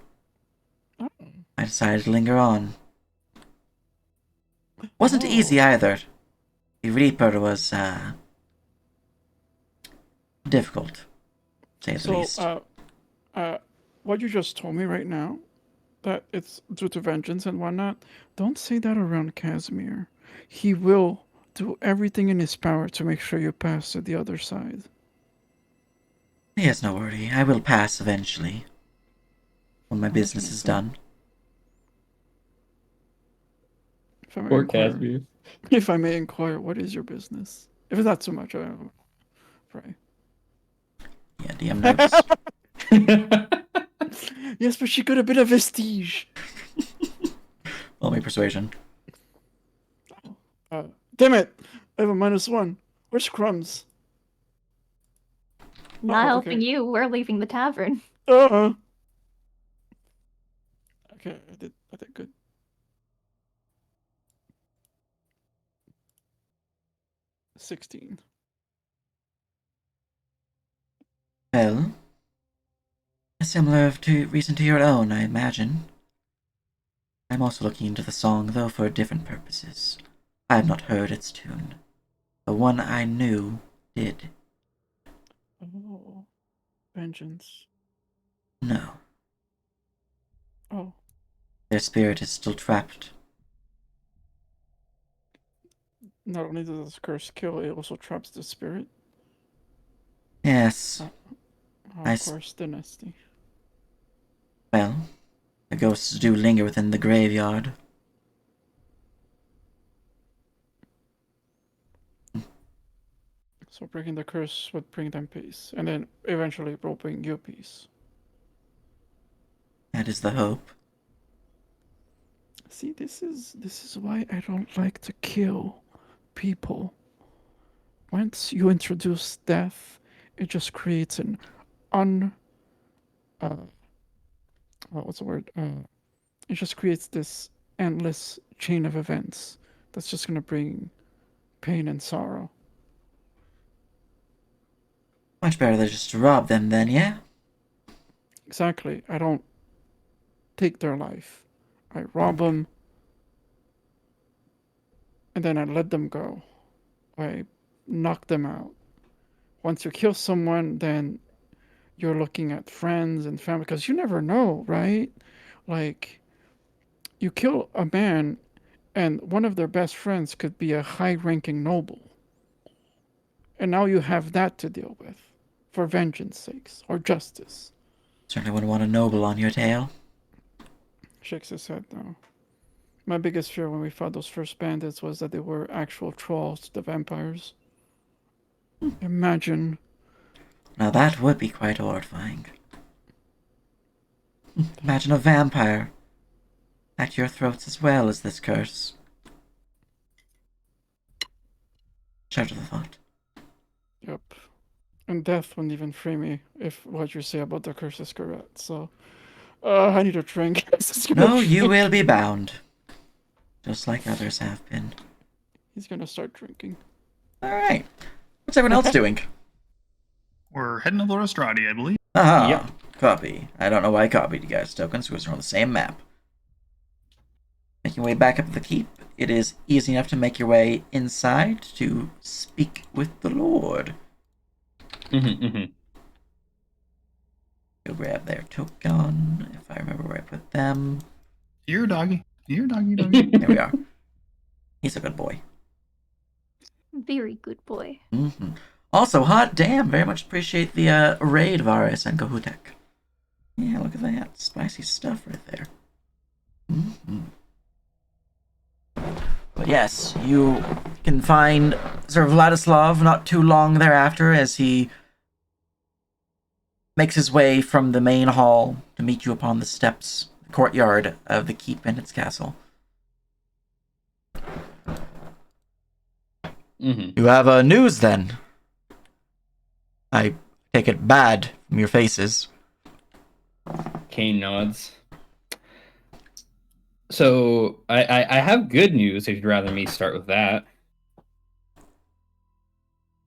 Oh. I decided to linger on. Wasn't easy either. The Reaper was, difficult, to say the least. What you just told me right now, that it's due to vengeance and whatnot, don't say that around Casimir. He will do everything in his power to make sure you pass to the other side. Yes, no worry. I will pass eventually. When my business is done. If I may Poor inquire, Casimir. if I may inquire, what is your business? If it's not too much, I pray. Yeah, DM notes. Yes, but she could have been a vestige. Roll me persuasion. Damn it! I have a -1. Where's Crumbs? Not Oh, helping okay. you. We're leaving the tavern. Okay, I did good. $16. Well, a similar reason to your own, I imagine. I'm also looking into the song, though for different purposes. I have not heard its tune. The one I knew did. Oh, vengeance. No, Oh, their spirit is still trapped. not only does this curse kill, it also traps the spirit. Yes, Oh, I of s- course, dynasty. well, the ghosts do linger within the graveyard. So breaking the curse would bring them peace, and then eventually it will bring you peace. That is the hope. See, this is why I don't like to kill people. Once you introduce death, it just creates an what's the word? It just creates this endless chain of events that's just gonna bring pain and sorrow. Much better than just to rob them then, yeah? Exactly. I don't take their life. I rob them, and then I let them go. I knock them out. Once you kill someone, then you're looking at friends and family because you never know, right? Like, you kill a man, and one of their best friends could be a high ranking noble. And now you have that to deal with for vengeance sakes, or justice. Certainly wouldn't want a noble on your tail. Shakes his head now. My biggest fear when we fought those first bandits was that they were actual trolls to the vampires. Imagine. Now that would be quite horrifying. Imagine a vampire at your throats as well as this curse. Shudder the thought. Yep. And death wouldn't even free me if what you say about the curse is correct, so... I need a drink. No, you will be bound. Just like others have been. He's gonna start drinking. Alright. What's everyone else doing? We're heading to Laura Strati, I believe. Aha! Yep. Copy. I don't know why I copied you guys' tokens, because we're on the same map. Making your way back up the keep, it is easy enough to make your way inside to speak with the Lord. Go grab their token, if I remember where I put them. Here, doggy. Here, doggy, doggy. There we are. He's a good boy. Very good boy. Also, hot damn, very much appreciate the raid of RS and Kahutek. Yeah, look at that. Spicy stuff right there. But yes, you can find Sir Vladislav not too long thereafter as he makes his way from the main hall to meet you upon the steps, the courtyard of the keep and its castle. You have news then. I take it bad from your faces. Kane nods. So, I have good news if you'd rather me start with that.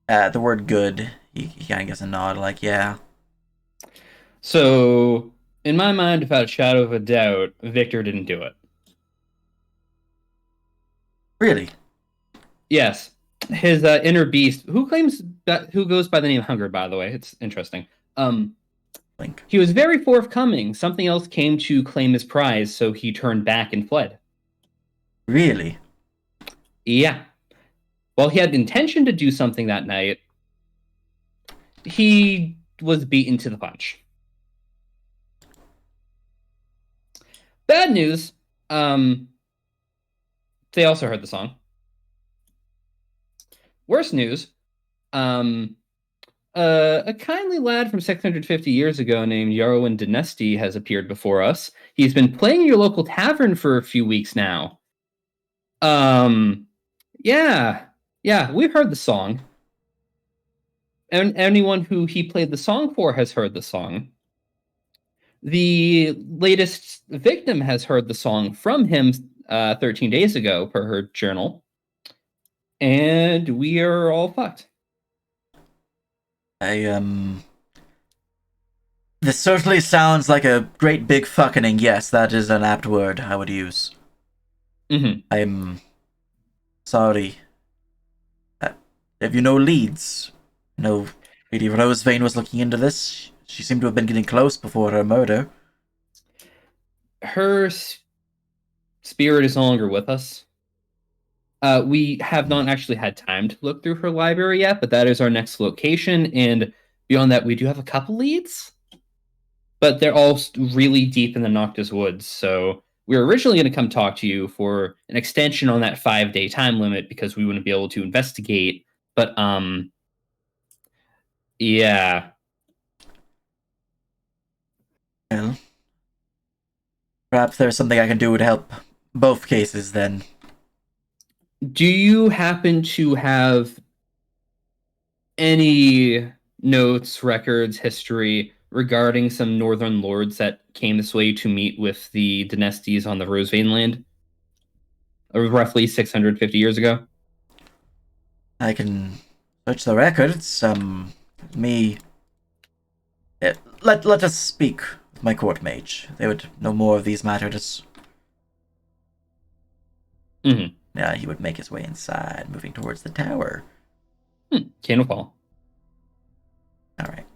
The word good, he kind of gives a nod, like, yeah. So, in my mind, without a shadow of a doubt, Victor didn't do it. Really? Yes. His inner beast, who goes by the name Hunger, by the way. It's interesting. Link. He was very forthcoming. Something else came to claim his prize, so he turned back and fled. Really? Yeah. While he had the intention to do something that night, he was beaten to the punch. Bad news. They also heard the song. Worse news. A kindly lad from 650 years ago named Yarwin Dynasty has appeared before us. He's been playing in your local tavern for a few weeks now. Yeah, we've heard the song. And anyone who he played the song for has heard the song. The latest victim has heard the song from him 13 days ago, per her journal. And we are all fucked. This certainly sounds like a great big fucking. Yes, that is an apt word I would use. I'm sorry. Have you no leads? No, Lady Rosevein was looking into this. She seemed to have been getting close before her murder. Her spirit is no longer with us. We have not actually had time to look through her library yet, but that is our next location. And beyond that, we do have a couple leads, but they're all really deep in the Noctis Woods. So we were originally going to come talk to you for an extension on that 5-day time limit because we wouldn't be able to investigate. But yeah. Well, perhaps there's something I can do to help both cases then. Do you happen to have any notes, records, history regarding some northern lords that came this way to meet with the dynasties on the Rosevein land? Roughly 650 years ago? I can search the records. Let us speak with my court mage. They would know more of these matters. Yeah, he would make his way inside, moving towards the tower. Cannonball. Alright.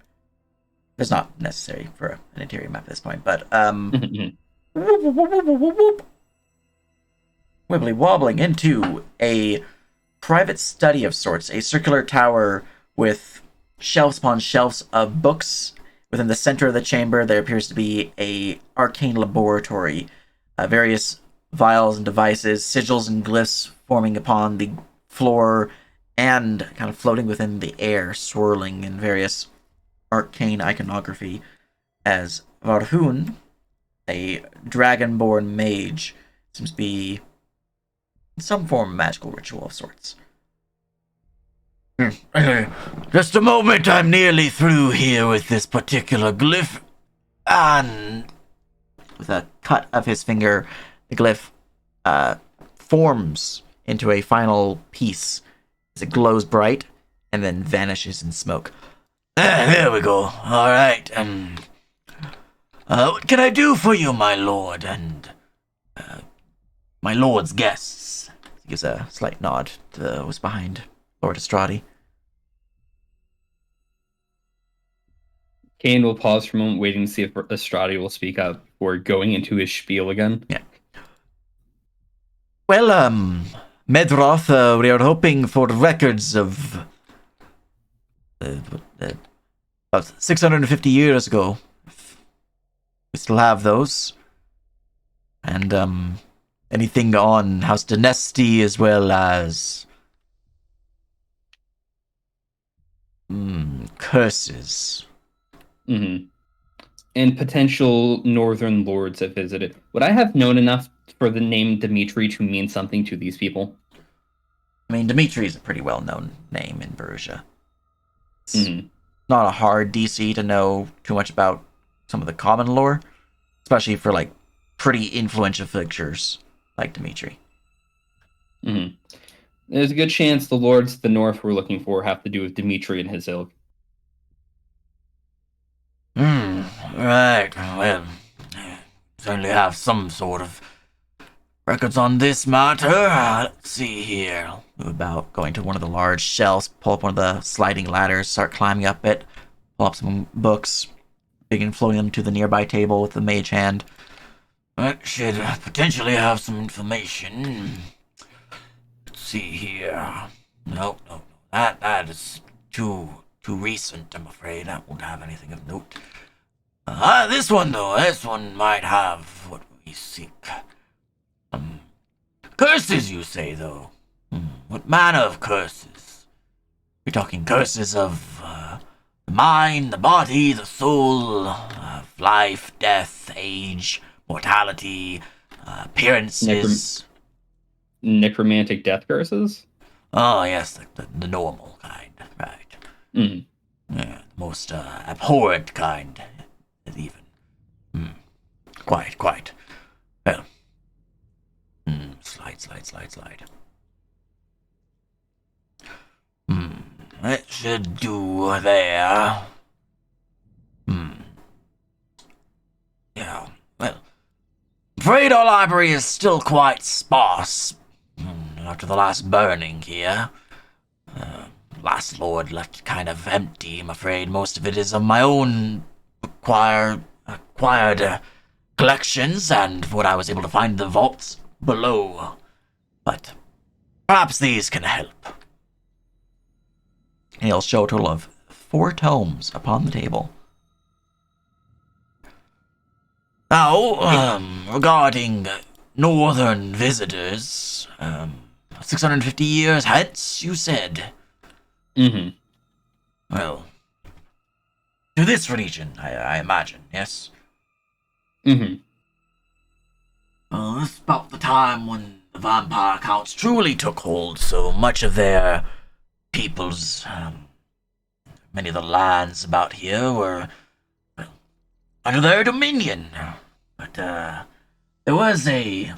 It's not necessary for an interior map at this point, but, wibbly wobbling into a private study of sorts, a circular tower with shelves upon shelves of books. Within the center of the chamber, there appears to be a arcane laboratory. Various vials and devices, sigils and glyphs forming upon the floor and kind of floating within the air, swirling in various arcane iconography, as Varhun, a dragonborn mage, seems to be in some form of magical ritual of sorts. Just a moment, I'm nearly through here with this particular glyph. And with a cut of his finger, the glyph forms into a final piece as it glows bright and then vanishes in smoke. There we go. All right. What can I do for you, my lord, and my lord's guests? He gives a slight nod to what's behind Lord Estradi. Kane will pause for a moment, waiting to see if Estradi will speak up before going into his spiel again. Yeah. Well, Medroth, we are hoping for records of about 650 years ago. We still have those. And, anything on House Dynasty as well as curses. Mm-hmm. And potential northern lords have visited. Would I have known enough for the name Dimitri to mean something to these people? I mean, Dimitri is a pretty well-known name in Perugia. It's not a hard DC to know too much about some of the common lore, especially for, like, pretty influential figures like Dimitri. Mm-hmm. There's a good chance the lords of the north we're looking for have to do with Dimitri and his ilk. Right. Well, certainly have some sort of records on this matter. Let's see here. About going to one of the large shelves, pull up one of the sliding ladders, start climbing up it, pull up some books, begin floating them to the nearby table with the mage hand. That should potentially have some information. Let's see here. No. That is too recent, I'm afraid. That won't have anything of note. This one, though. This one might have what we seek. Curses, you say, though? What manner of curses? You're talking curses of the mind, the body, the soul, of life, death, age, mortality, appearances. Necromantic death curses? Oh, yes, the normal kind, right. Yeah, the most abhorrent kind, even. Quite. Well. Slide. That should do there. Yeah, well. I'm afraid our library is still quite sparse. After the last burning here. Last lord left it kind of empty, I'm afraid. Most of it is of my own acquired collections and what I was able to find in the vaults below. But perhaps these can help. He'll show a total of 4 tomes upon the table. Now, regarding northern visitors, 650 years hence, you said? Well, to this region, I imagine, yes? Well, this is about the time when the vampire counts truly took hold, so much of their people's, many of the lands about here were, well, under their dominion. But, there was a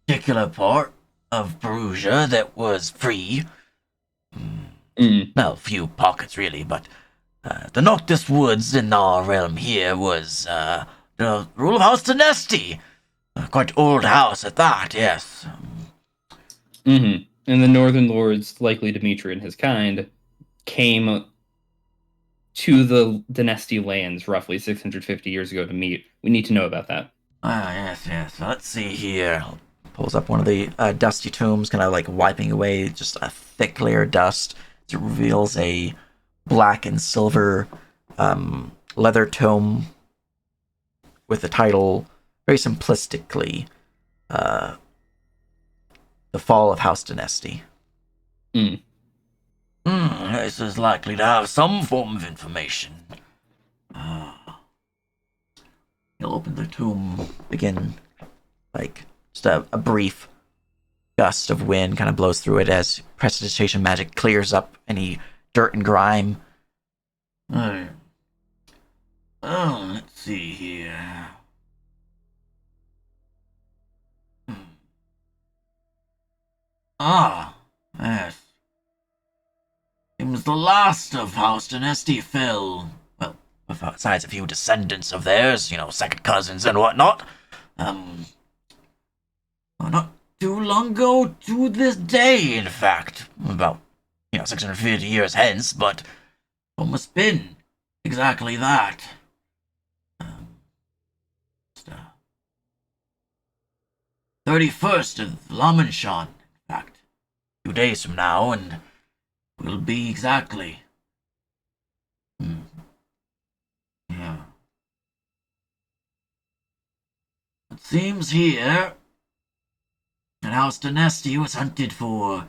particular part of Perugia that was free. Well, few pockets, really, but the Noctis Woods in our realm here was the rule of House Dynasty. Quite old house at that, yes. And the northern lords, likely Dimitri and his kind, came to the Dynasty lands roughly 650 years ago to meet. We need to know about that. Yes. Let's see here. Pulls up one of the dusty tombs, kind of like wiping away just a thick layer of dust. It reveals a black and silver leather tome with the title, very simplistically, The Fall of House Dynasty. This is likely to have some form of information. He'll open the tomb, begin, like, just a brief gust of wind kind of blows through it as prestidigitation magic clears up any dirt and grime. Let's see here. Yes. Seems the last of House Dynasty fell. Well, besides a few descendants of theirs, second cousins and whatnot. Not too long ago to this day, in fact. About, 650 years hence, but almost been exactly that. 31st of Lamanshan, in fact. 2 days from now, and will be exactly. Yeah. It seems here that House Dynasty was hunted for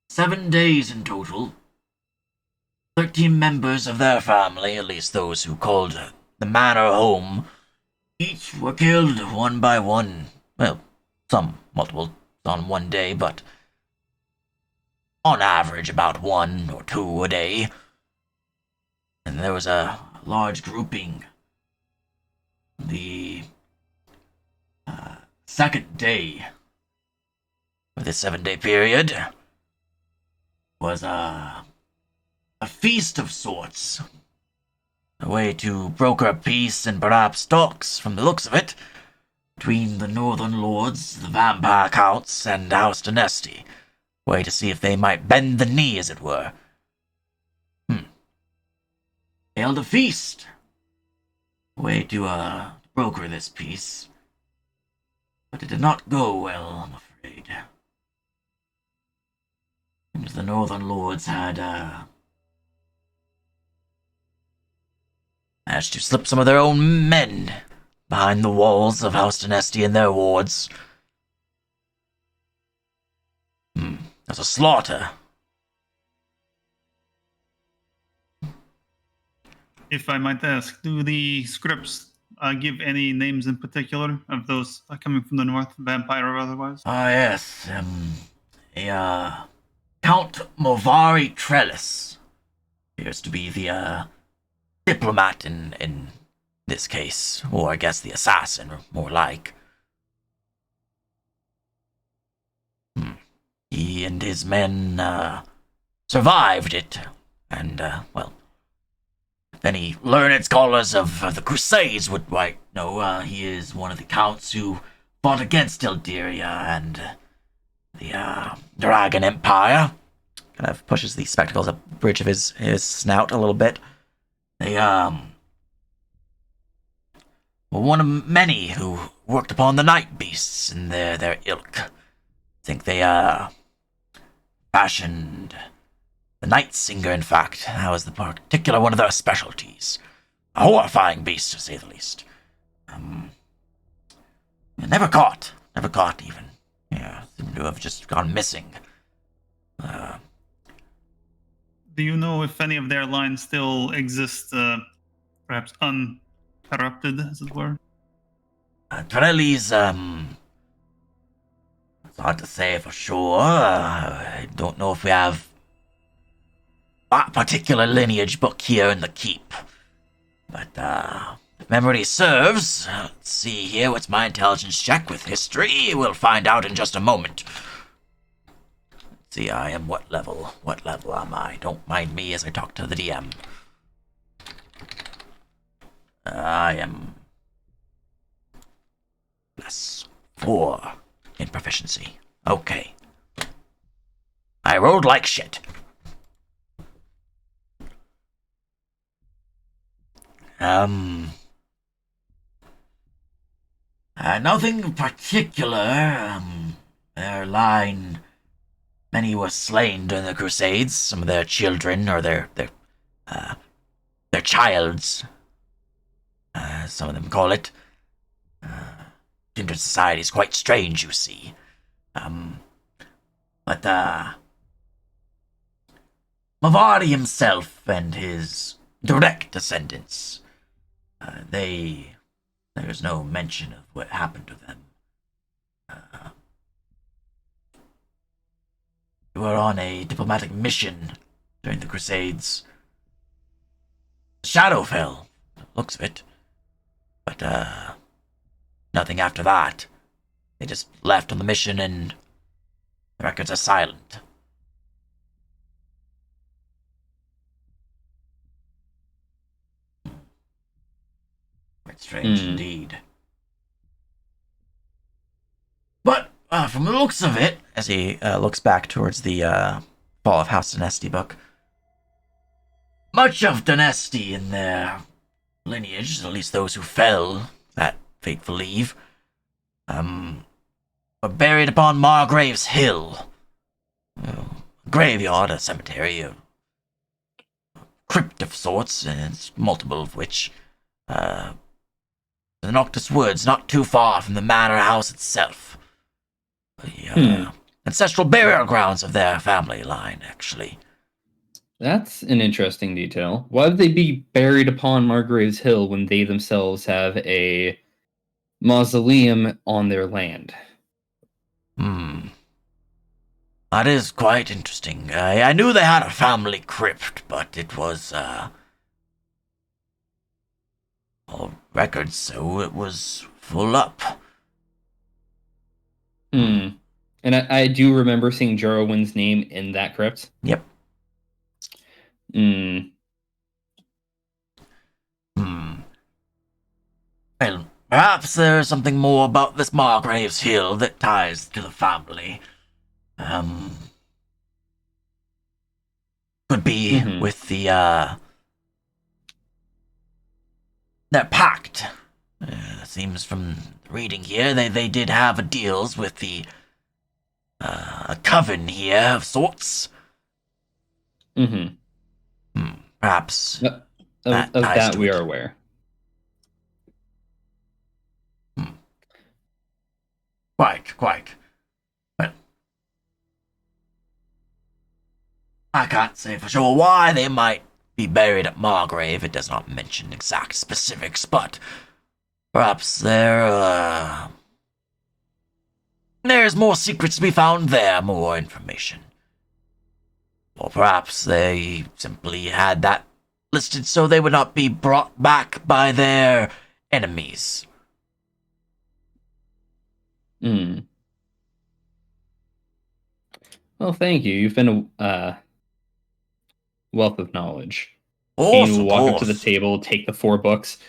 7 days in total. 13 members of their family, at least those who called the manor home, each were killed one by one. Well, some multiple on one day, but on average about 1 or 2 a day. And there was a large grouping. The second day of this 7-day period was a feast of sorts. A way to broker peace and perhaps talks, from the looks of it, between the Northern Lords, the Vampire Counts, and House Dynasty. A way to see if they might bend the knee, as it were. They held a feast. A way to, broker this peace. But it did not go well, I'm afraid. And the Northern Lords had, managed to slip some of their own men behind the walls of House Dynasty and their wards. There's a slaughter. If I might ask, do the scripts give any names in particular of those coming from the north, vampire or otherwise? Yes. Count Movari Trellis appears to be the, diplomat in this case, or I guess the assassin, or more like. He and his men, survived it, and, well, if any learned scholars of the Crusades would know, he is one of the counts who fought against Eldiria and the, Dragon Empire. Kind of pushes the spectacles up the bridge of his snout a little bit. They, were one of many who worked upon the night beasts in their ilk. I think they, fashioned the Night Singer, in fact. That was the particular one of their specialties. A horrifying beast, to say the least. Never caught even. Yeah, seemed to have just gone missing. Do you know if any of their lines still exist, perhaps uninterrupted, as it were? Trelli's, it's hard to say for sure. I don't know if we have that particular lineage book here in the keep. But, if memory serves, let's see here, what's my intelligence check with history? We'll find out in just a moment. Let's see, I am what level? What level am I? Don't mind me as I talk to the DM. I am +4 in proficiency. Okay. I rolled like shit. Nothing particular. Their line many were slain during the Crusades. Some of their children, or their childs, some of them call it. Kindred society is quite strange, you see. But Mavardi himself and his direct descendants, there's no mention of what happened to them. They were on a diplomatic mission during the Crusades. Shadowfell, looks of it. But, nothing after that. They just left on the mission and the records are silent. Quite strange indeed. But, from the looks of it, as he looks back towards the Fall of House Dynasty book, much of Dynasty in their lineage, at least those who fell that fateful eve, were buried upon Margrave's Hill. A graveyard, a cemetery, a crypt of sorts, and multiple of which. The Noctis Woods, not too far from the manor house itself. The ancestral burial grounds of their family line, actually. That's an interesting detail. Why would they be buried upon Margrave's Hill when they themselves have a mausoleum on their land? That is quite interesting. I knew they had a family crypt, but it was, all records, so it was full up. And I do remember seeing Jarowin's name in that crypt. Yep. Well, perhaps there's something more about this Margrave's Hill that ties to the family. Could be with the, their pact. Seems from reading here, they did have deals with the, a coven here of sorts. Perhaps. Of that we are aware. Quite. Well, I can't say for sure why they might be buried at Margrave. It does not mention exact specifics, but perhaps there's more secrets to be found there, more information. Or perhaps they simply had that listed so they would not be brought back by their enemies. Well, thank you. You've been a wealth of knowledge. Awesome, you walk up to the table, take the 4 books.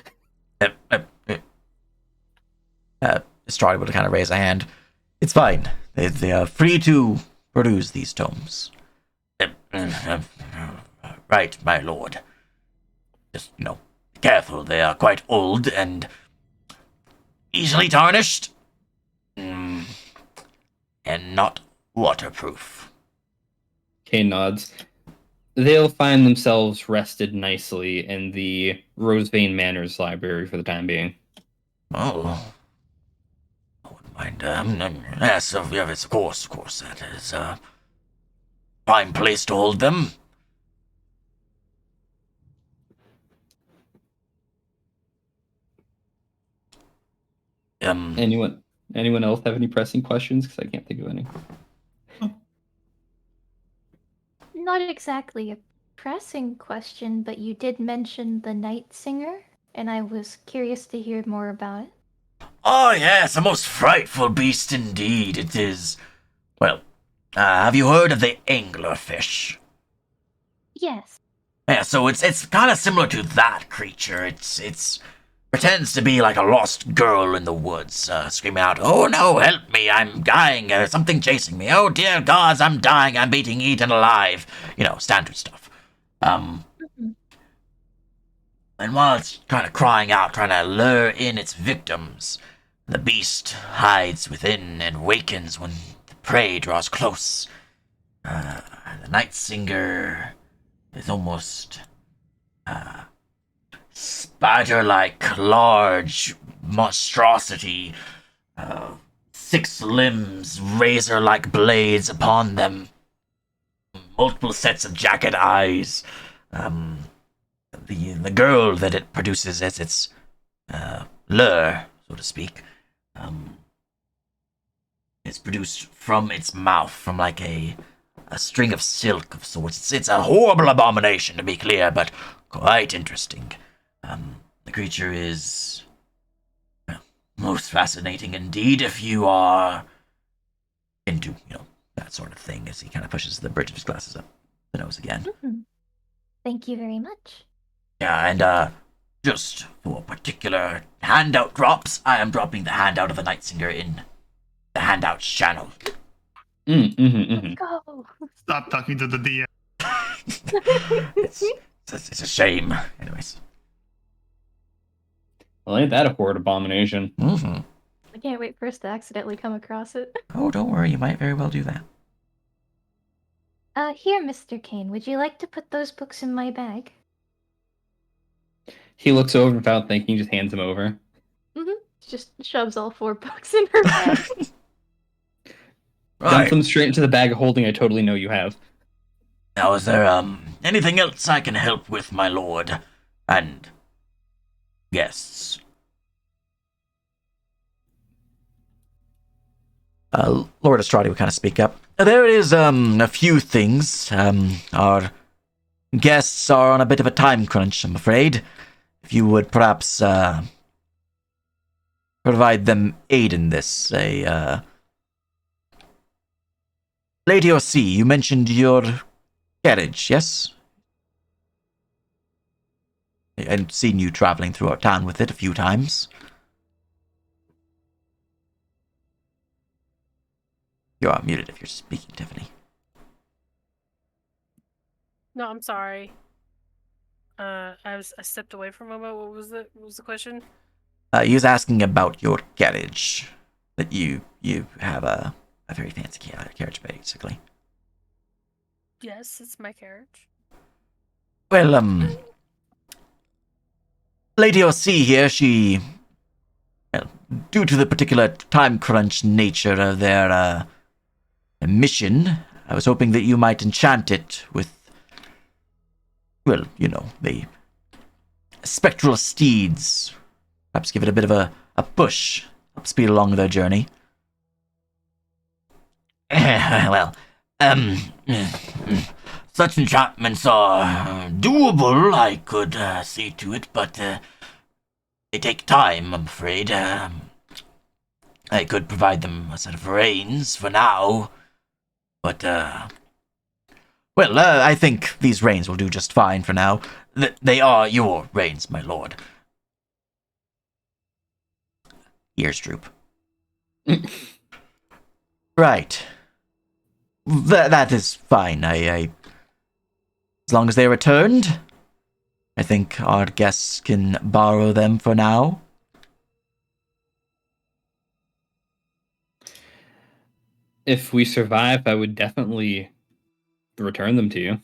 Strahd would kind of raise a hand. It's fine. They are free to produce these tomes. Right, my lord. Just, be careful. They are quite old and easily tarnished. And not waterproof. Kane nods. They'll find themselves rested nicely in the Rosevane Manor's library for the time being. Oh. I wouldn't mind. Yes, of course. That is a fine place to hold them. Anyone else have any pressing questions? Because I can't think of any. Not exactly a pressing question, but you did mention the Night Singer, and I was curious to hear more about it. Oh, yes, a most frightful beast indeed. It is. Well, have you heard of the anglerfish? Yes. Yeah, so it's kind of similar to that creature. It's pretends to be like a lost girl in the woods, screaming out, "Oh no, help me, I'm dying, there's something chasing me, oh dear gods, I'm dying, I'm being eaten alive." Standard stuff. And while it's kind of crying out, trying to lure in its victims, the beast hides within and wakens when the prey draws close. The Night Singer is almost spider-like, large monstrosity, 6 limbs, razor-like blades upon them, multiple sets of jagged eyes. The girl that it produces as its lure, so to speak, is produced from its mouth, from like a string of silk of sorts. It's a horrible abomination, to be clear, but quite interesting. The creature is most fascinating indeed if you are into, that sort of thing, as he kind of pushes the bridge of his glasses up the nose again. Thank you very much. Yeah, and just for particular handout drops, I am dropping the handout of the Night Singer in the handouts channel. Let's go. Stop talking to the DM. It's a shame. Anyways. Well, ain't that a horrid abomination? Mm-hmm. I can't wait for us to accidentally come across it. Oh, don't worry. You might very well do that. Here, Mr. Kane, would you like to put those books in my bag? He looks over without thinking, just hands him over. Just shoves all 4 books in her bag. Dumps them straight into the bag of holding I totally know you have. Now, is there, anything else I can help with, my lord? And guests? Lord Estradi would kind of speak up. There is, a few things. Our guests are on a bit of a time crunch, I'm afraid. If you would perhaps, provide them aid in this, Lady O'C, you mentioned your carriage, yes? I've seen you traveling through our town with it a few times. You are muted if you're speaking, Tiffany. No, I'm sorry. I stepped away for a moment. What was the question? He was asking about your carriage. That you have a very fancy carriage, basically. Yes, it's my carriage. Well, Lady O'C here, she, well, due to the particular time crunch nature of their mission, I was hoping that you might enchant it with, well, the spectral steeds. Perhaps give it a bit of a push, help speed along their journey. Well, such enchantments are doable, I could see to it, but they take time, I'm afraid. I could provide them a set of reins for now, but, well, I think these reins will do just fine for now. They are your reins, my lord. Ears droop. Right. That is fine. I as long as they are returned, I think our guests can borrow them for now. If we survive, I would definitely return them to you.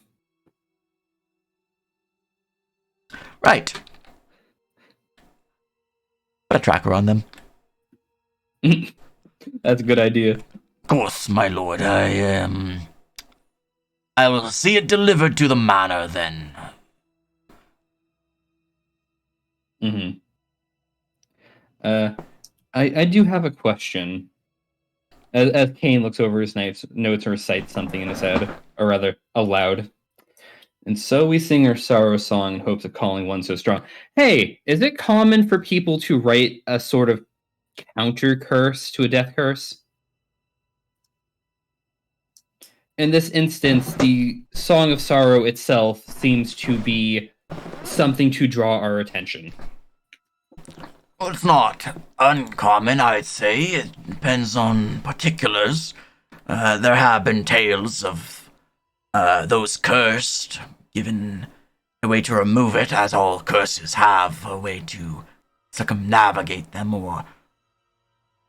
Right. Put a tracker on them. That's a good idea. Of course, my lord. I will see it delivered to the manor then. I do have a question. As Kane looks over his notes or recites something in his head, or rather, aloud. And so we sing our sorrow song in hopes of calling one so strong. Hey, is it common for people to write a sort of counter curse to a death curse? In this instance, the Song of Sorrow itself seems to be something to draw our attention. Well, it's not uncommon, I'd say. It depends on particulars. There have been tales of those cursed, given a way to remove it, as all curses have, a way to circumnavigate them or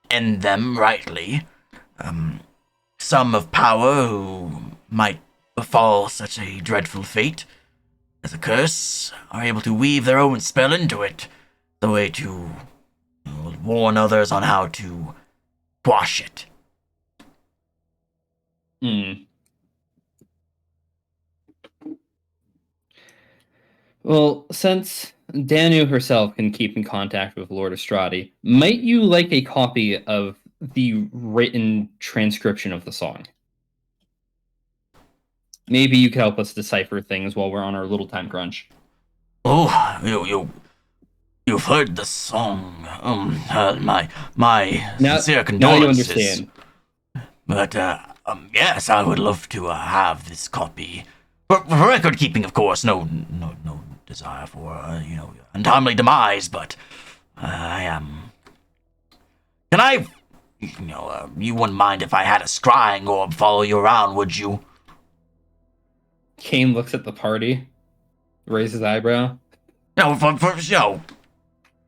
end them rightly. some of power who might befall such a dreadful fate as a curse are able to weave their own spell into it, the way to warn others on how to quash it. Hmm. Well, since Danu herself can keep in contact with Lord Estradi, might you like a copy of the written transcription of the song? Maybe you could help us decipher things while we're on our little time crunch. Oh, you've heard the song. My sincere Now you condolences. understand. But yes, I would love to have this copy. For record keeping, of course. No desire for untimely demise. But I am. Can I? You wouldn't mind if I had a scrying orb follow you around, would you? Kane looks at the party, raises his eyebrow. No, for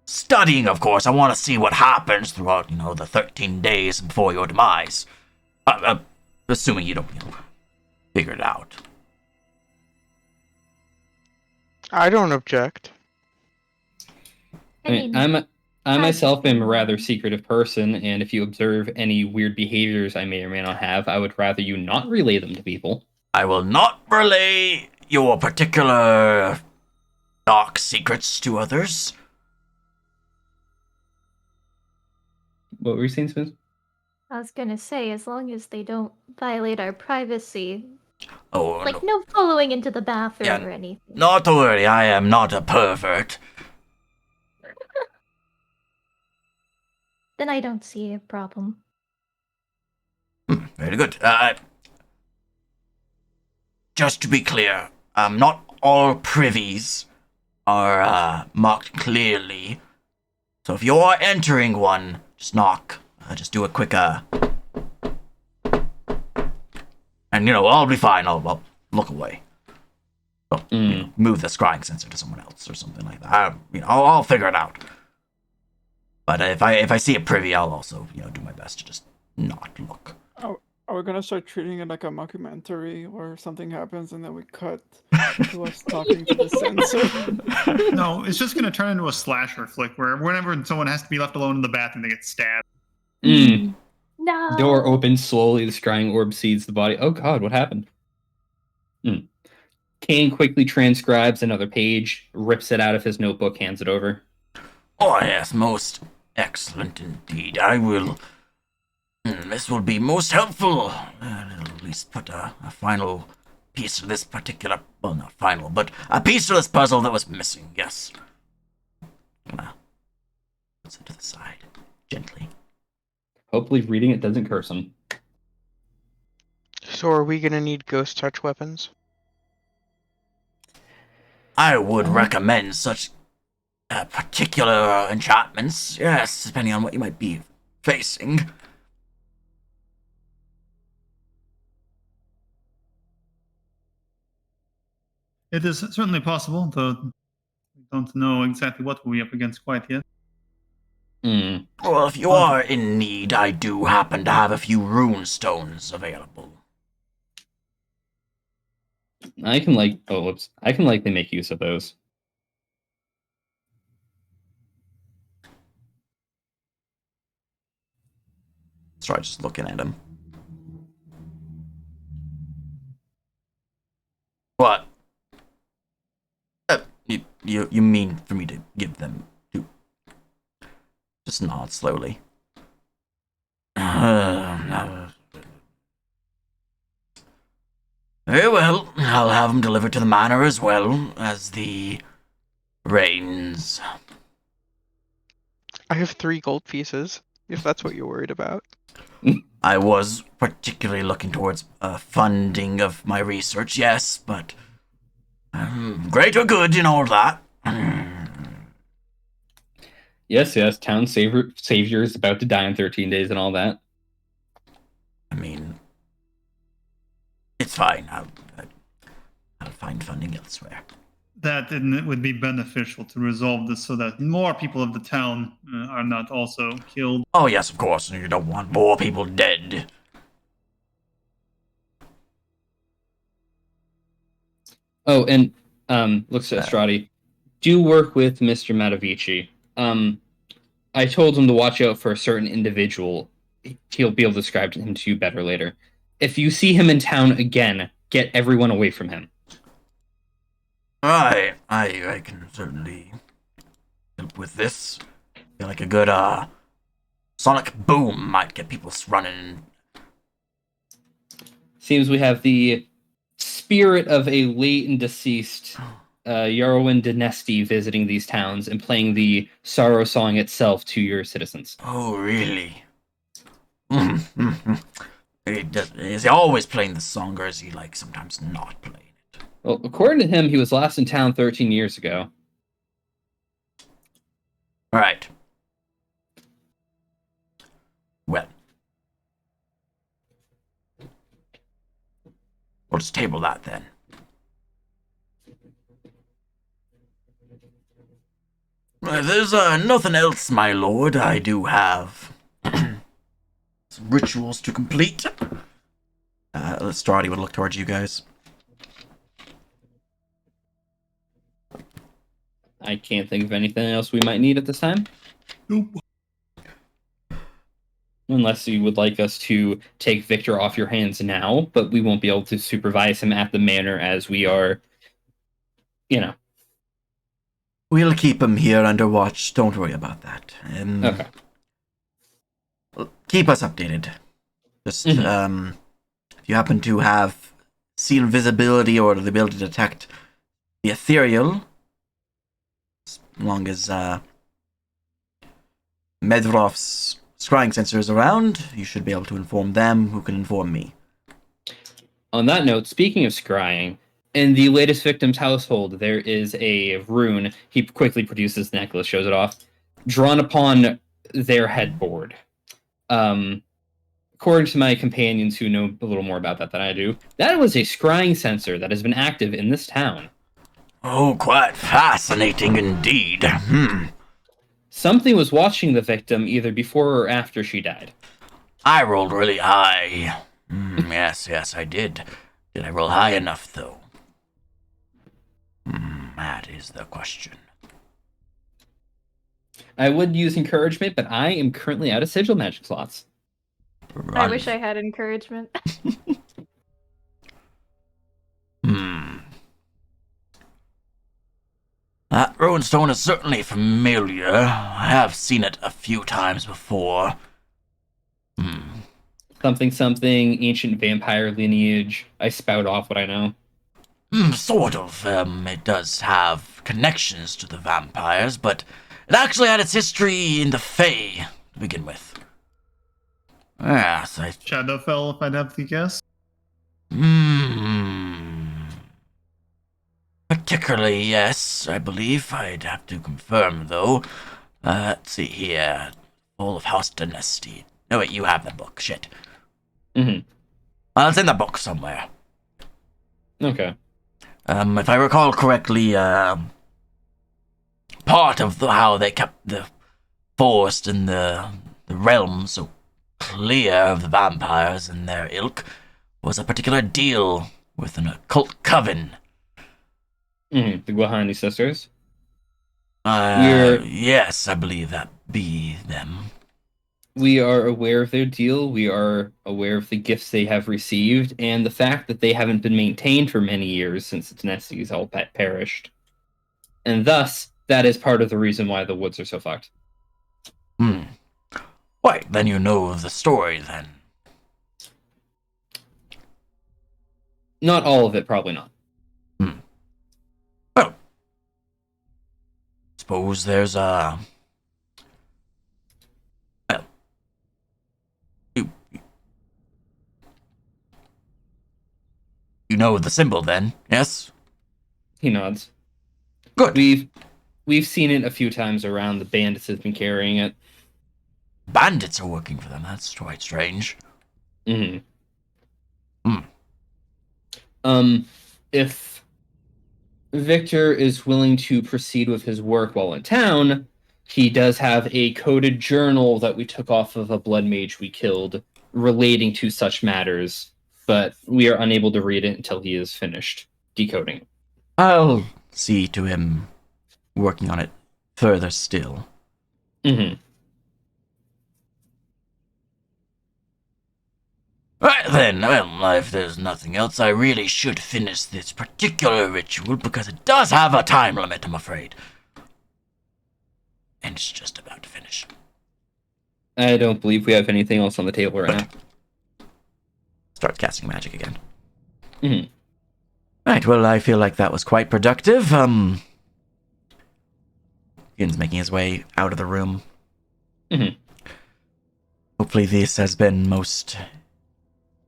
studying, of course. I want to see what happens throughout, the 13 days before your demise. Assuming you don't, figure it out. I don't object. I myself am a rather secretive person, and if you observe any weird behaviors I may or may not have, I would rather you not relay them to people. I will not relay your particular dark secrets to others. What were you saying, Smith? I was gonna say, as long as they don't violate our privacy. Oh, no following into the bathroom or anything. Not to worry, I am not a pervert. Then I don't see a problem. Very good. Just to be clear, not all privies are marked clearly. So if you're entering one, just knock. Just do a quick and I'll be fine. I'll look away. Move the scrying sensor to someone else or something like that. I'll figure it out. But if I see a privy, I'll also do my best to just not look. Are we gonna start treating it like a mockumentary where something happens and then we cut to us talking to the censor? No, it's just going to turn into a slasher flick where whenever someone has to be left alone in the bathroom, they get stabbed. No. Door opens slowly, the scrying orb seeds the body. Oh god, what happened? Kane quickly transcribes another page, rips it out of his notebook, hands it over. Oh yes, most excellent indeed. I will... This will be most helpful. It'll at least put a final piece to this particular... Well, not final, but a piece to this puzzle that was missing, yes. Puts it to the side, gently. Hopefully reading it doesn't curse him. So are we gonna need ghost touch weapons? I would recommend such particular enchantments, yes, depending on what you might be facing. It is certainly possible, though we don't know exactly what we'll be up against quite yet. Well, if you are in need, I do happen to have a few rune stones available. I can likely make use of those. Start just looking at him. What? You mean for me to give them to... Just nod slowly. Very well, I'll have them delivered to the manor as well as the reins. I have 3 gold pieces, if that's what you're worried about. I was particularly looking towards funding of my research, yes, but greater good and all that. Yes, town savior is about to die in 13 days and all that. I mean, it's fine. I'll find funding elsewhere. That it would be beneficial to resolve this so that more people of the town are not also killed. Oh yes, of course. You don't want more people dead. Oh, and looks at Strati. Do work with Mr. Matavici. I told him to watch out for a certain individual. He'll be able to describe him to you better later. If you see him in town again, get everyone away from him. I can certainly help with this. I feel like a good sonic boom might get people running. Seems we have the spirit of a late and deceased Yarwin Dynasty visiting these towns and playing the sorrow song itself to your citizens. Oh, really? Is he always playing the song, or is he like sometimes not playing it? Well, according to him, he was last in town 13 years ago. Right. Well, we'll just table that then. If there's nothing else, my lord, I do have some rituals to complete. Strati would look towards you guys. I can't think of anything else we might need at this time. Nope. Unless you would like us to take Victor off your hands now, but we won't be able to supervise him at the manor as we are, We'll keep him here under watch. Don't worry about that. Okay. Keep us updated. Just, if you happen to have seal visibility or the ability to detect the ethereal, as long as Medrov's scrying sensor is around, you should be able to inform them, who can inform me. On that note, speaking of scrying, in the latest victim's household, there is a rune. He quickly produces the necklace, shows it off, drawn upon their headboard. According to my companions who know a little more about that than I do, that was a scrying sensor that has been active in this town. Oh, quite fascinating indeed. Something was watching the victim either before or after she died. I rolled really high. Yes, I did. Did I roll high enough, though? That is the question. I would use encouragement, but I am currently out of sigil magic slots. I wish I had encouragement. That runestone is certainly familiar. I have seen it a few times before. Something, ancient vampire lineage. I spout off what I know. Sort of. It does have connections to the vampires, but it actually had its history in the Fae to begin with. Yes, Shadowfell, if I'd have to guess. Particularly, yes, I believe. I'd have to confirm, though. Let's see here. Fall of House Dynasty. No, wait, you have the book. Shit. It's in the book somewhere. Okay. If I recall correctly, part of how they kept the forest and the realm so clear of the vampires and their ilk was a particular deal with an occult coven. The Guahani sisters? Yes, I believe that be them. We are aware of their deal. We are aware of the gifts they have received, and the fact that they haven't been maintained for many years since the dynasties all perished. And thus, that is part of the reason why the woods are so fucked. Why, then you know the story, then. Not all of it, probably not. Well, suppose there's a... Well, you know the symbol, then, yes? He nods. Good. We've seen it a few times around. The bandits have been carrying it. Bandits are working for them. That's quite strange. If Victor is willing to proceed with his work while in town, he does have a coded journal that we took off of a blood mage we killed relating to such matters, but we are unable to read it until he is finished decoding it. I'll see to him working on it further still. Mm-hmm. Right then, well, if there's nothing else, I really should finish this particular ritual because it does have a time limit, I'm afraid. And it's just about to finish. I don't believe we have anything else on the table right now. Start casting magic again. Mm-hmm. Right, well, I feel like that was quite productive. Ian's making his way out of the room. Mm-hmm. Hopefully this has been most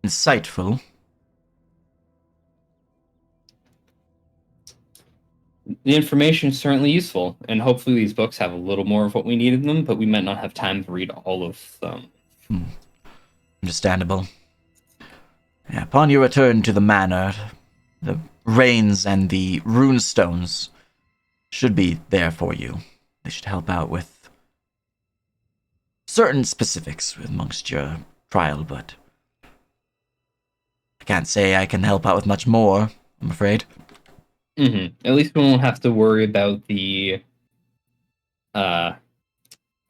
insightful. The information is certainly useful, and hopefully these books have a little more of what we need in them, but we might not have time to read all of them. Understandable. Yeah, upon your return to the manor, the reins and the runestones should be there for you. They should help out with certain specifics amongst your trial, but I can't say I can help out with much more, I'm afraid. Mm-hmm. At least we won't have to worry about the health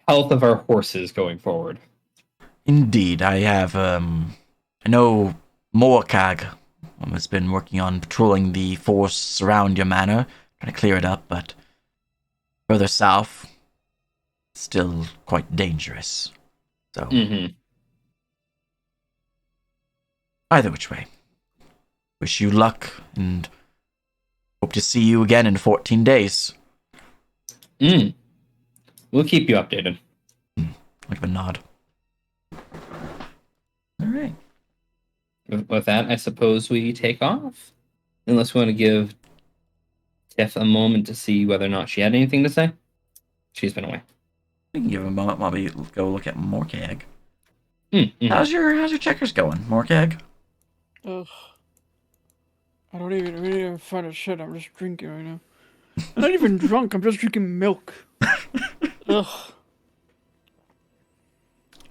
of our horses going forward. Indeed, I have, I know Morcag has been working on patrolling the forests around your manor, trying to clear it up, but further south, still quite dangerous. So, Mm-hmm. either which way, wish you luck and hope to see you again in 14 days. We'll keep you updated. Like a nod. All right. With that, I suppose we take off. Unless we want to give Tiff a moment to see whether or not she had anything to say. She's been away. We can give him a moment while we go look at Morcag. Mm-hmm. How's your checkers going, Morcag? Ugh. I don't even really find a shit. I'm just drinking right now. I'm not even drunk. I'm just drinking milk. Ugh.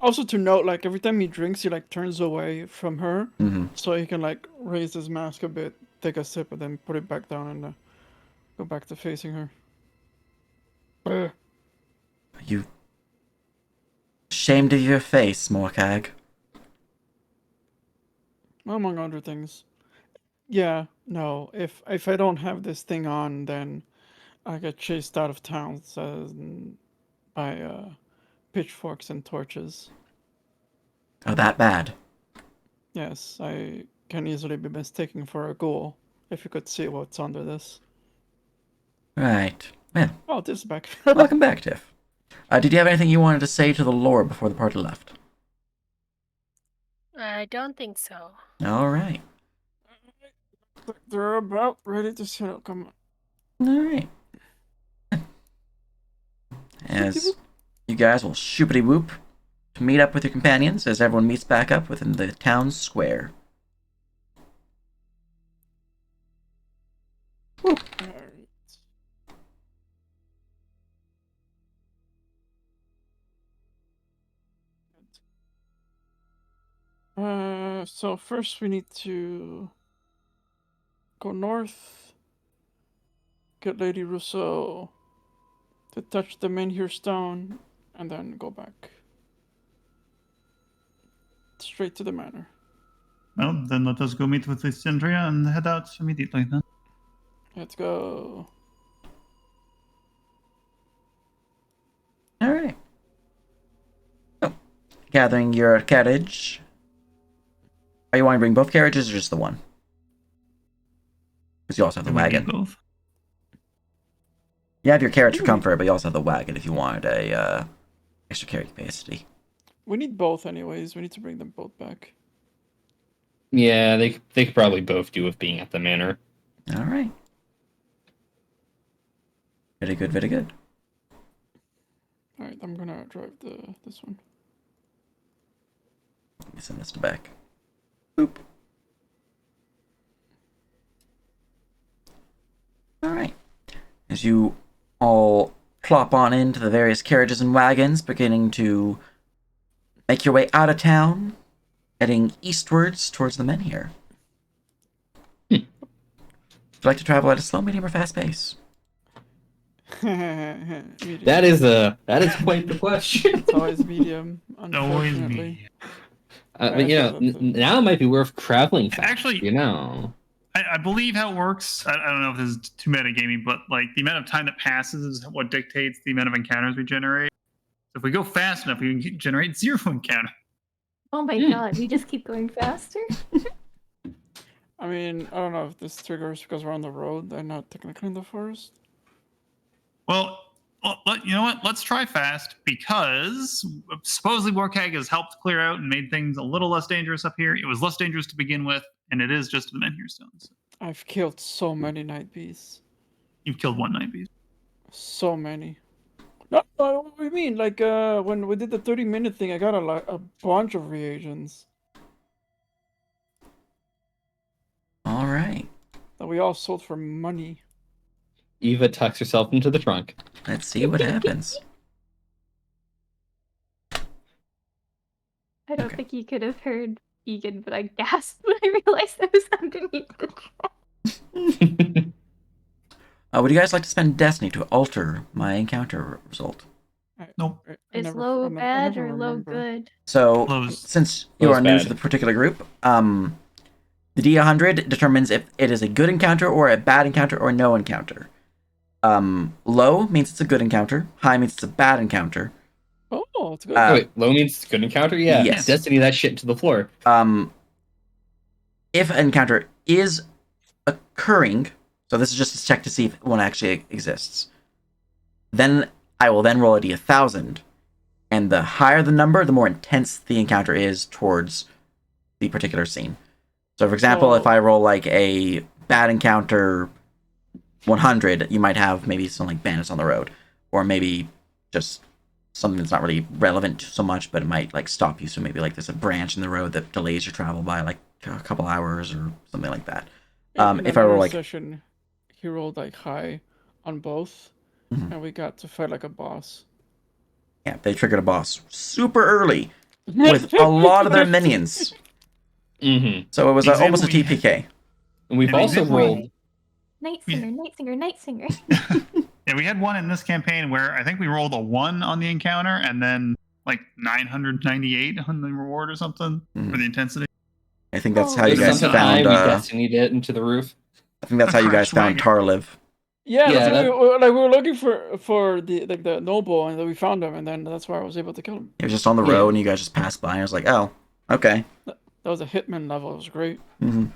Also to note, like every time he drinks, he like turns away from her, so he can like raise his mask a bit, take a sip, and then put it back down and go back to facing her. Ugh. Are you ashamed of your face, Morcag? Among other things. Yeah, no. If I don't have this thing on, then I get chased out of town by pitchforks and torches. Oh, that bad? Yes, I can easily be mistaken for a ghoul if you could see what's under this. Right. Yeah. Oh, this is back. Welcome back, Tiff. Did you have anything you wanted to say to the Lord before the party left? I don't think so. All right. They're about ready to set up. Come on. All right. As you guys will shoopity whoop to meet up with your companions as everyone meets back up within the town square. Whoop. So first we need to go north, get Lady Rousseau to touch the Menhir stone, and then go back. Straight to the manor. Well, then let us go meet with Lysandria and head out immediately then. Let's go. All right. So, gathering your carriage. Are you wanting to bring both carriages or just the one? Because you also have the Can we do wagon. both? You have your carriage for comfort, but you also have the wagon if you wanted a extra carry capacity. We need both anyways. We need to bring them both back. Yeah, they could probably both do with being at the manor. All right. Very good, very good. Alright, I'm gonna drive this one. Let me send this to back. Boop. All right. As you all plop on into the various carriages and wagons, beginning to make your way out of town, heading eastwards towards the Menhir. you like to travel at a slow, medium, or fast pace? Medium. That is quite the question. It's always medium, Always unfortunately. me. But you know, now it might be worth traveling fast. Actually- you know. I believe how it works. I don't know if this is too metagaming, but like the amount of time that passes is what dictates the amount of encounters we generate. So if we go fast enough, we can generate 0 encounter. Oh my god, we just keep going faster? I mean, I don't know if this triggers because we're on the road and not technically in the forest. Well, you know what? Let's try fast because supposedly Warcag has helped clear out and made things a little less dangerous up here. It was less dangerous to begin with, and it is just the Menhir Stones. I've killed so many night beasts. You've killed one night beast. So many. No, what do you mean? Like, when we did the 30-minute thing, I got a bunch of reagents All right. that we all sold for money. Eva tucks herself into the trunk. Let's see what happens. I don't Okay. think you could have heard Egan, but I gasped when I realized I was underneath the truck. Would you guys like to spend Destiny to alter my encounter result? Nope. I Is never- low I never bad or low remember. good? So, Close. since you Close are new bad. to the particular group, the D100 determines if it is a good encounter or a bad encounter or no encounter. Low means it's a good encounter. High means it's a bad encounter. Oh, it's good. Wait, low means it's good encounter? Yeah. Yes. Destiny that shit to the floor. If an encounter is occurring, so this is just a check to see if one actually exists, then I will then roll a D1000, and the higher the number, the more intense the encounter is towards the particular scene. So, for example, So- if I roll like a bad encounter 100, you might have maybe some like bandits on the road, or maybe just something that's not really relevant so much, but it might like stop you. So maybe like there's a branch in the road that delays your travel by like a couple hours or something like that. In If I roll another like session, he rolled like high on both, Mhm. and we got to fight like a boss. yeah, they triggered a boss super early with a lot of their minions, Mm-hmm. so it was Example almost a we- TPK. And we've And also example- rolled. Night Yeah. singer, night singer, night singer. Yeah, we had one in this campaign where I think we rolled a 1 on the encounter and then like 998 on the reward or something Mhm. for the intensity. I think that's Oh, how you It was guys something high, found. we Destinied it into the roof. I think that's how you guys found Tarliv. Yeah, Yeah, that's what we were looking for the noble, and then we found him, and then that's why I was able to kill him. It was just on the Yeah. road, and you guys just passed by. And I was like, oh, okay. That was a hitman level. It was great. hmm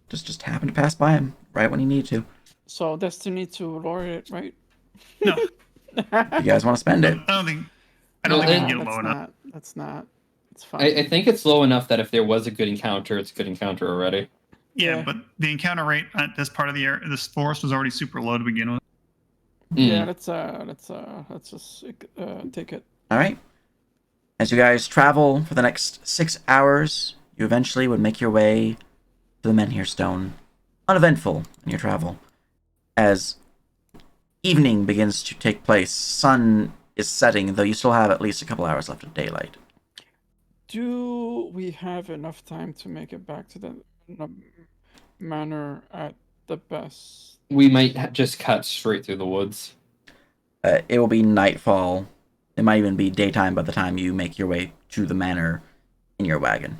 Just happened to pass by him right when you need to. So Destiny to lower it, right? No, You guys want to spend it? I don't think Well, we can and- get that's low enough. not. That's not. It's fine. I think it's low enough that if there was a good encounter, it's a good encounter already. Yeah, Yeah. but the encounter rate at this part of the area, this forest was already super low to begin with. Yeah, Mm. let's just take it. All right. As you guys travel for the next 6 hours, you eventually would make your way to the Menhir Stone, uneventful in your travel. As evening begins to take place, sun is setting, though you still have at least a couple hours left of daylight. Do we have enough time to make it back to the manor at the best? We might just cut straight through the woods. It will be nightfall. It might even be daytime by the time you make your way to the manor in your wagon.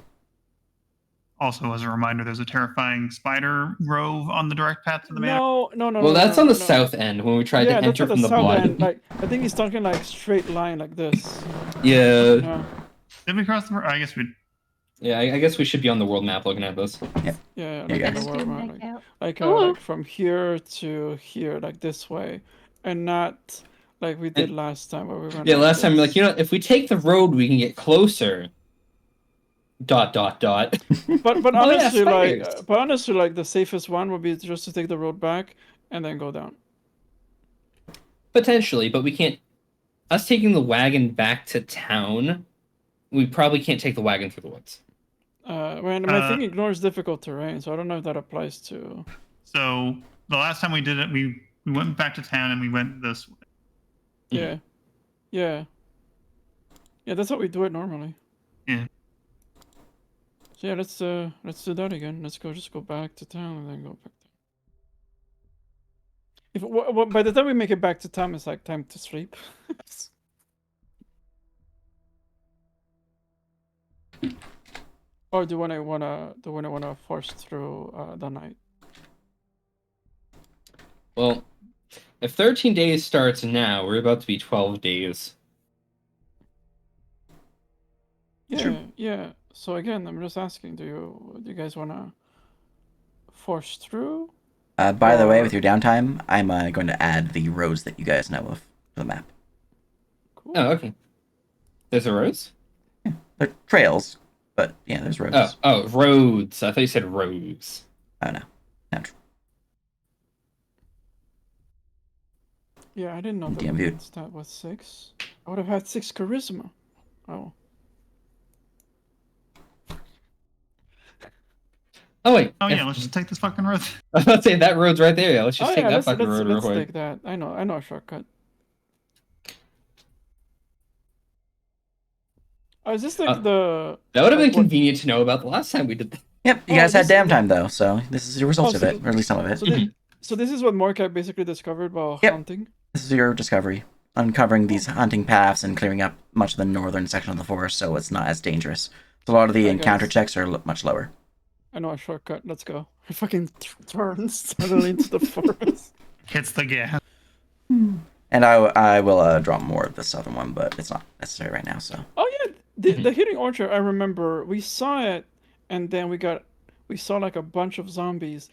Also, as a reminder, there's a terrifying spider grove on the direct path to the manor. No. Well, that's on the no. south end when we tried to Yeah, that's enter at the from the south blood. end. Like, I think he's talking like straight line like this. Yeah. Yeah, Did we cross the? I guess we. Yeah, I guess we should be on the world map looking at this. yeah. Yeah, Like, guys. on the Zoom world map, back out. like from here to here, like this way, and not like we did last time where we went. Yeah, like last time, this. like, you know, if we take the road, we can get closer. ... But Oh, yeah, honestly, like the safest one would be just to take the road back and then go down. Potentially, but we can't. Us taking the wagon back to town, we probably can't take the wagon through the woods. My thing ignores difficult terrain, so I don't know if that applies to. So the last time we did it, we went back to town and we went this way. Yeah, yeah. That's how we do it normally. Yeah. So yeah, let's do that again. Let's just go back to town and then go back. By the time we make it back to town, it's like time to sleep. Or do I wanna force through the night? Well, if 13 days starts now, we're about to be 12 days. Yeah, yeah. So again, I'm just asking, do you guys wanna force through? By the way, Or- with your downtime, I'm going to add the roads that you guys know of to the map. Cool. Oh, okay. There's a roads? They're trails, but yeah, there's roads. Oh, roads. I thought you said roads. Oh no. Yeah, I didn't know that DM my viewed. stat was 6. I would have had 6 charisma. Oh. Oh, wait. Oh yeah, let's just take this fucking road. I was about to say, that road's right there. Yeah, let's just Oh take yeah, that fucking road real let's quick. take that. I know a shortcut. Oh, is this like the? That would have been like what- convenient to know about the last time we did that. Yep, you Oh, guys had this- downtime though, so this is your result Oh, of so it, or at least some of it. So this is what Morkak basically discovered while Yep. hunting. This is your discovery, uncovering these hunting paths and clearing up much of the northern section of the forest, so it's not as dangerous. So a lot of the Hi, encounter guys. checks are much lower. I know a shortcut. Let's go. It fucking turns suddenly into the forest. Hits the gas. And I will draw more of the southern one, but it's not necessary right now. So Oh yeah, the hidden orchard. I remember we saw it, and then we saw like a bunch of zombies.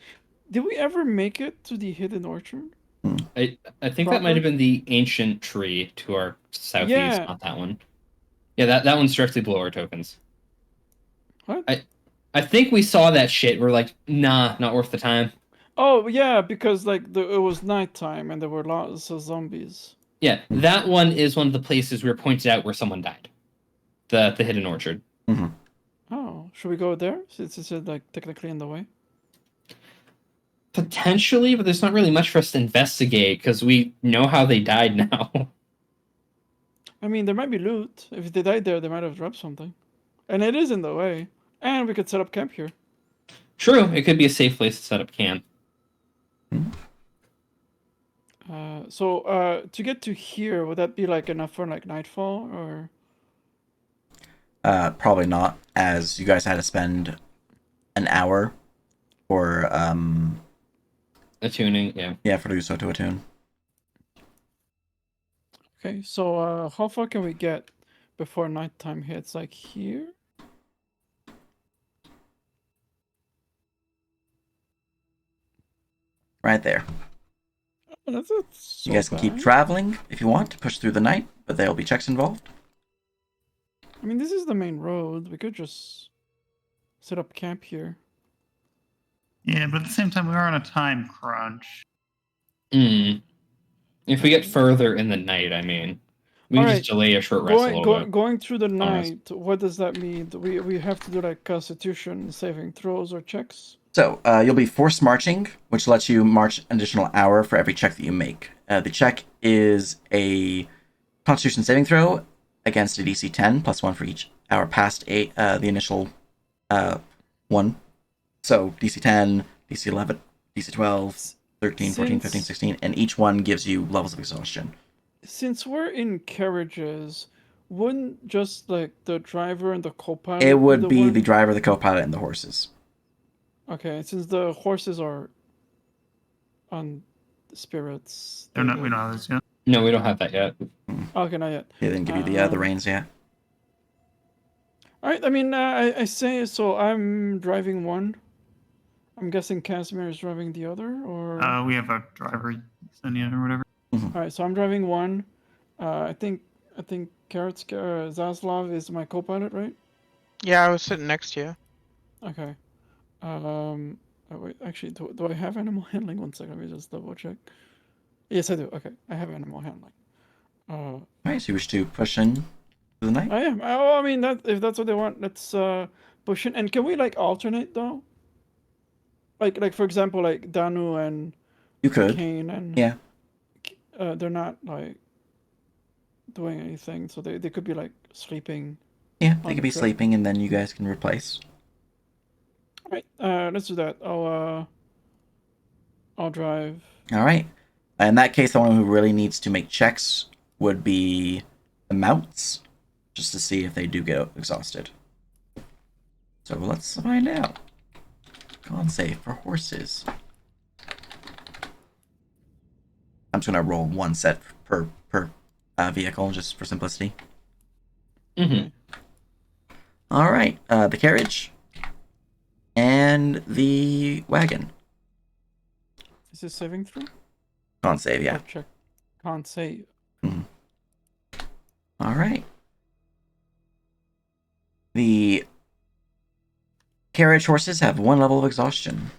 Did we ever make it to the hidden orchard? I think that might have been the ancient tree to our southeast, Yeah. not that one. Yeah, that one's directly below our tokens. What? I think we saw that shit. We're like, nah, not worth the time. Oh yeah, because like it was nighttime and there were lots of zombies. Yeah, that one is one of the places we were pointed out where someone died. The hidden orchard. Oh, should we go there? Since it's like technically in the way. Potentially, but there's not really much for us to investigate because we know how they died now. I mean, there might be loot. If they died there, they might have dropped something. And it is in the way. And we could set up camp here. True, it could be a safe place to set up camp. So to get to here, would that be like enough for like nightfall or? probably not, as you guys had to spend an hour for Attuning, yeah. for Luso to attune. Okay, so how far can we get before nighttime hits? Like here? Right there. Oh, that's not so You guys can keep bad. traveling if you want to push through the night, but there will be checks involved. I mean, this is the main road. We could just set up camp here. Yeah, but at the same time, we are on a time crunch. If we get further in the night, I mean, we can Alright, just delay a short rest a little bit. Going through the Honest. night, what does that mean? Do we have to do like Constitution saving throws or checks? So you'll be forced marching, which lets you march an additional hour for every check that you make. The check is a Constitution saving throw against a DC 10, plus 1 for each hour past the initial one. So DC 10, DC 11, DC 12, 13, 14, 15, 16, and each one gives you levels of exhaustion. Since we're in carriages, wouldn't just like the driver and the co-pilot It would be one? the driver, the co-pilot, and the horses. Okay, since the horses are on spirits. They're not. We don't have this yet. No, we don't have that yet. Okay, not yet. They didn't give you the reins yet. All right. I mean, I say so. I'm driving one. I'm guessing Casimir is driving the other, or. We have a driver, Xenia or whatever. All right. So I'm driving one. I think Carrots Zaslav is my co-pilot, right? Yeah, I was sitting next to you. Okay. Oh, wait, actually, do I have animal handling? One second, let me just double check. Yes, I do. Okay, I have animal handling. Alright, so you wish to push in through the night? I am. Oh, I mean, that if that's what they want, let's push in. And can we like alternate though? Like for example, like Danu and You could. Kane and Yeah. they're not like doing anything, so they could be like sleeping. Yeah, on they could the be trip. sleeping and then you guys can replace. Right. Let's do that. I'll drive. Alright. In that case, the one who really needs to make checks would be the mounts, just to see if they do get exhausted. So let's find out. Con save for horses. I'm just gonna roll one set per vehicle, just for simplicity. Mm-hmm. All right, the carriage and the wagon. Is this saving throw? Con save, yeah. Or check. Can't save. All right. The carriage horses have 1 level of exhaustion.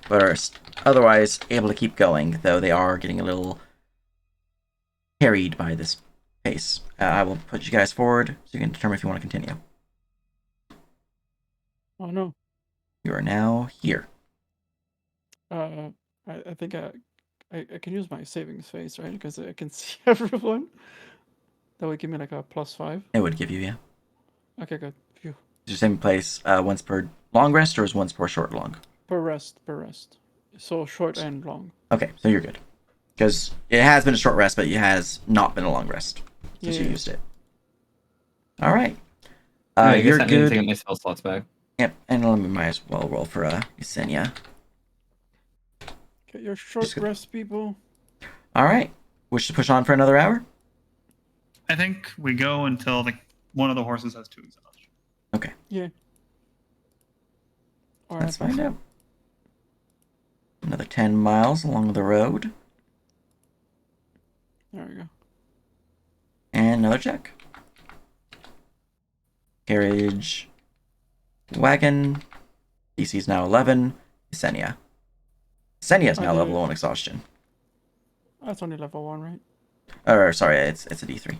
But are otherwise able to keep going, though they are getting a little carried by this pace. I will put you guys forward so you can determine if you want to continue. Oh no. You are now here. I think I can use my savings phase, right? Because I can see everyone. That would give me like a +5. It would give you, yeah. Okay, good. Phew. Is your same place once per long rest or is once per short long? Per rest. So short and long. Okay, so you're good. Because it has been a short rest, but it has not been a long rest since you used it. All right. You're that means I good. get my spell slots back. Yep, and let me might as well roll for Yesenia. Get your short rest, people. All right. Wish to push on for another hour? I think we go until one of the horses has 2 exhaustion. Okay. Yeah. All Let's right. find out. Another 10 miles along the road. There we go. And another check. Carriage. Wagon. DC is now 11. Yesenia. Yesenia is now level 1 exhaustion. That's only level 1, right? Or, sorry, it's a D3.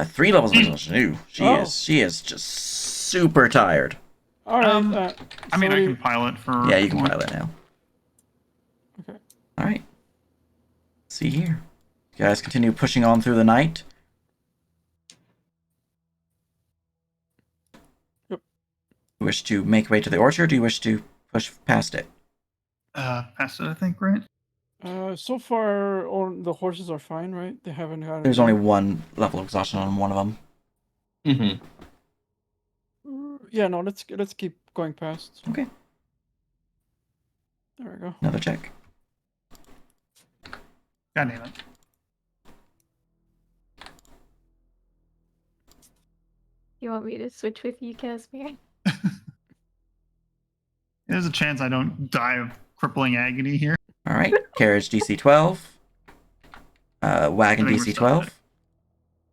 3 levels of exhaustion. Ooh, she is just super tired. All right. I mean, I sorry. can pilot for. Yeah, you can pilot now. Okay. All right. Let's see here. You guys continue pushing on through the night. Yep. You wish to make way to the orchard, or do you wish to push past it? Past it, I think, right? So far, all the horses are fine, right? They haven't had. There's only 1 level of exhaustion on one of them. Mm-hmm. Yeah, no. Let's keep going past. Okay. There we go. Another check. God damn it. You want me to switch with you, Casimir? There's a chance I don't die of crippling agony here. All right. Carriage DC 12. Wagon I think we're DC 12.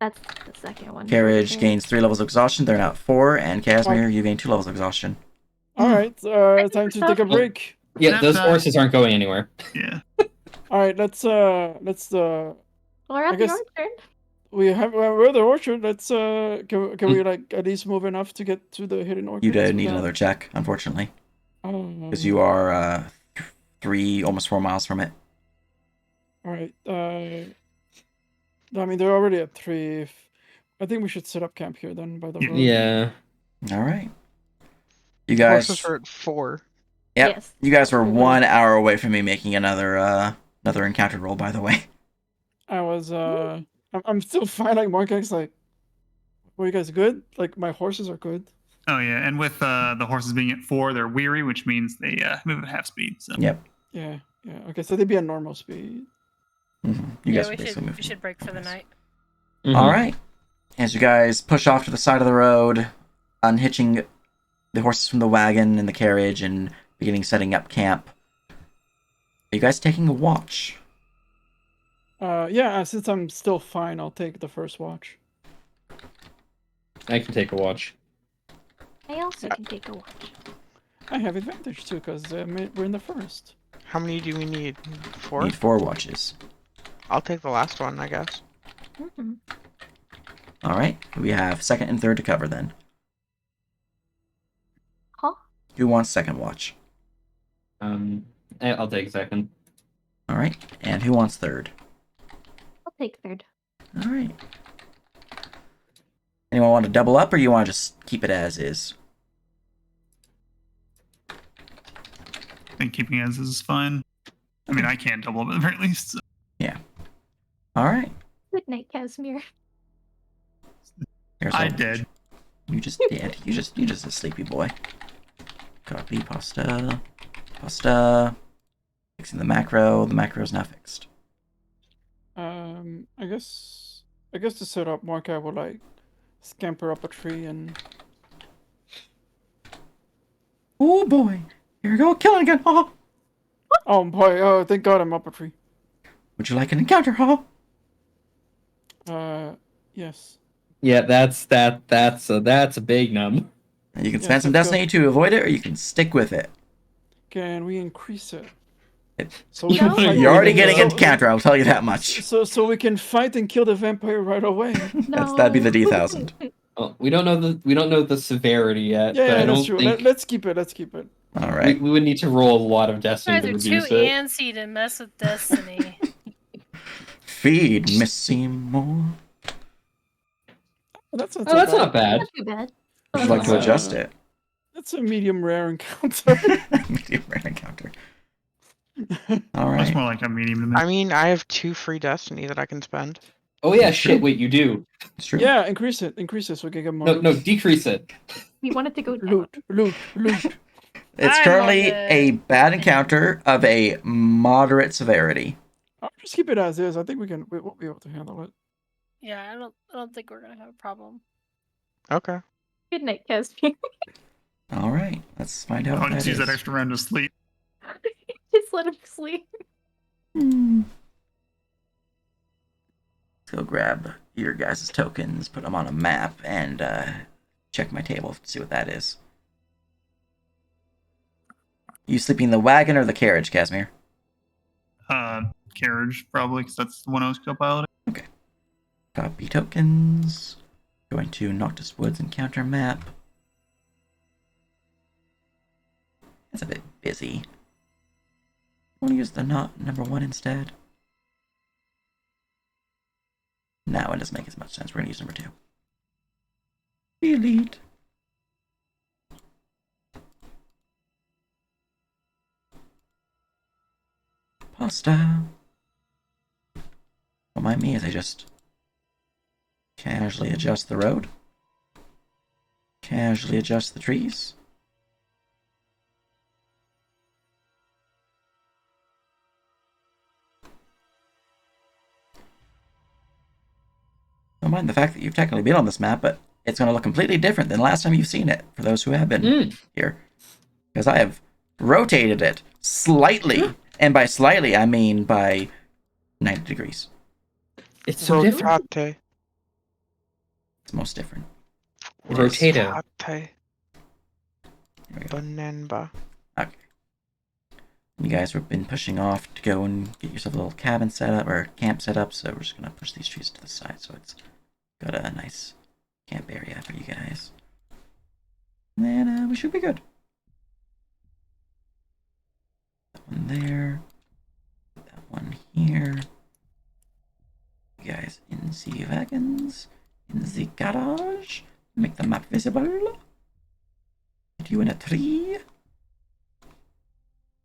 That's the second one. Carriage Okay. gains 3 levels of exhaustion. They're now at 4. And Casimir, you gain 2 levels of exhaustion. All right. Time to take a break. Yeah, Nap those time. horses aren't going anywhere. Yeah. All right. Let's We're I at the guess- orchard. we're at the orchard. Let's can we like at least move enough to get to the hidden orchard? You do need another check, unfortunately. Because you are 3, almost 4 miles from it. All right. I mean, they're already at 3. I think we should set up camp here then by the road. Yeah. All right. You guys. Horses are at 4. Yep. Yes. You guys were 1 hour away from me making another encounter roll, by the way. I was I'm still fine. Like Markex, like, were you guys good? Like my horses are good. Oh yeah, and with the horses being at 4, they're weary, which means they move at half speed. So. Yep. Yeah. Okay, so they'd be at normal speed. Mm-hmm. You Yeah, guys we basically should moved. we should break for the night. Mhm. All right. As you guys push off to the side of the road, unhitching the horses from the wagon and the carriage, and beginning setting up camp. Are you guys taking a watch? Yeah. Since I'm still fine, I'll take the first watch. I can take a watch. I also can take a watch. I have advantage too because we're in the first. How many do we need? 4? Need 4 watches. I'll take the last one, I guess. Mm-hmm. All right. We have second and third to cover then. Huh? Who wants second watch? I'll take second. All right. And who wants third? I'll take third. All right. Anyone want to double up, or you want to just keep it as is? I think keeping as is fine. I mean, I can't double up at the very least. So. Yeah. All right. Good night, Casimir. Here's I all- did. You just did. You just a sleepy boy. Copy pasta. Pasta. Fixing the macro. The macro is now fixed. I guess to set up, Marka will like scamper up a tree and. Oh boy. Here we go. Killing again. Ha. Oh boy! Oh, thank God I'm up a tree. Would you like an encounter? Ha. Yes. Yeah, that's a big num. And you can Yes, spend some let's go. destiny to avoid it, or you can stick with it. Can we increase it? It- So we No. can fight You're already the- getting so- an encounter. I'll tell you that much. So we can fight and kill the vampire right away. That'd be the D1000. Well, we don't know the severity yet, Yeah, but I that's don't true. think Let's keep it. Let's keep it. All right. we would need to roll a lot of You destiny guys to are too reduce it. antsy to mess with Destiny. Feed Miss Seymour. That's not Oh, that's so not bad. Not too bad. Would you like to adjust it? That's a medium rare encounter. Medium rare encounter. All That's right. more like a medium to me. I mean, I have 2 free destiny that I can spend. Oh yeah, That's shit. true. Wait, you do? It's true. Yeah, increase it so we can get more. No, no, decrease it. We wanted to go down. Loot. It's I'm currently on the- a bad encounter of a moderate severity. I'll just keep it as is. I think we'll be able to handle it. Yeah, I don't think we're gonna have a problem. Okay. Good night, Casimir. All right. Let's find out I what wanted that to use is. that extra round to sleep. Just let him sleep. Let's go grab your guys' tokens, put them on a map, and check my table to see what that is. You sleeping in the wagon or the carriage, Casimir? Carriage, probably, because that's the one I was co-piloting. Copy tokens. Going to Noctis Woods encounter map. It's a bit busy. I want to use the number 1 instead. No, it doesn't make as much sense. We're going to use number 2. Elite. Pasta. Don't mind me as I just casually adjust the road. Casually adjust the trees. Don't mind the fact that you've technically been on this map, but it's going to look completely different than last time you've seen it, for those who have been here. Because I have rotated it slightly, and by slightly, I mean by 90 degrees. It's so different. Rotate. It's most different. Rotato. Rotate. Here we go. Banana. Okay. You guys have been pushing off to go and get yourself a little cabin set up, or camp set up, so we're just going to push these trees to the side so it's got a nice camp area for you guys. And then we should be good. That one there. That one here. You guys in the wagons. In the garage. Make the map visible. Put you in a tree.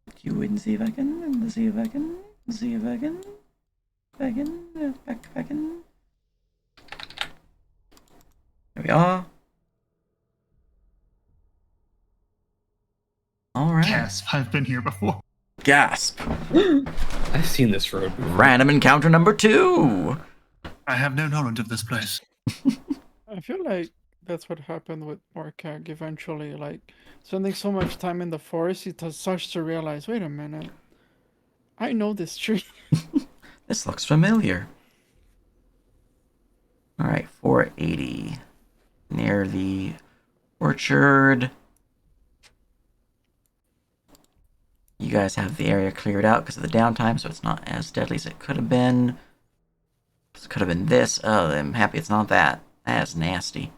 Put you in the wagon. In the wagon. The wagon. Wagon. Back wagon. There we are. Alright. Gasp, I've been here before. Gasp. I've seen this road before. Random encounter number 2. I have no knowledge of this place. I feel like that's what happened with Markag eventually. Like, spending so much time in the forest, he starts to realize, wait a minute, I know this tree. This looks familiar. Alright, 480. Near the orchard. You guys have the area cleared out because of the downtime, so it's not as deadly as it could have been. It could have been this. Oh, I'm happy it's not that. That is nasty.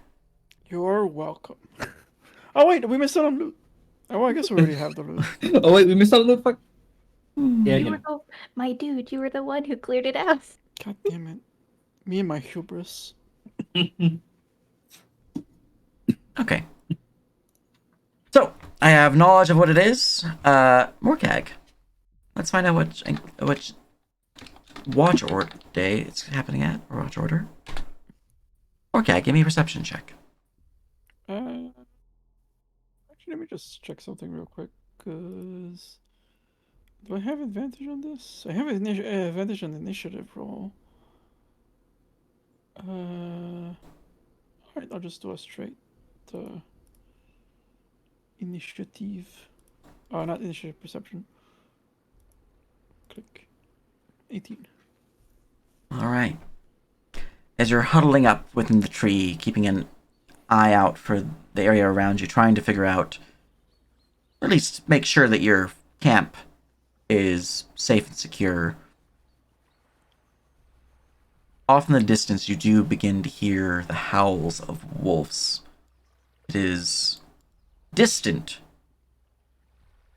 You're welcome. Oh wait, we missed out on loot. Oh, I guess we already have the loot. Oh wait, we missed out on the fuck. Yeah, You you were my dude, you were the one who cleared it out. God damn it. Me and my hubris. Okay. So, I have knowledge of what it is. Morkag. Let's find out which watch order day it's happening at, or watch order. Morkag, give me a perception check. Actually, let me just check something real quick, because do I have advantage on this? I have advantage on the initiative roll. Alright, I'll just do a straight initiative. Oh, not initiative, perception. Click. 18. Alright. As you're huddling up within the tree, keeping an eye out for the area around you, trying to figure out, or at least make sure that your camp is safe and secure. Off in the distance, you do begin to hear the howls of wolves. It is distant,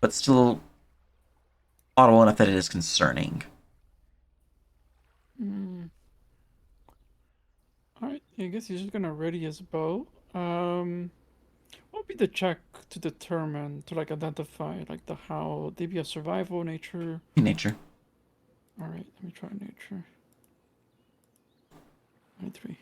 but still audible enough that it is concerning. Alright, I guess he's just gonna ready his bow. What would be the check to determine, to like identify, like the howl? They be a survival, nature? Nature. Alright, let me try nature. 23.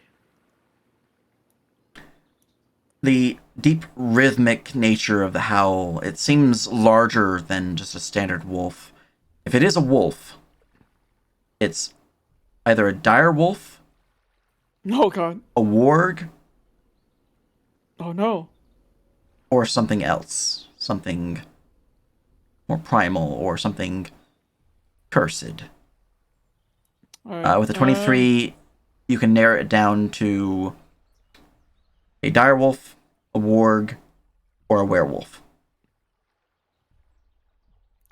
The deep rhythmic nature of the howl, it seems larger than just a standard wolf. If it is a wolf, it's either a dire wolf, Oh god. a warg, Oh no. or something else. Something more primal, or something cursed. Alright. With a 23, you can narrow it down to a direwolf, a warg, or a werewolf.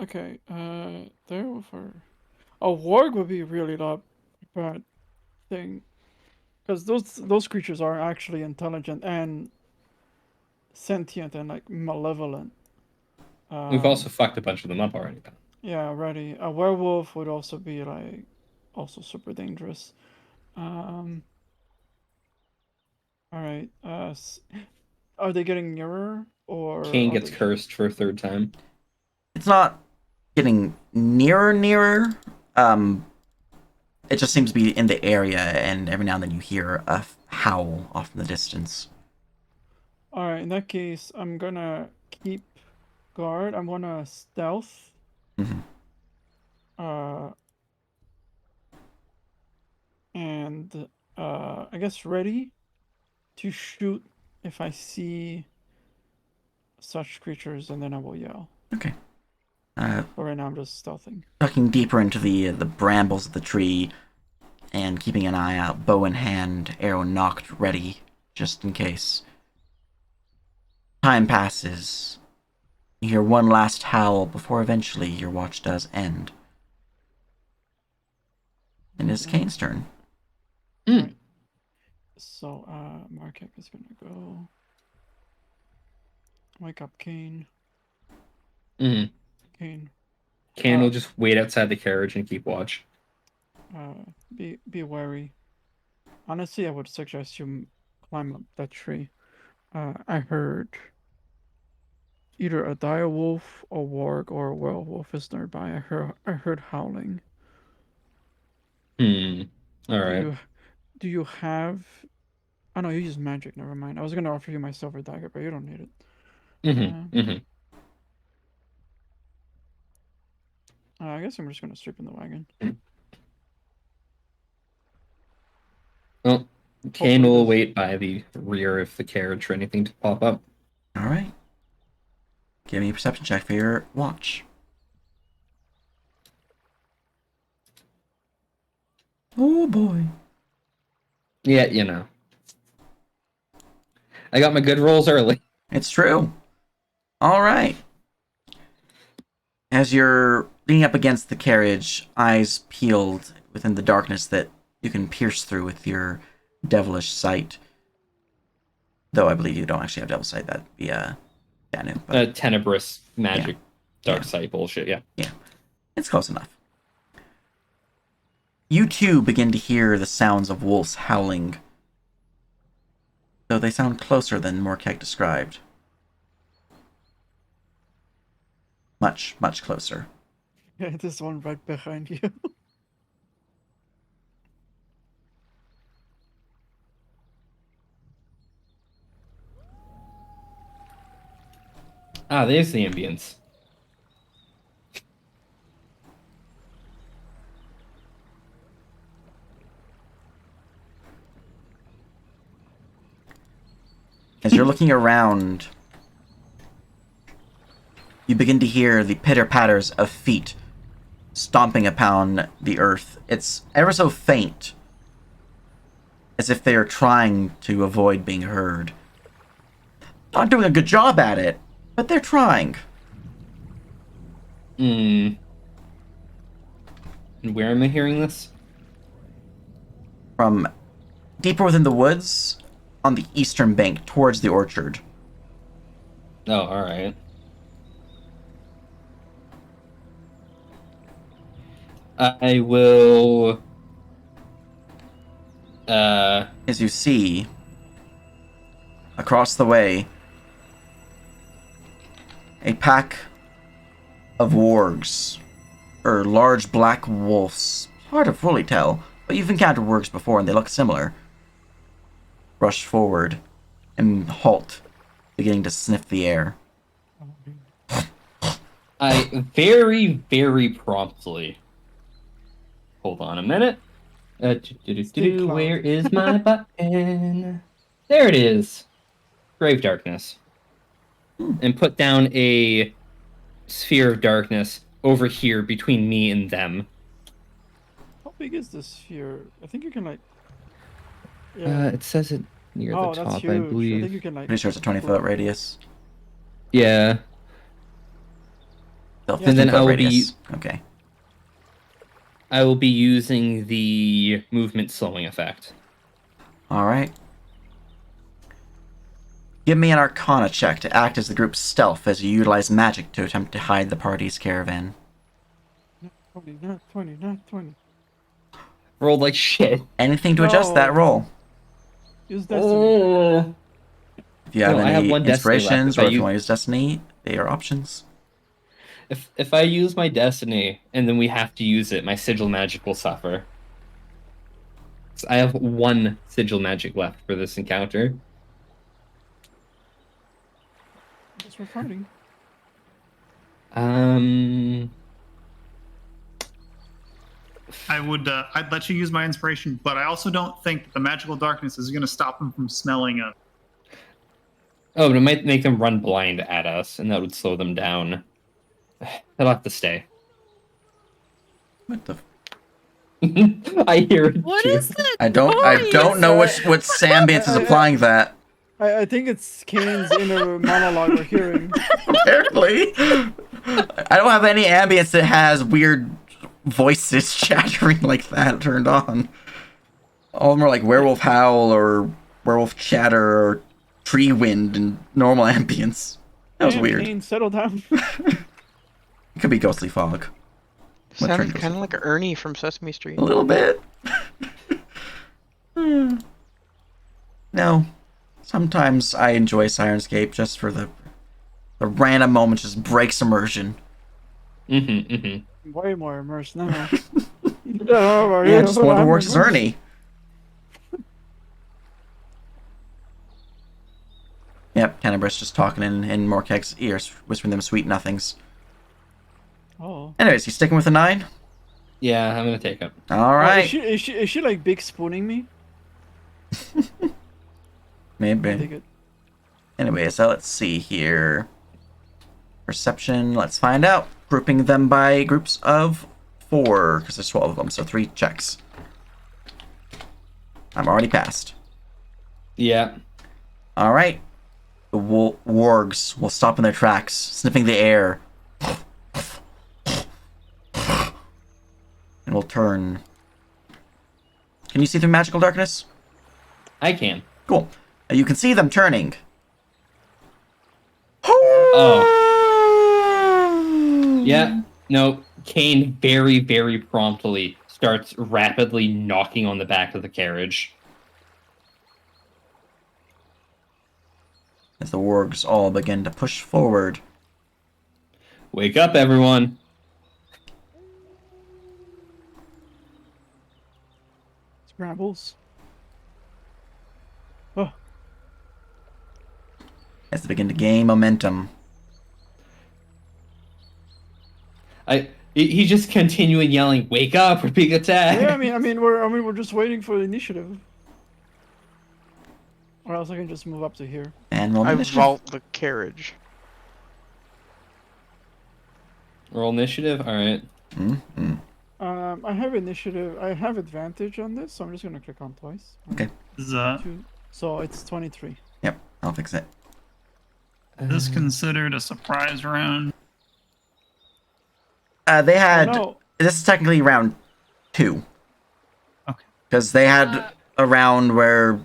Okay, there for a warg would be really not bad thing, because those creatures are actually intelligent and sentient and like malevolent. We've also fucked a bunch of them up already. Yeah, already. A werewolf would also be like also super dangerous. All right. Are they getting nearer or Kane are gets they... cursed for a third time. It's not getting nearer. It just seems to be in the area, and every now and then you hear a howl off in the distance. All right. In that case, I'm gonna keep guard. I'm gonna stealth. Mhm. And I guess ready to shoot if I see such creatures, and then I will yell. Okay. But right now I'm just stealthing. Ducking deeper into the brambles of the tree, and keeping an eye out, bow in hand, arrow nocked ready, just in case. Time passes. You hear one last howl before eventually your watch does end. And it's Kane's turn. Right. So Markek is gonna go wake up Kane. Mm-hmm. Kane. Kane will just wait outside the carriage and keep watch. Be wary. Honestly, I would suggest you climb up that tree. I heard either a dire wolf, a warg, or a werewolf is nearby. I heard howling. All right. Do you have? Oh no, you use magic. Never mind. I was gonna offer you my silver dagger, but you don't need it. I guess I'm just gonna sleep in the wagon. Well, Kane will wait by the rear of the carriage for anything to pop up. All right. Give me a perception check for your watch. Oh boy. Yeah, you know. I got my good rolls early. It's true. All right. As you're leaning up against the carriage, eyes peeled within the darkness that you can pierce through with your devilish sight. Though I believe you don't actually have devil sight, that'd be Danu. But Tenebrous magic, dark Yeah. sight bullshit, yeah. Yeah. It's close enough. You too begin to hear the sounds of wolves howling. though they sound closer than Morkeg described. Much, much closer. Yeah, there's one right behind you. Ah, there's the ambience. As you're looking around, you begin to hear the pitter-patters of feet stomping upon the earth. It's ever so faint, as if they are trying to avoid being heard. Not doing a good job at it, but they're trying. Hmm. And where am I hearing this? From deeper within the woods, on the eastern bank, towards the orchard. Oh, alright. I will... As you see, across the way, a pack of wargs, or large black wolves, hard to fully tell, but you've encountered wargs before and they look similar, rush forward and halt, beginning to sniff the air. I very, very promptly... Hold on a minute. Where is my button? There it is. Grave darkness. And put down a sphere of darkness over here between me and them. How big is this sphere? I think you can like. It says it near Oh, the that's top, huge. I I think believe. you can like. Pretty sure it's a 20-foot radius. Yeah. So And then 15-foot I'll be- radius. Okay. I will be using the movement slowing effect. Alright. Give me an Arcana check to act as the group's stealth as you utilize magic to attempt to hide the party's caravan. Not 20, not 20. Rolled like shit. Anything to adjust that No. roll. Use destiny. Oh. If you have No, I any have one destiny left. inspirations If I or if you use- want to use Destiny, they are options. If I use my destiny and then we have to use it, my sigil magic will suffer. So I have one sigil magic left for this encounter. Guess we're fighting. I'd let you use my inspiration, but I also don't think that the magical darkness is going to stop them from smelling us. Oh, but it might make them run blind at us, and that would slow them down. They'll have to stay. What the? I hear it What too. is that? I don't know what Sambiance is applying that. I think it's Kane's inner monologue we're hearing. Apparently, I don't have any ambience that has weird voices chattering like that turned on. All of them are like werewolf howl or werewolf chatter or tree wind and normal ambience. That was Man, weird. Kane, settle down. It could be ghostly fog. What Sounded turn goes kind of with like Ernie from Sesame Street. A little bit. No. Sometimes I enjoy Sirenscape just for the random moments, just breaks immersion. Way more immersed now. Yeah, Yeah, just one of the works is Ernie. Yep, Tenebris just talking in Morkeg's ears, whispering them sweet nothings. Oh. Anyways, you sticking with the 9? Yeah, I'm gonna take it. All Oh, right. is she like big spooning me? I dig Maybe. it. Anyway, so let's see here. Perception, let's find out. Grouping them by groups of 4, because there's 12 of them, so 3 checks. I'm already passed. Yeah. All right. The wargs will stop in their tracks, sniffing the air. And will turn. Can you see through magical darkness? I can. Cool. You can see them turning. Oh. Yeah. No, Kane very, very promptly starts rapidly knocking on the back of the carriage. as the wargs all begin to push forward. Wake up, everyone. Scrambles. Oh, As they begin to gain momentum. He's just continuing yelling, "Wake up! We're being attacked!" yeah. We're just waiting for the initiative. Or else I can just move up to here. And roll I initiative. vault the carriage. Roll initiative. All right. Mm-hmm. I have initiative. I have advantage on this, so I'm just gonna click on twice. Okay. Is So it's 23. Yep, I'll fix it. this considered a surprise round? They had. No. This is technically round 2. Okay. Because they had a round where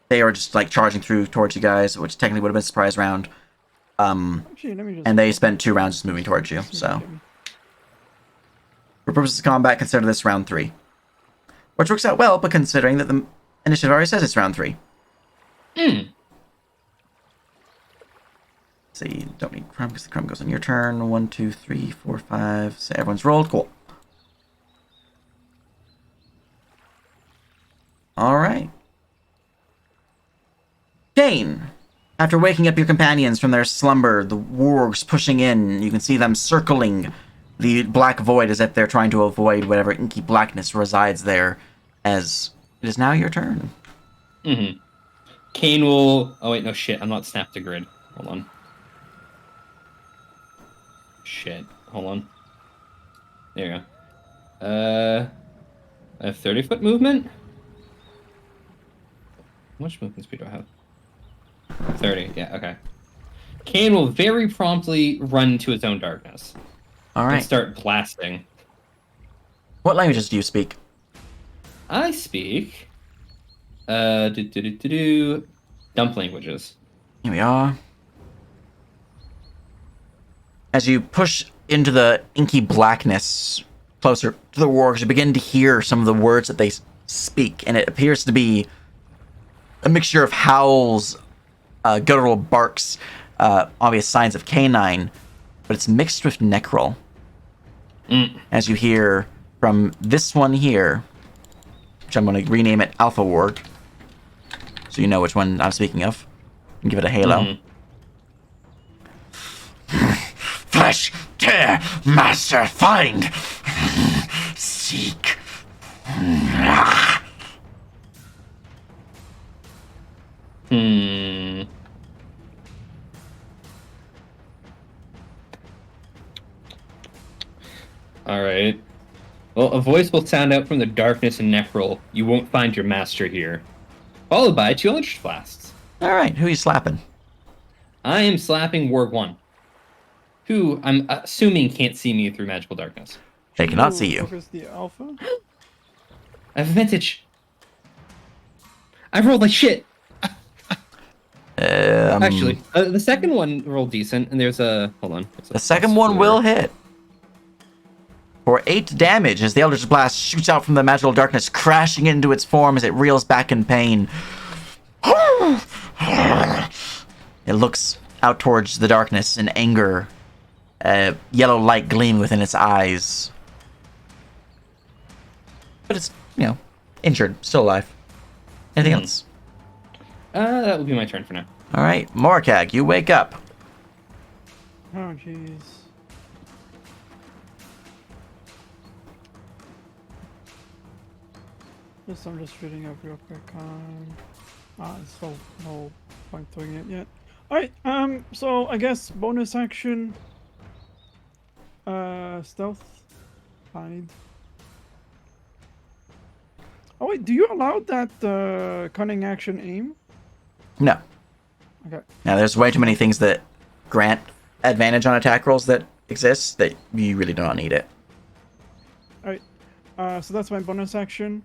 they were just like charging through towards you guys, which technically would have been a surprise round. Actually, let me just. And they spent 2 rounds just moving towards you. So, for purposes of combat, consider this round 3, which works out well. But considering that the initiative already says it's round 3. So you don't need crumb because the crumb goes on your turn. 1, 2, 3, 4, 5. So everyone's rolled. Cool. All right. Kane, after waking up your companions from their slumber, the wargs pushing in, you can see them circling the black void as if they're trying to avoid whatever inky blackness resides there, as it is now your turn. Mm-hmm. Kane will... Oh, wait, no, shit. I'm not snapped to grid. Hold on. Shit. Hold on. There you go. I have 30-foot movement? How much movement speed do I have? 30, yeah, okay. Kane will very promptly run to his own darkness. All And right. start blasting. What languages do you speak? I speak... dump languages. Here we are. As you push into the inky blackness closer to the wargs, you begin to hear some of the words that they speak, and it appears to be a mixture of howls, guttural barks, obvious signs of canine, but it's mixed with necral. As you hear from this one here, which I'm going to rename it Alpha Warg, so you know which one I'm speaking of, and give it a halo. Flesh, tear, master, find, seek. Alright. Well, a voice will sound out from the darkness and necral. You won't find your master here. Followed by 2 electric blasts. All right, who are you slapping? I am slapping Warg 1. Who, I'm assuming, can't see me through magical darkness. They cannot see you. Focus the alpha. I have advantage. I rolled like shit. Actually, the second one rolled decent, and there's a... Hold on. The second one will hit. For 8 damage, as the Eldritch Blast shoots out from the magical darkness, crashing into its form as it reels back in pain. It looks out towards the darkness in anger, yellow light gleaming within its eyes. But it's, injured, still alive. Anything else? That will be my turn for now. All right, Morkag, you wake up. Oh, jeez. I'm just reading up real quick on... so no point doing it yet. Alright, so I guess bonus action... stealth... hide... Oh wait, do you allow that cunning action aim? No. Okay. Now, there's way too many things that grant advantage on attack rolls that exist that you really do not need it. Alright, so that's my bonus action.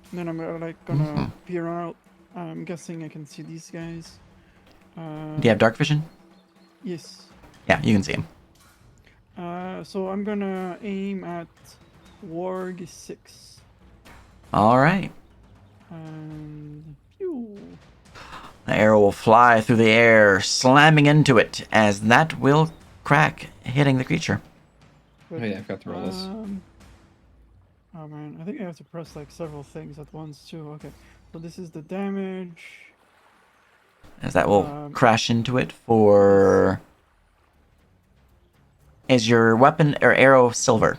And then I'm gonna peer out. I'm guessing I can see these guys. Do you have dark vision? Yes. Yeah, you can see him. So I'm gonna aim at Warg 6. All right. And pew. The arrow will fly through the air, slamming into it, as that will crack, hitting the creature. Oh yeah, I forgot to roll this. Oh man, I think I have to press like several things at once too. Okay, so this is the damage. As that will crash into it for... Is your weapon or arrow silver?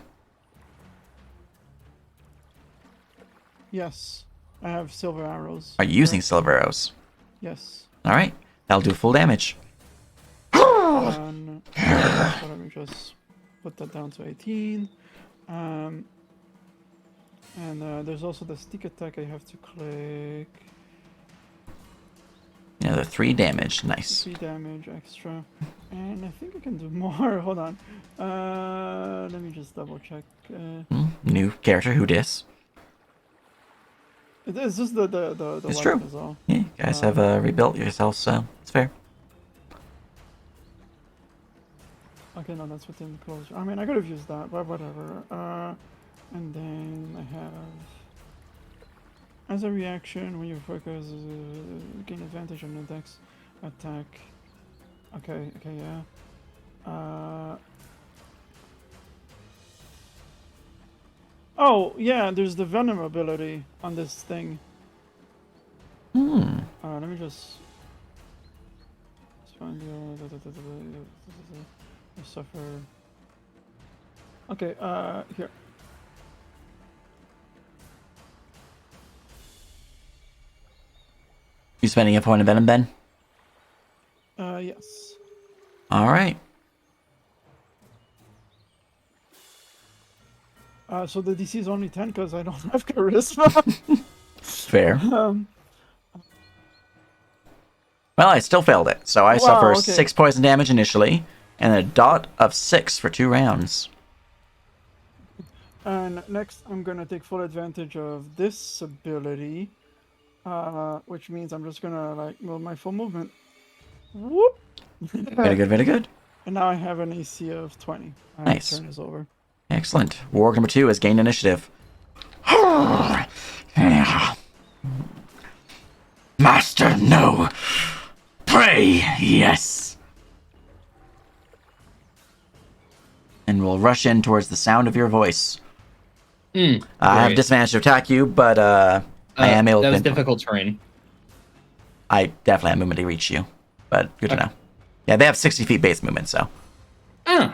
Yes, I have silver arrows. Are you using silver arrows? Yes. Alright, that'll do full damage. So let me just put that down to 18. And there's also the stick attack I have to click. Another 3 damage. Nice. 3 damage extra. And I think I can do more. Hold on. Let me just double check. New character, who dis? It's just the It's weapon true. is all. Yeah, you guys have rebuilt yourself, so it's fair. Okay, no, that's within close. I mean, I could have used that, but whatever. And then I have, as a reaction, when you focus, gain advantage on the dex attack. Okay, yeah. Oh, yeah, there's the venom ability on this thing. Let me just find the suffer. Okay, here. You spending a point of venom, Ben? Yes. Alright. So the DC is only 10 because I don't have charisma. Fair. Well, I still failed it, so I suffer okay. 6 poison damage initially, and a dot of 6 for 2 rounds. And next, I'm gonna take full advantage of this ability, which means I'm just gonna like move my full movement. Whoop! Very good, very good. And now I have an AC of 20. Nice. Turn is over. Excellent. Warg number 2 has gained initiative. Master, no. Pray, yes. And we'll rush in towards the sound of your voice. I have disadvantage to attack you, but I am able to... That was difficult terrain. I definitely have movement to reach you, but good to know. Yeah, they have 60 feet base movement, so... Fine.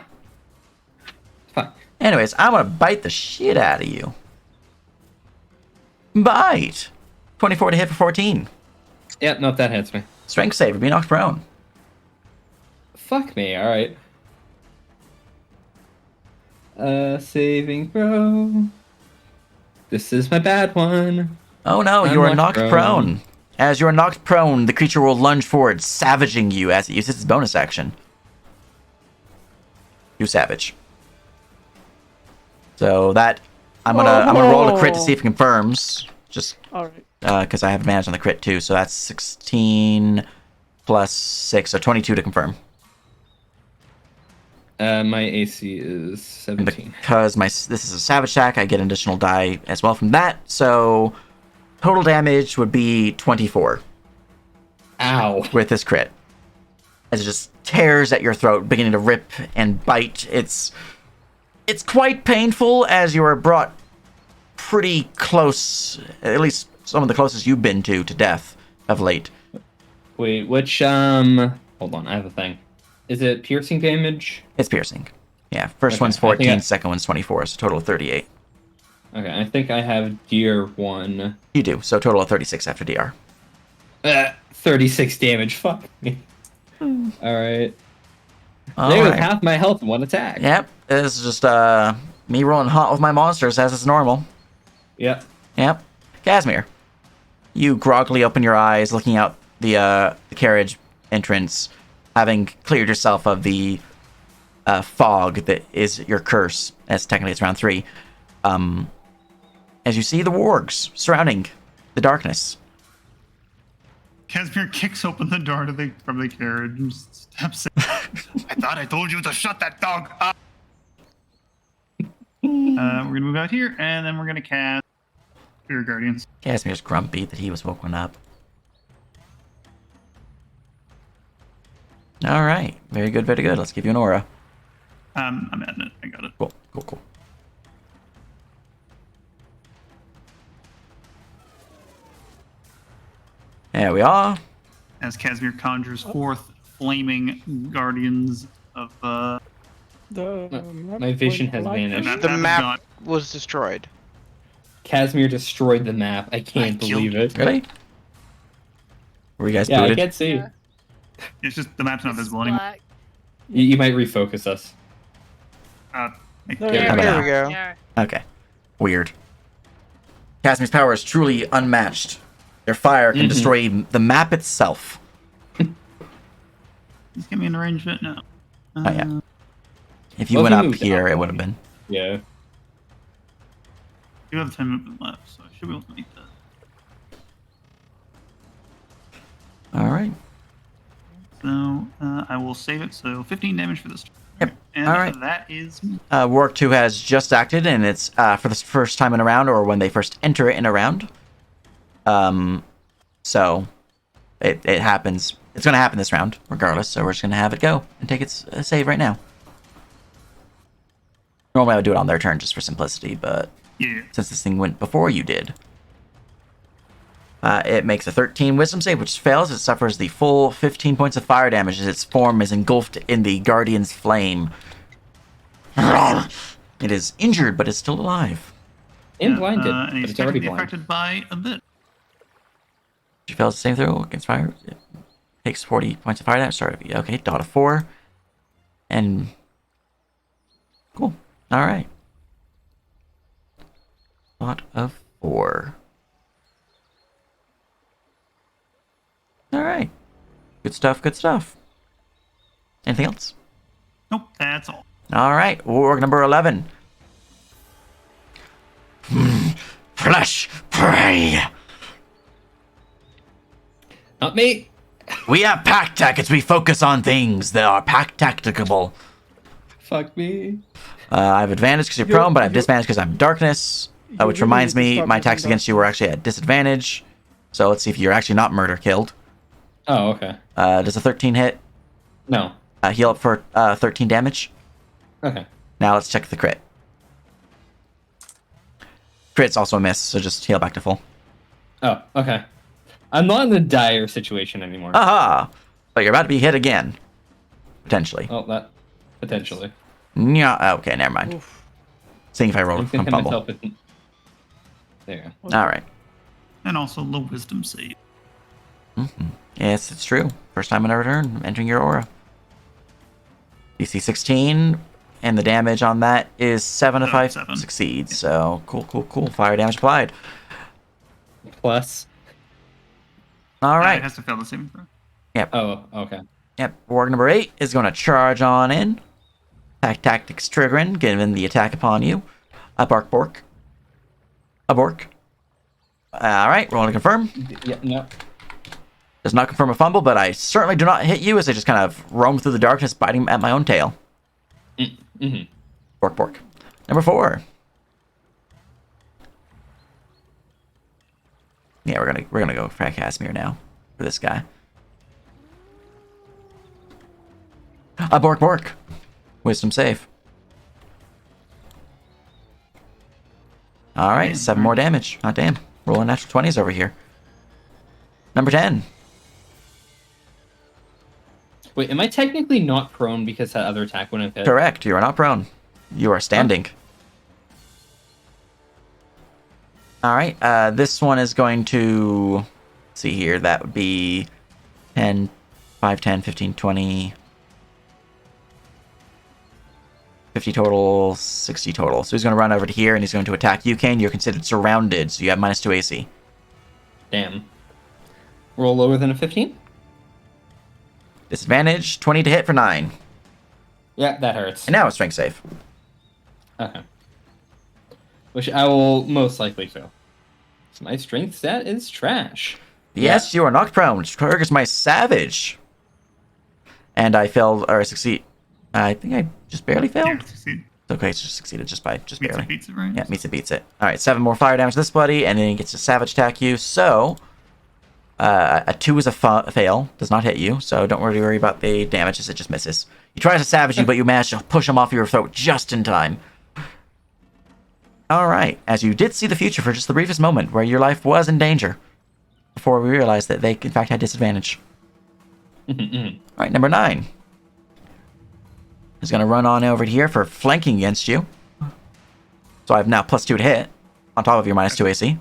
Anyways, I'm gonna bite the shit out of you. Bite! 24 to hit for 14. Yeah, nope, that hits me. Strength save, be knocked prone. Fuck me, alright. Saving throw. This is my bad one. Oh no, you are knocked prone. As you are knocked prone, the creature will lunge forward, savaging you as it uses its bonus action. You savage. So that I'm gonna roll a crit to see if it confirms. Just because I have advantage on the crit too. So that's 16 plus 6, so 22 to confirm. My AC is 17. And because this is a savage attack, I get an additional die as well from that. So total damage would be 24. Ow. With this crit. As it just tears at your throat, beginning to rip and bite. It's quite painful as you are brought pretty close, at least some of the closest you've been to death of late. Wait, which, hold on, I have a thing. Is it piercing damage? It's piercing. Yeah, first one's 14, second one's 24, so total of 38. Okay, I think I have Deer 1. You do, so total of 36 after DR. 36 damage, fuck me. Alright. All There was right. half my health in one attack. Yep, this is just me rolling hot with my monsters as is normal. Yep. Casimir, you groggily open your eyes, looking out the carriage entrance, having cleared yourself of the fog that is your curse, as technically it's round 3. As you see the wargs surrounding the darkness. Casimir kicks open the door from the carriage and steps in. I thought I told you to shut that dog up. We're gonna move out here, and then we're gonna cast Spirit Guardians. Casimir's grumpy that he was woken up. All right. Very good, very good. Let's give you an aura. I'm adding it. I got it. Cool, cool, cool. There we are. As Casimir conjures forth flaming guardians of The My vision went has like vanished. that. The is map gone. was destroyed. Casimir destroyed the map. I can't killed believe it. Really? Were you guys Yeah, I booted? can't see. Yeah. It's just the map's not It's visible anymore. black. You might refocus us. Make There it- you How about There now? we go. Yeah. Okay. Weird. Casimir's power is truly unmatched. Their fire can Mhm. destroy the map itself. Just get me in range fit now. Oh, yeah. If you Well, went if up you moved here, up, it would have been. Yeah. You have 10 movement left, so I should be able to make that. All right. So I will save it. So 15 damage for this turn. Yep. And All right. that is Work 2 has just acted, and it's for the first time in a round, or when they first enter it in a round. So it happens. It's going to happen this round, regardless. So we're just going to have it go and take its save right now. Normally I would do it on their turn just for simplicity, but yeah. since this thing went before you did, it makes a 13 wisdom save, which fails. It suffers the full 15 points of fire damage as its form is engulfed in the Guardian's flame. It is injured, but it's still alive. And blinded, And but he's it's already technically blind. affected by a bit. She fails to save throw against fire. It takes 40 points of fire damage. Sorry. Okay, dot of 4. And cool. All right. Dot of 4. All right. Good stuff. Good stuff. Anything else? Nope, that's all. All right. Org number 11. Flesh prey. Not me. We have pack tactics. We focus on things that are pack tacticable. Fuck me. I have advantage because you're You're- prone, but I have you're- disadvantage because I'm darkness. You Which really reminds need to me, stop my using attacks against you were darkness. actually at disadvantage. So let's see if you're actually not murder killed. Oh, okay. Does a 13 hit? No. Heal up for 13 damage. Okay. Now let's check the crit. Crit's also a miss, so just heal back to full. Oh, okay. I'm not in a dire situation anymore. Aha! But you're about to be hit again. Potentially. Oh, that potentially. Yeah. Okay, never mind. Oof. Seeing if I roll I'm from gonna hit fumble. myself with... There you go. All right. And also the wisdom save. Yes, it's true. First time on a return, entering your aura. DC 16, and the damage on that is 7 if I 7. succeed. So, cool. Fire damage applied. Plus. All It right. has to fail the saving throw. Oh, okay. Yep. Org number 8 is going to charge on in. Attack tactics triggering, given the attack upon you. A bark bork. A bork. All right. Roll to confirm. Yeah, no. Does not confirm a fumble, but I certainly do not hit you as I just kind of roam through the darkness, biting at my own tail. Mm-hmm. Bork. Number 4. Yeah, we're gonna go for Casimir now for this guy. A bork. Wisdom save. All right, 7 more damage. Oh damn, rolling natural 20s over here. Number 10. Wait, am I technically not prone because that other attack wouldn't have hit? Correct. You are not prone. You are standing. All right. This one is going to... Let's see here. That would be 10, 5, 10, 15, 20... 50 total, 60 total. So he's going to run over to here, and he's going to attack you, Kane. You're considered surrounded, so you have -2 AC. Damn. Roll lower than a 15? Disadvantage, 20 to hit for 9. Yeah, that hurts. And now a strength save. Okay. Which I will most likely fail. So my strength stat is trash. Yes, you are knocked prone, which triggers my savage. And I failed, or I succeed. I think I just barely failed. Yeah, succeed. Okay, it's just succeeded just Meets barely. it, beats it, right? Yeah, meets it, beats it. All right, 7 more fire damage to this buddy, and then he gets to savage attack you. So A 2 is a fail, does not hit you, so don't worry about the damages, it just misses. He tries to savage you, but you manage to push him off your throat just in time. Alright, as you did see the future for just the briefest moment where your life was in danger, before we realized that they in fact had disadvantage. Alright, number 9 is going to run on over here for flanking against you. So I have now +2 to hit, on top of your -2 AC.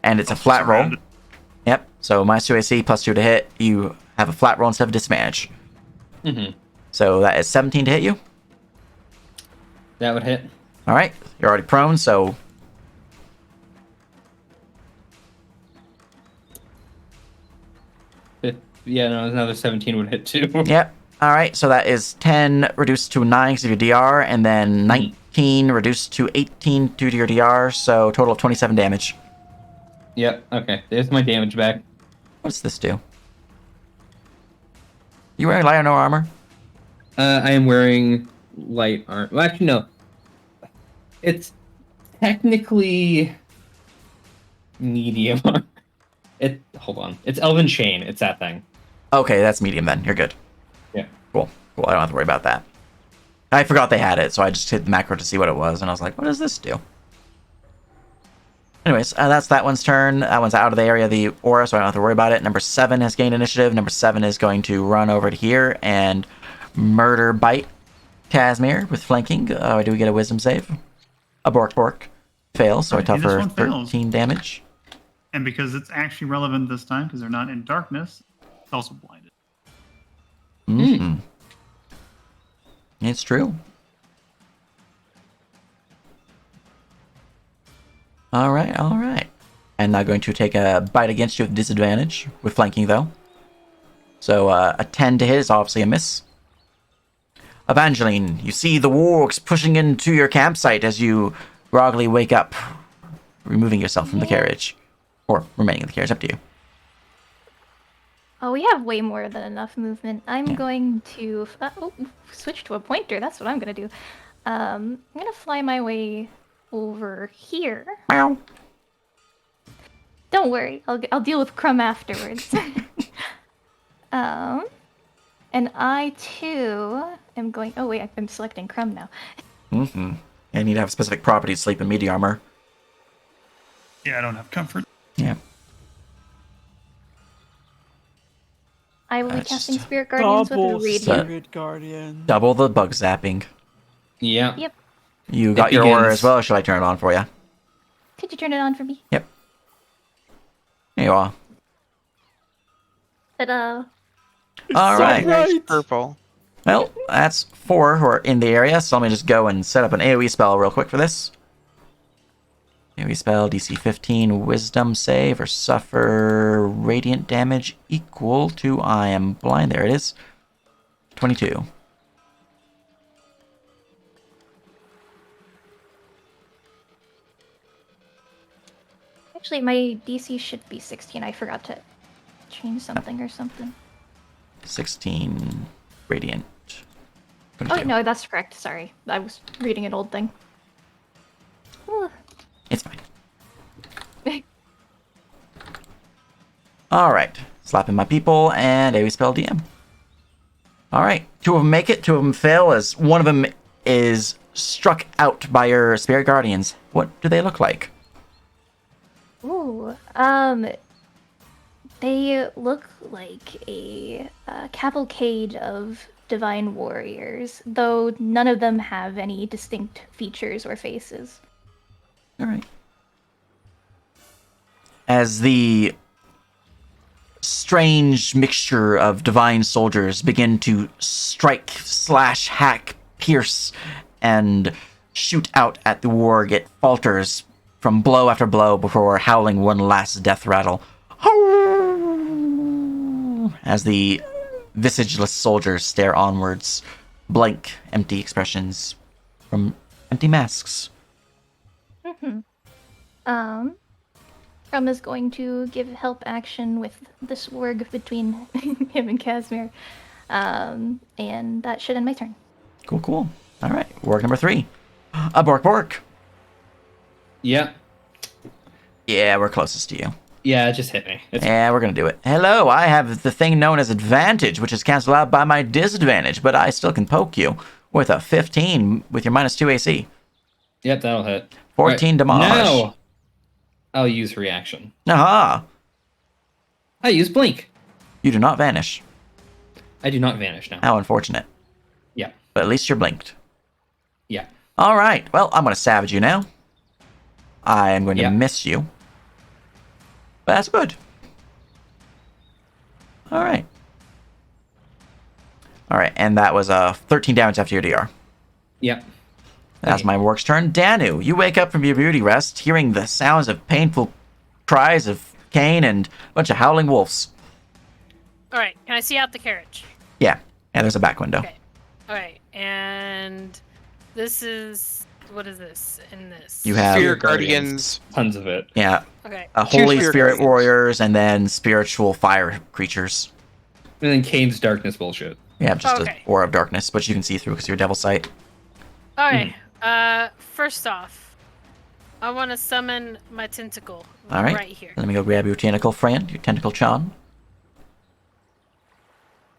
And it's a flat roll. Surrounded. Yep, so -2 AC, +2 to hit. You have a flat roll instead of disadvantage. So that is 17 to hit you. That would hit. Alright, you're already prone, so... Yeah, no, another 17 would hit too. Yep. Alright, so that is 10 reduced to 9 because of your DR, and then 19 reduced to 18 due to your DR, so total of 27 damage. Yep, okay. There's my damage back. What does this do? You wearing light or no armor? I am wearing light armor. Well, actually, no. It's technically medium. Hold on. It's Elven Chain. It's that thing. Okay, that's medium then. You're good. Yeah. Cool. Cool, I don't have to worry about that. I forgot they had it, so I just hit the macro to see what it was, and I was like, what does this do? Anyways, that's that one's turn. That one's out of the area of the aura, so I don't have to worry about it. Number 7 has gained initiative. Number 7 is going to run over to here and murder bite Casimir with flanking. Do we get a wisdom save? A bork. Fails, so I tough for 13 damage. And because it's actually relevant this time, because they're not in darkness, it's also blinded. It's true. Alright. And now going to take a bite against you with disadvantage, with flanking though. So a 10 to hit is obviously a miss. Evangeline, you see the wargs pushing into your campsite as you groggily wake up, removing yourself from the carriage. Or remaining in the carriage, up to you. Oh, we have way more than enough movement. I'm going to switch to a pointer. That's what I'm gonna do. I'm gonna fly my way over here. Meow. Don't worry, I'll deal with Crumb afterwards. And I too am going. Oh wait, I'm selecting Crumb now. And you need to have specific properties, sleep and media armor. Yeah, I don't have comfort. Yeah. I will be That's casting just Spirit Guardians with a Double radiant. Spirit Guardian. Double the bug zapping. Yeah. Yep. You got It your aura begins. as well, or should I turn it on for you? Could you turn it on for me? Yep. There you are. Ta-da! Alright. Nice purple. Well, that's 4 who are in the area, so let me just go and set up an AoE spell real quick for this. AoE spell, DC 15, Wisdom save, or suffer radiant damage equal to, I am blind, there it is, 22. Actually, my DC should be 16. I forgot to change something or something. 16 radiant. Oh, 22. no, that's correct. Sorry. I was reading an old thing. Ooh. It's fine. Alright. Slapping my people and AoE spell DM. Alright. 2 of them make it, 2 of them fail, as one of them is struck out by your Spirit Guardians. What do they look like? Ooh. They look like a cavalcade of divine warriors, though none of them have any distinct features or faces. Alright. As the strange mixture of divine soldiers begin to strike, slash, hack, pierce, and shoot out at the warg, it falters from blow after blow before howling one last death rattle. As the visageless soldiers stare onwards, blank, empty expressions from empty masks. Rum is going to give help action with this warg between him and Casimir. And that should end my turn. Cool, cool. Alright, warg number 3. A bork. Yeah. Yeah, we're closest to you. Yeah, just hit me. It's Yeah, we're gonna do it. Hello, I have the thing known as advantage, which is canceled out by my disadvantage, but I still can poke you with a 15 with your -2 AC. Yep, that'll hit. 14 damage. Now, I'll use reaction. Aha! I use blink. You do not vanish. I do not vanish now. How unfortunate. Yeah. But at least you're blinked. Yeah. All right. Well, I'm going to savage you now. I am going to Yep. miss you. But that's good. All right. All right, and that was 13 damage after your DR. Yep. That's Okay. my work's turn. Danu, you wake up from your beauty rest, hearing the sounds of painful cries of Cain and a bunch of howling wolves. All right, can I see out the carriage? Yeah, there's a back window. Okay. All right, and this is what is this in this? You have Spirit Guardians. Tons of it. yeah, Okay. holy Spirit spirit Guardians. warriors and then spiritual fire creatures. And then Kane's darkness bullshit. Yeah, just Okay. a aura of darkness, but you can see through because you're devil sight. Okay. First off, I want to summon my tentacle All right. right here. Let me go grab your tentacle friend, your tentacle Chan.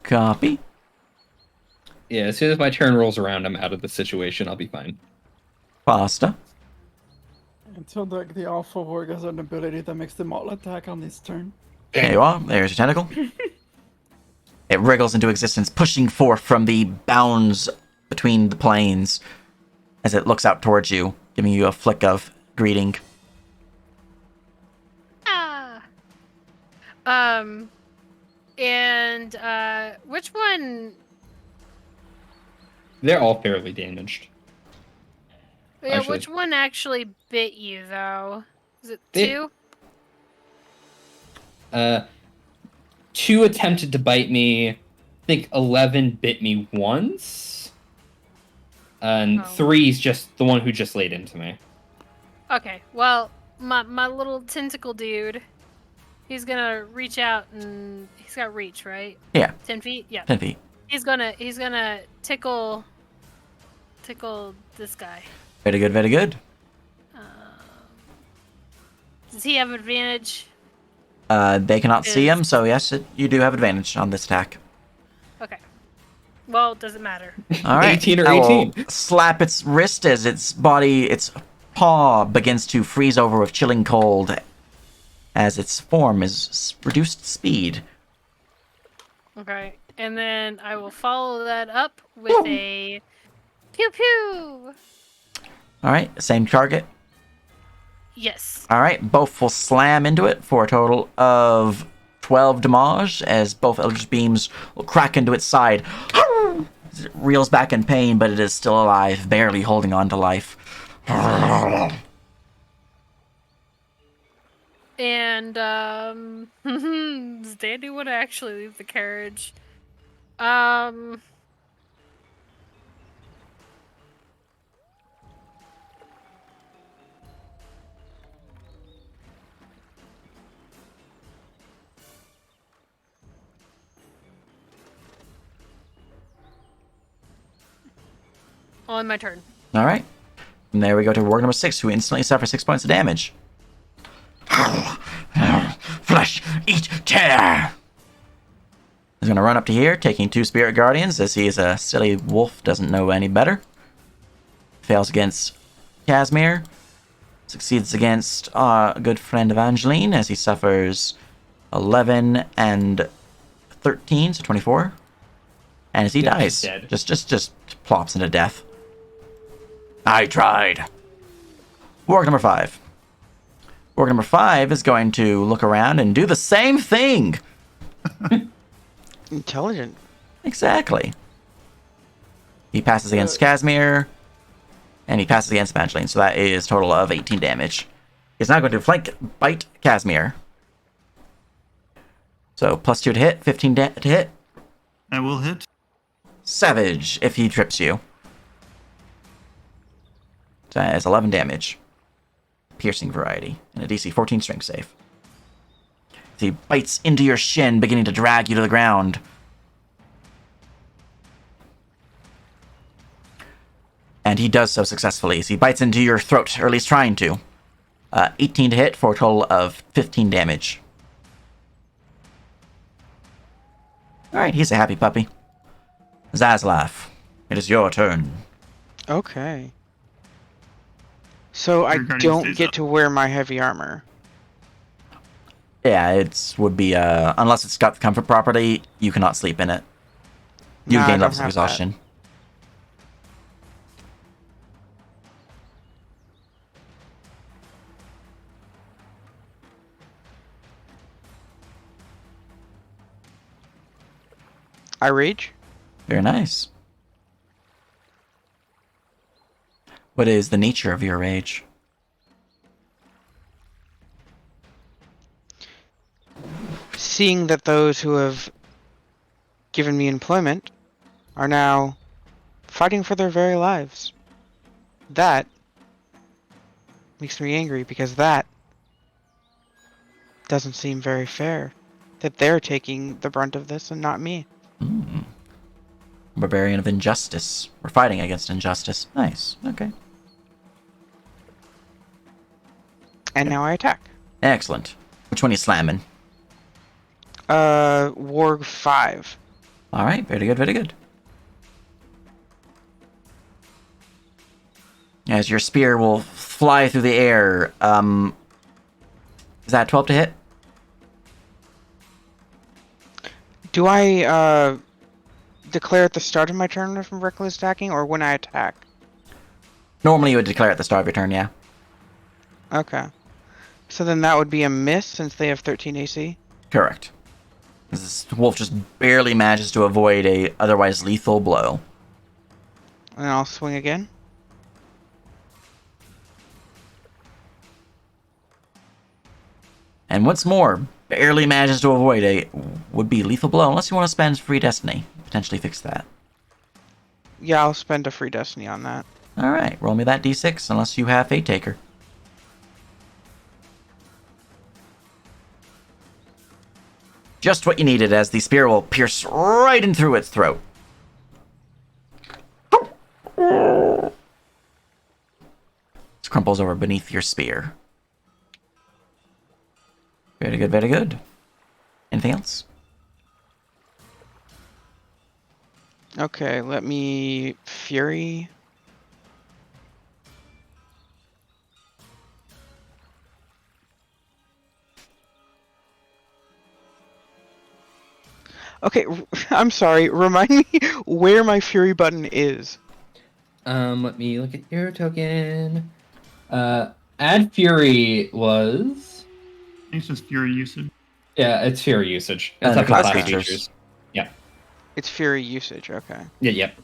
Copy. Yeah, as soon as my turn rolls around, I'm out of the situation. I'll be fine. Pasta. Until the Alpha Warg has an ability that makes them all attack on this turn. There you are. There's your tentacle. It wriggles into existence, pushing forth from the bounds between the planes as it looks out towards you, giving you a flick of greeting. Ah. And which one? They're all fairly damaged. Yeah, Actually- which one actually bit you though? Is it They- two? 2 attempted to bite me. I think 11 bit me once. And Oh. 3's just the one who just laid into me. Okay. Well, my little tentacle dude, he's gonna reach out and he's got reach, right? Yeah, 10 feet. Yeah. 10 feet. He's gonna tickle this guy. Very good, very good. Does he have advantage? They cannot see Is- him, so yes, you do have advantage on this attack. Okay. Well, it doesn't matter. All right. 18 or I will 18. slap its wrist as its paw begins to freeze over with chilling cold as its form is reduced speed. Okay. And then I will follow that up with a pew pew. All right, same target. Yes. All right, both will slam into it for a total of 12 damage as both Eldritch Beams will crack into its side. It reels back in pain, but it is still alive, barely holding on to life. And does Dandy want to actually leave the carriage? On my turn. All right. And there we go to warg number 6, who instantly suffers 6 points of damage. Flesh, eat, tear! He's going to run up to here, taking 2 Spirit Guardians, as he is a silly wolf, doesn't know any better. Fails against Casimir. Succeeds against a good friend of Angeline, as he suffers 11 and 13, so 24. And as he Yeah, dies, he's dead. just plops into death. I tried. Warg number 5. Warg number 5 is going to look around and do the same thing. Intelligent. Exactly. He passes against Casimir, and he passes against Evangeline, so that is a total of 18 damage. He's now going to flank bite Casimir. So +2 to hit, 15 to hit. I will hit. Savage if he trips you. So that is 11 damage. Piercing variety, and a DC 14 strength save. He bites into your shin, beginning to drag you to the ground. And he does so successfully. As he bites into your throat, or at least trying to. 18 to hit for a total of 15 damage. Alright, he's a happy puppy. Zaslav, it is your turn. Okay. So I Your guardian don't stays get up. to wear my heavy armor. Yeah, it would be, unless it's got the comfort property, you cannot sleep in it. You Nah, I gain don't levels of have that. exhaustion. I rage. Very nice. What is the nature of your rage? Seeing that those who have given me employment are now fighting for their very lives. That makes me angry because that doesn't seem very fair. That they're taking the brunt of this and not me. Barbarian of injustice. We're fighting against injustice. Nice. Okay. And now I attack. Excellent. Which one are you slamming? Warg 5. Alright, very good, very good. As your spear will fly through the air, is that 12 to hit? Do I, declare at the start of my turn if I'm reckless attacking, or when I attack? Normally you would declare at the start of your turn, yeah. Okay. So then that would be a miss since they have 13 AC? Correct. This wolf just barely manages to avoid a otherwise lethal blow. And I'll swing again. And once more, barely manages to avoid a would-be lethal blow, unless you want to spend free destiny. Potentially fix that. Yeah, I'll spend a free destiny on that. Alright, roll me that d6, unless you have Fate Taker. Just what you needed, as the spear will pierce right in through its throat. It crumples over beneath your spear. Very good, very good. Anything else? Okay, let me Fury. Okay, I'm sorry. Remind me where my Fury button is. Let me look at your token. Add Fury was... I think it's just Fury usage. Yeah, it's Fury usage. It's Under up to class class features. features. Yeah. It's Fury usage, okay. Yeah, yep.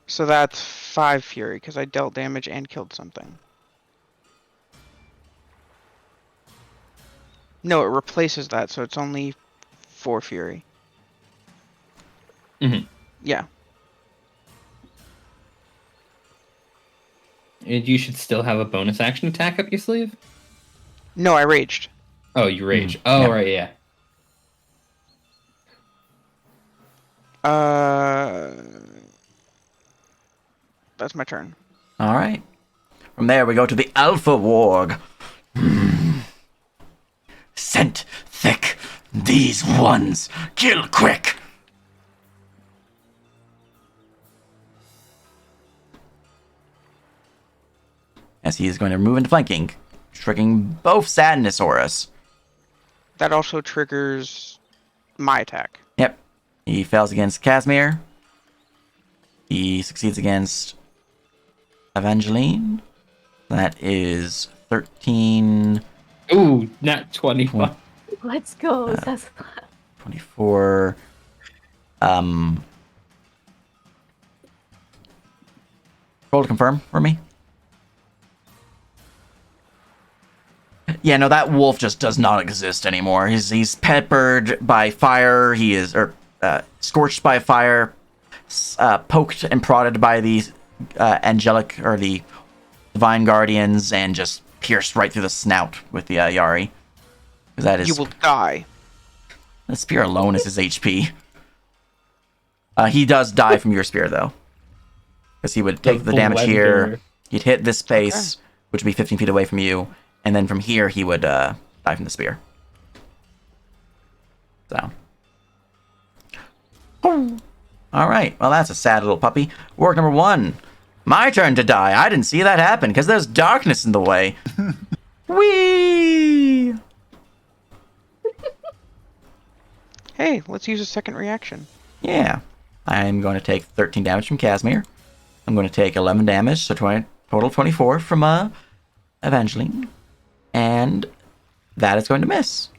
So that's 5 Fury, because I dealt damage and killed something. No, it replaces that, so it's only 4 Fury. Mhm. Yeah. And you should still have a bonus action attack up your sleeve? No, I raged. Oh, you rage. Oh, yeah. right, yeah. That's my turn. Alright. From there, we go to the Alpha Warg. Scent thick. These ones. Kill quick. As he is going to move into flanking, triggering both Sadnosaurus. That also triggers my attack. Yep. He fails against Casimir. He succeeds against Evangeline. That is 13, Ooh, not 21. Let's go. That's 24. Roll to confirm for me. Yeah, no, that wolf just does not exist anymore. He's peppered by fire. He is scorched by fire, poked and prodded by the angelic or the divine guardians, and just pierced right through the snout with the Yari. Because that is You will die. the spear alone is his HP. He does die from your spear though, because he would take the damage here. Blender. He'd hit this space, which would be 15 feet away from you, and then from here he would die from the spear. So. All right. Well, that's a sad little puppy. Work number 1. My turn to die. I didn't see that happen because there's darkness in the way. Whee! Hey, let's use a second reaction. Yeah. I'm going to take 13 damage from Casimir. I'm going to take 11 damage, so total 24 from Evangeline. And that is going to miss.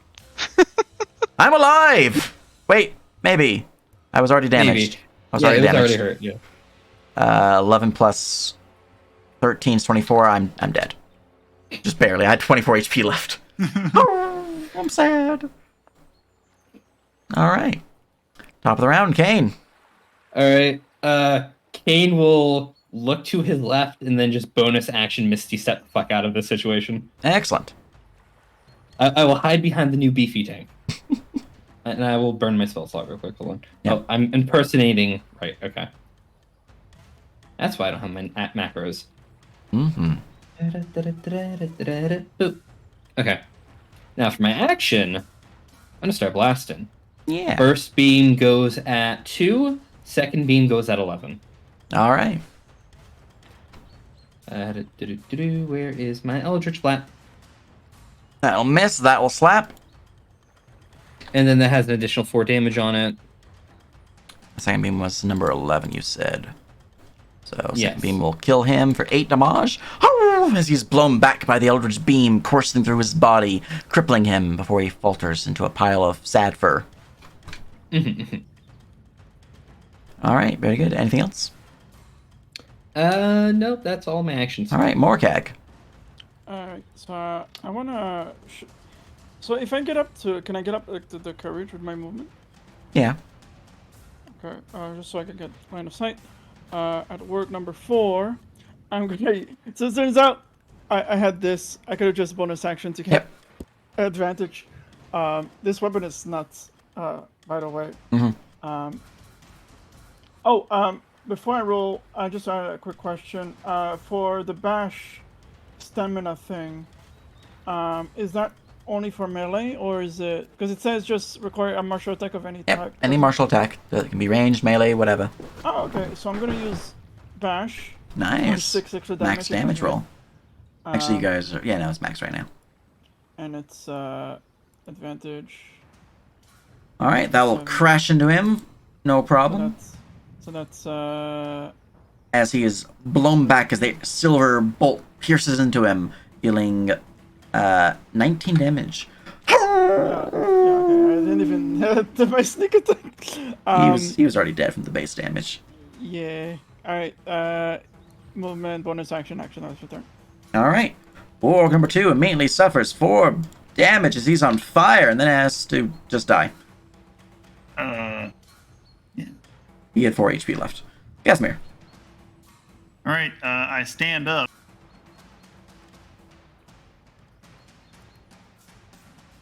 I'm alive! Wait, maybe. I was already damaged. Maybe. I was Yeah, already it was damaged. already hurt. Yeah. 11 plus 13 is 24. I'm dead. Just barely. I had 24 HP left. Oh, I'm sad. All right. Top of the round, Kane. All right. Kane will look to his left and then just bonus action Misty Step the fuck out of this situation. Excellent. I will hide behind the new beefy tank. And I will burn my spell slot real quick. Hold on. Yep. Oh, I'm impersonating. Right, okay. That's why I don't have my macros. Mm-hmm. Boop. Okay. Now for my action, I'm going to start blasting. Yeah. First beam goes at 2. Second beam goes at 11. All right. Where is my Eldritch Blast? That'll miss. That will slap. And then that has an additional 4 damage on it. The second beam was number 11, you said. So second Yes. beam will kill him for 8 damage. As he's blown back by the Eldritch beam coursing through his body, crippling him before he falters into a pile of sad fur. All right, very good. Anything else? Nope, that's all my actions. All right, Morkag. Alright, so I wanna. So if I get up to, can I get up to the courage with my movement? Yeah. Okay, just so I can get line of sight. At work number 4, I'm gonna. So it turns out I had this. I could have just bonus action to get advantage. This weapon is nuts. By the way. Mm-hmm. Before I roll, I just had a quick question. For the bash stamina thing, is that only for melee, or is it, because it says just require a martial attack of any type? Yep. Any martial attack. It can be ranged, melee, whatever. Oh, okay. So I'm gonna use bash. Nice. 6 extra damage. Max damage roll. Actually, you guys are... Yeah, no, it's max right now. And it's advantage. All right, that will 7. crash into him. No problem. So that's As he is blown back as the silver bolt pierces into him, dealing 19 damage. yeah, okay. I didn't even do my sneak attack. He was already dead from the base damage. Yeah. All right. Movement, bonus action, that's your turn. All right. Orc number 2 immediately suffers 4 damage as he's on fire and then has to just die. Yeah. He had 4 HP left. Casimir. All right. I stand up.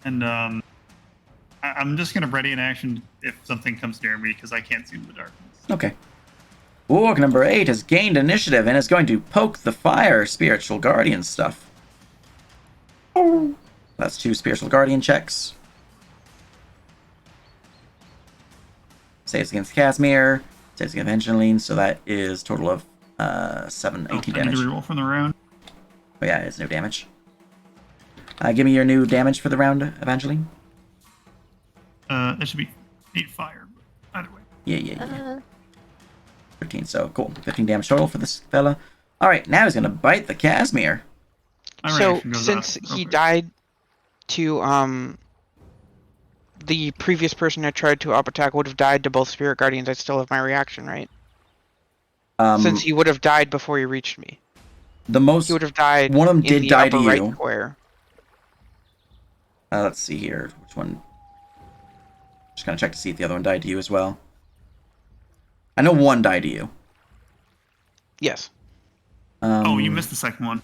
And I'm just gonna ready an action if something comes near me because I can't see in the darkness. Okay. Orc number 8 has gained initiative and is going to poke the fire spiritual guardian stuff. That's 2 spiritual guardian checks. Saves against Casimir. Saves against Evangeline, so that is total of 18 I need damage. to reroll from the round. Oh yeah, it's no damage. Give me your new damage for the round, Evangeline. That should be 8 fire, but either way. Yeah. 13, so cool. 15 damage total for this fella. Alright, now he's gonna bite the Casimir. My So reaction goes since off he real quick. died to the previous person that tried to up attack would have died to both spirit guardians, I still have my reaction, right? Since he would have died before he reached me. The most... He would have died One of them in did the die upper to right you. square. Let's see here. Which one? Just gonna check to see if the other one died to you as well. I know one died to you. Yes. Oh, you missed the second one.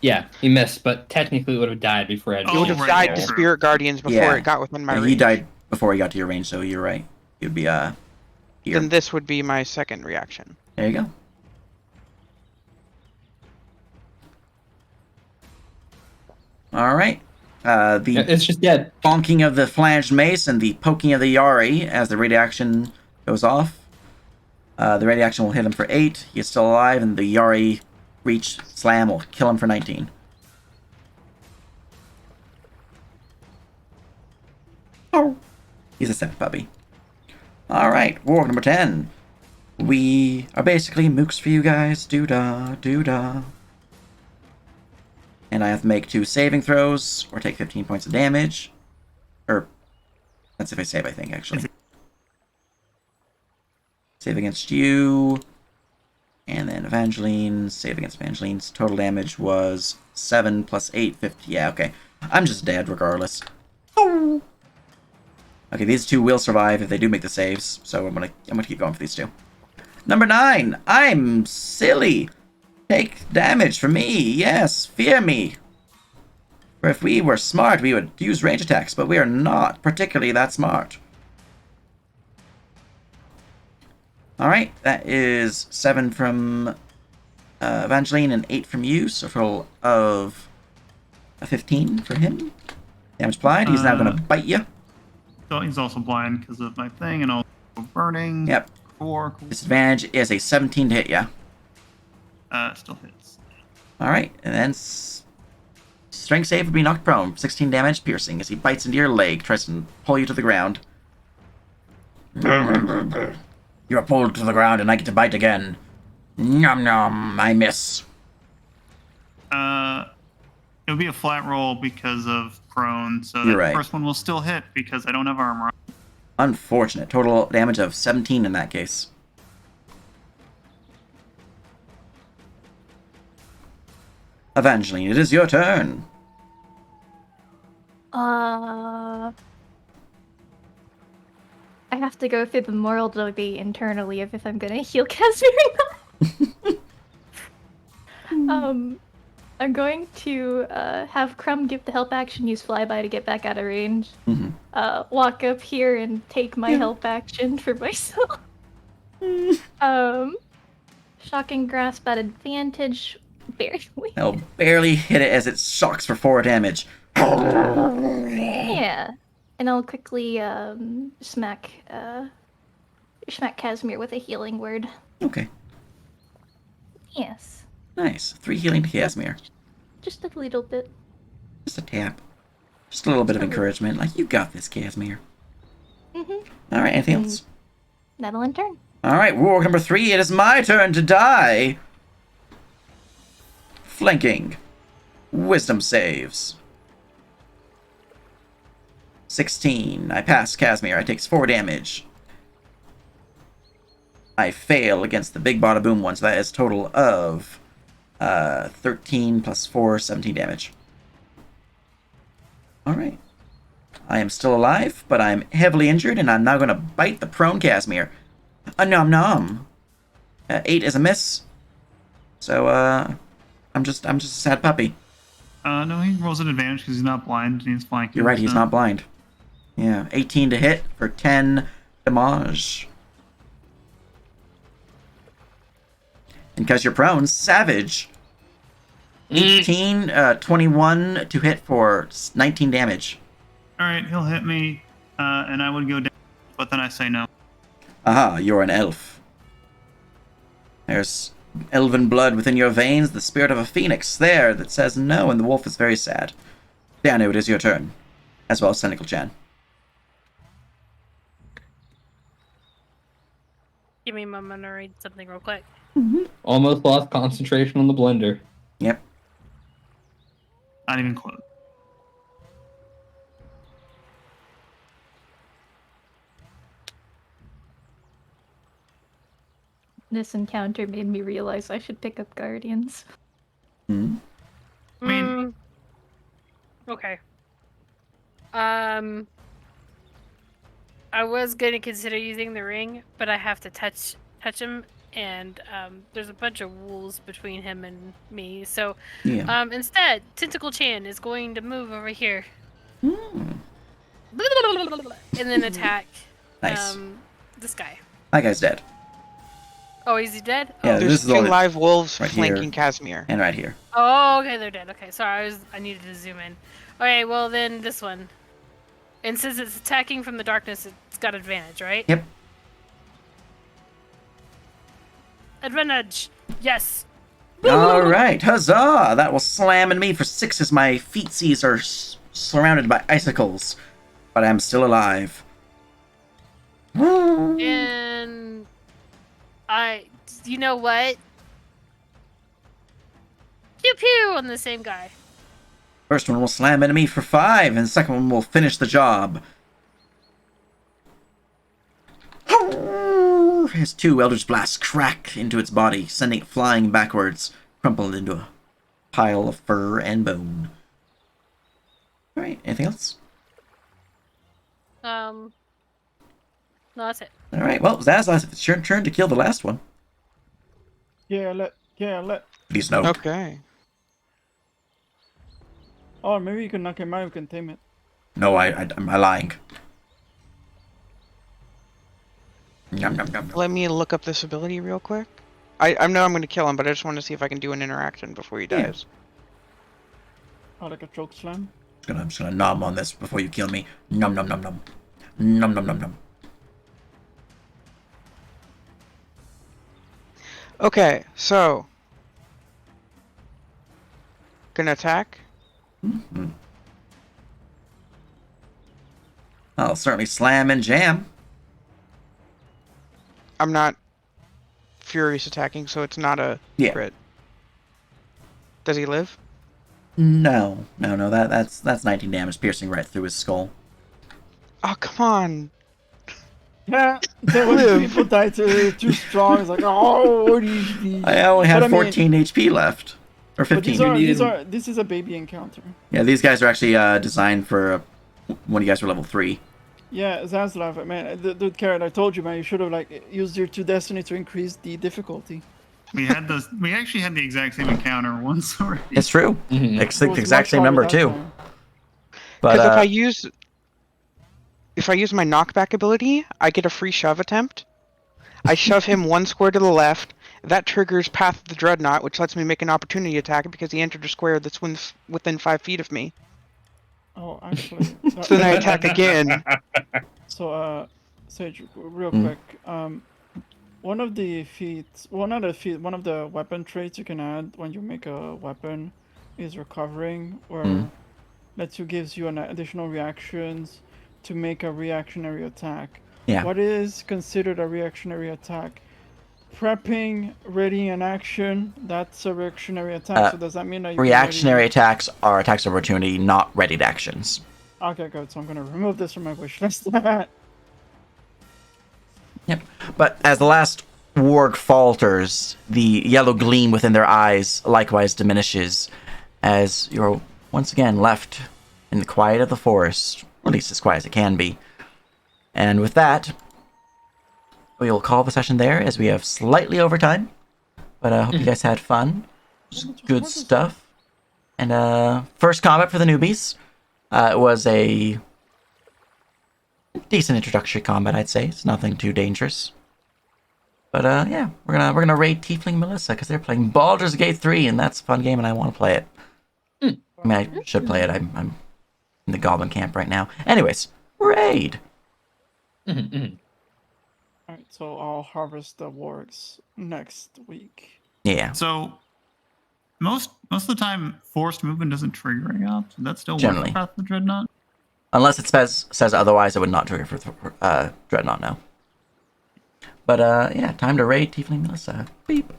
Yeah, he missed, but technically would have died before I had He would Oh, have right, died yeah, to true. spirit guardians before Yeah. it got within my He range. died before he got to your range, so you're right. He would be, here. Then this would be my second reaction. There you go. All right. The It's just dead. bonking of the flanged mace and the poking of the Yari as the ready action goes off. The ready action will hit him for 8. He is still alive, and the Yari reach slam will kill him for 19. Oh. He's a sad puppy. Alright, war number 10. We are basically mooks for you guys. Doo-dah, doo-dah. And I have to make 2 saving throws, or take 15 points of damage. Or, that's if I save, I think, actually. Save against you. And then Evangeline. Save against Evangeline's. Total damage was 7 plus 8, 50. Yeah, okay. I'm just dead regardless. Oh. Okay, these 2 will survive if they do make the saves. So I'm gonna keep going for these 2. Number 9. I'm silly. Take damage for me. Yes, fear me. For if we were smart, we would use range attacks, but we are not particularly that smart. Alright, that is 7 from Evangeline and 8 from you, so a total of a 15 for him. Damage applied. He's now going to bite you. So he's also blind because of my thing, and also burning. Yep. 4. Disadvantage is a 17 to hit you. Still hits. Alright, and then strength save would be knocked prone. 16 damage, piercing, as he bites into your leg, tries to pull you to the ground. You are pulled to the ground, and I get to bite again. Nom nom, I miss. It would be a flat roll because of prone, so You're the right. first one will still hit because I don't have armor. Unfortunate. Total damage of 17 in that case. Evangeline, it is your turn. I have to go through the moral debate internally of if I'm gonna heal Casimir or not. I'm going to have Crumb give the help action, use flyby to get back out of range. Walk up here and take my help action for myself. Shocking grasp at advantage, barely. I'll barely hit it as it shocks for 4 damage. Yeah, and I'll quickly smack Casimir with a healing word. Okay, Yes, nice. 3 healing to Casimir. just a little bit. Just a tap. Just a little bit of encouragement. Like, you got this, Casimir. Alright, anything else? That'll in turn. Alright, war number 3. It is my turn to die. Flanking. Wisdom saves. 16. I pass Casimir. I takes 4 damage. I fail against the big bada boom one, so that is a total of 13 plus 4, 17 damage. Alright. I am still alive, but I'm heavily injured, and I'm now going to bite the prone Casimir. A nom nom. 8 is a miss. So, I'm just a sad puppy. No, he rolls an advantage because he's not blind and he's flanking. You're right, he's so- not blind. Yeah, 18 to hit for 10 damage. And because you're prone, savage. 18, 21 to hit for 19 damage. Alright, he'll hit me, and I would go down, but then I say no. Aha, you're an elf. There's elven blood within your veins, the spirit of a phoenix there that says no, and the wolf is very sad. Danu, it is your turn. As well as Cynical Chan. Give me a moment to read something real quick. Almost lost concentration on the blender. Yep. Not even close. This encounter made me realize I should pick up Guardians. Hmm. I mean- Okay. I was gonna consider using the ring, but I have to touch him, and there's a bunch of wolves between him and me. So Yeah. instead, Tentacle Chan is going to move over here Hmm. and then attack Nice. this guy. That guy's dead. Oh, is he dead? Yeah, Oh. this There's is two all live wolves right here. flanking Casimir. And right here. Oh, okay, they're dead. Okay, sorry, I needed to zoom in. Okay, well then this one. And since it's attacking from the darkness, it's got advantage, right? Yep. Advantage. Yes. All right, huzzah! That will slam into me for 6 as my feetsies are surrounded by icicles, but I'm still alive. And you know what? Pew pew on the same guy. First one will slam into me for 5, and the second one will finish the job. His 2 Eldritch Blasts crack into its body, sending it flying backwards, crumpled into a pile of fur and bone. Alright, anything else? No, that's it. Alright, well, Zazlas, it's your turn to kill the last one. Yeah, let. Please no. Okay. Oh, maybe you can knock him out. You can tame it. No, I'm lying. Yum, yum, yum. Let me look up this ability real quick. I know I'm going to kill him, but I just want to see if I can do an interaction before he Yeah. dies. Oh, like a choke slam. I'm just gonna nom on this before you kill me. Nom nom nom nom. Nom nom nom nom. Okay, so. Gonna attack. Mm-hmm. I'll certainly slam and jam. I'm not furious attacking, so it's not a Yeah. crit. Does he live? No. That's 19 damage piercing right through his skull. Oh, come on. Yeah, so when people die too strong, it's like, oh, these. I only But had I mean- 14 HP left. Or But 15. this is a baby encounter. Yeah, these guys are actually designed for when you guys were level 3. Yeah, Zaslav, man, dude, Carrot, I told you, man, you should have like used your 2 destiny to increase the difficulty. We actually had the exact same encounter once already. It's true. Mhm. It's It the was exact much same harder number that too. time. But Because if I use my knockback ability, I get a free shove attempt. I shove him 1 square to the left. That triggers Path of the Dreadnought, which lets me make an opportunity attack because he entered a square that's within 5 feet of me. Oh, actually. So then I attack again. So, Sage, real Mm. quick. One of the weapon traits you can add when you make a weapon is recovering, where Mm. gives you an additional reactions to make a reactionary attack. Yeah. What is considered a reactionary attack? Prepping, ready in action, that's a reactionary attack. So does that mean that you can reactionary attacks are attacks of opportunity, not readied actions. Okay, good. So I'm gonna remove this from my wish list. Yep. But as the last warg falters, the yellow gleam within their eyes likewise diminishes as you're once again left in the quiet of the forest, or at least as quiet as it can be. And with that, we'll call the session there as we have slightly over time. But I hope you guys had fun. Just good stuff. And first combat for the newbies. It was a decent introductory combat, I'd say. It's nothing too dangerous. But yeah, we're gonna raid Tiefling Melissa because they're playing Baldur's Gate 3, and that's a fun game, and I want to play it. I mean, I should play it. I'm in the Goblin camp right now. Anyways, raid. Alright, so I'll harvest the wargs next week. Yeah, So most of the time, forced movement doesn't trigger it up. So that's still Generally. worth Path of the Dreadnought. unless it says otherwise, it would not trigger for Dreadnought now. But yeah, time to raid Tiefling Melissa. Beep.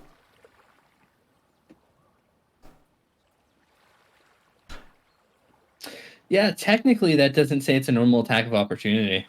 Yeah, technically that doesn't say it's a normal attack of opportunity.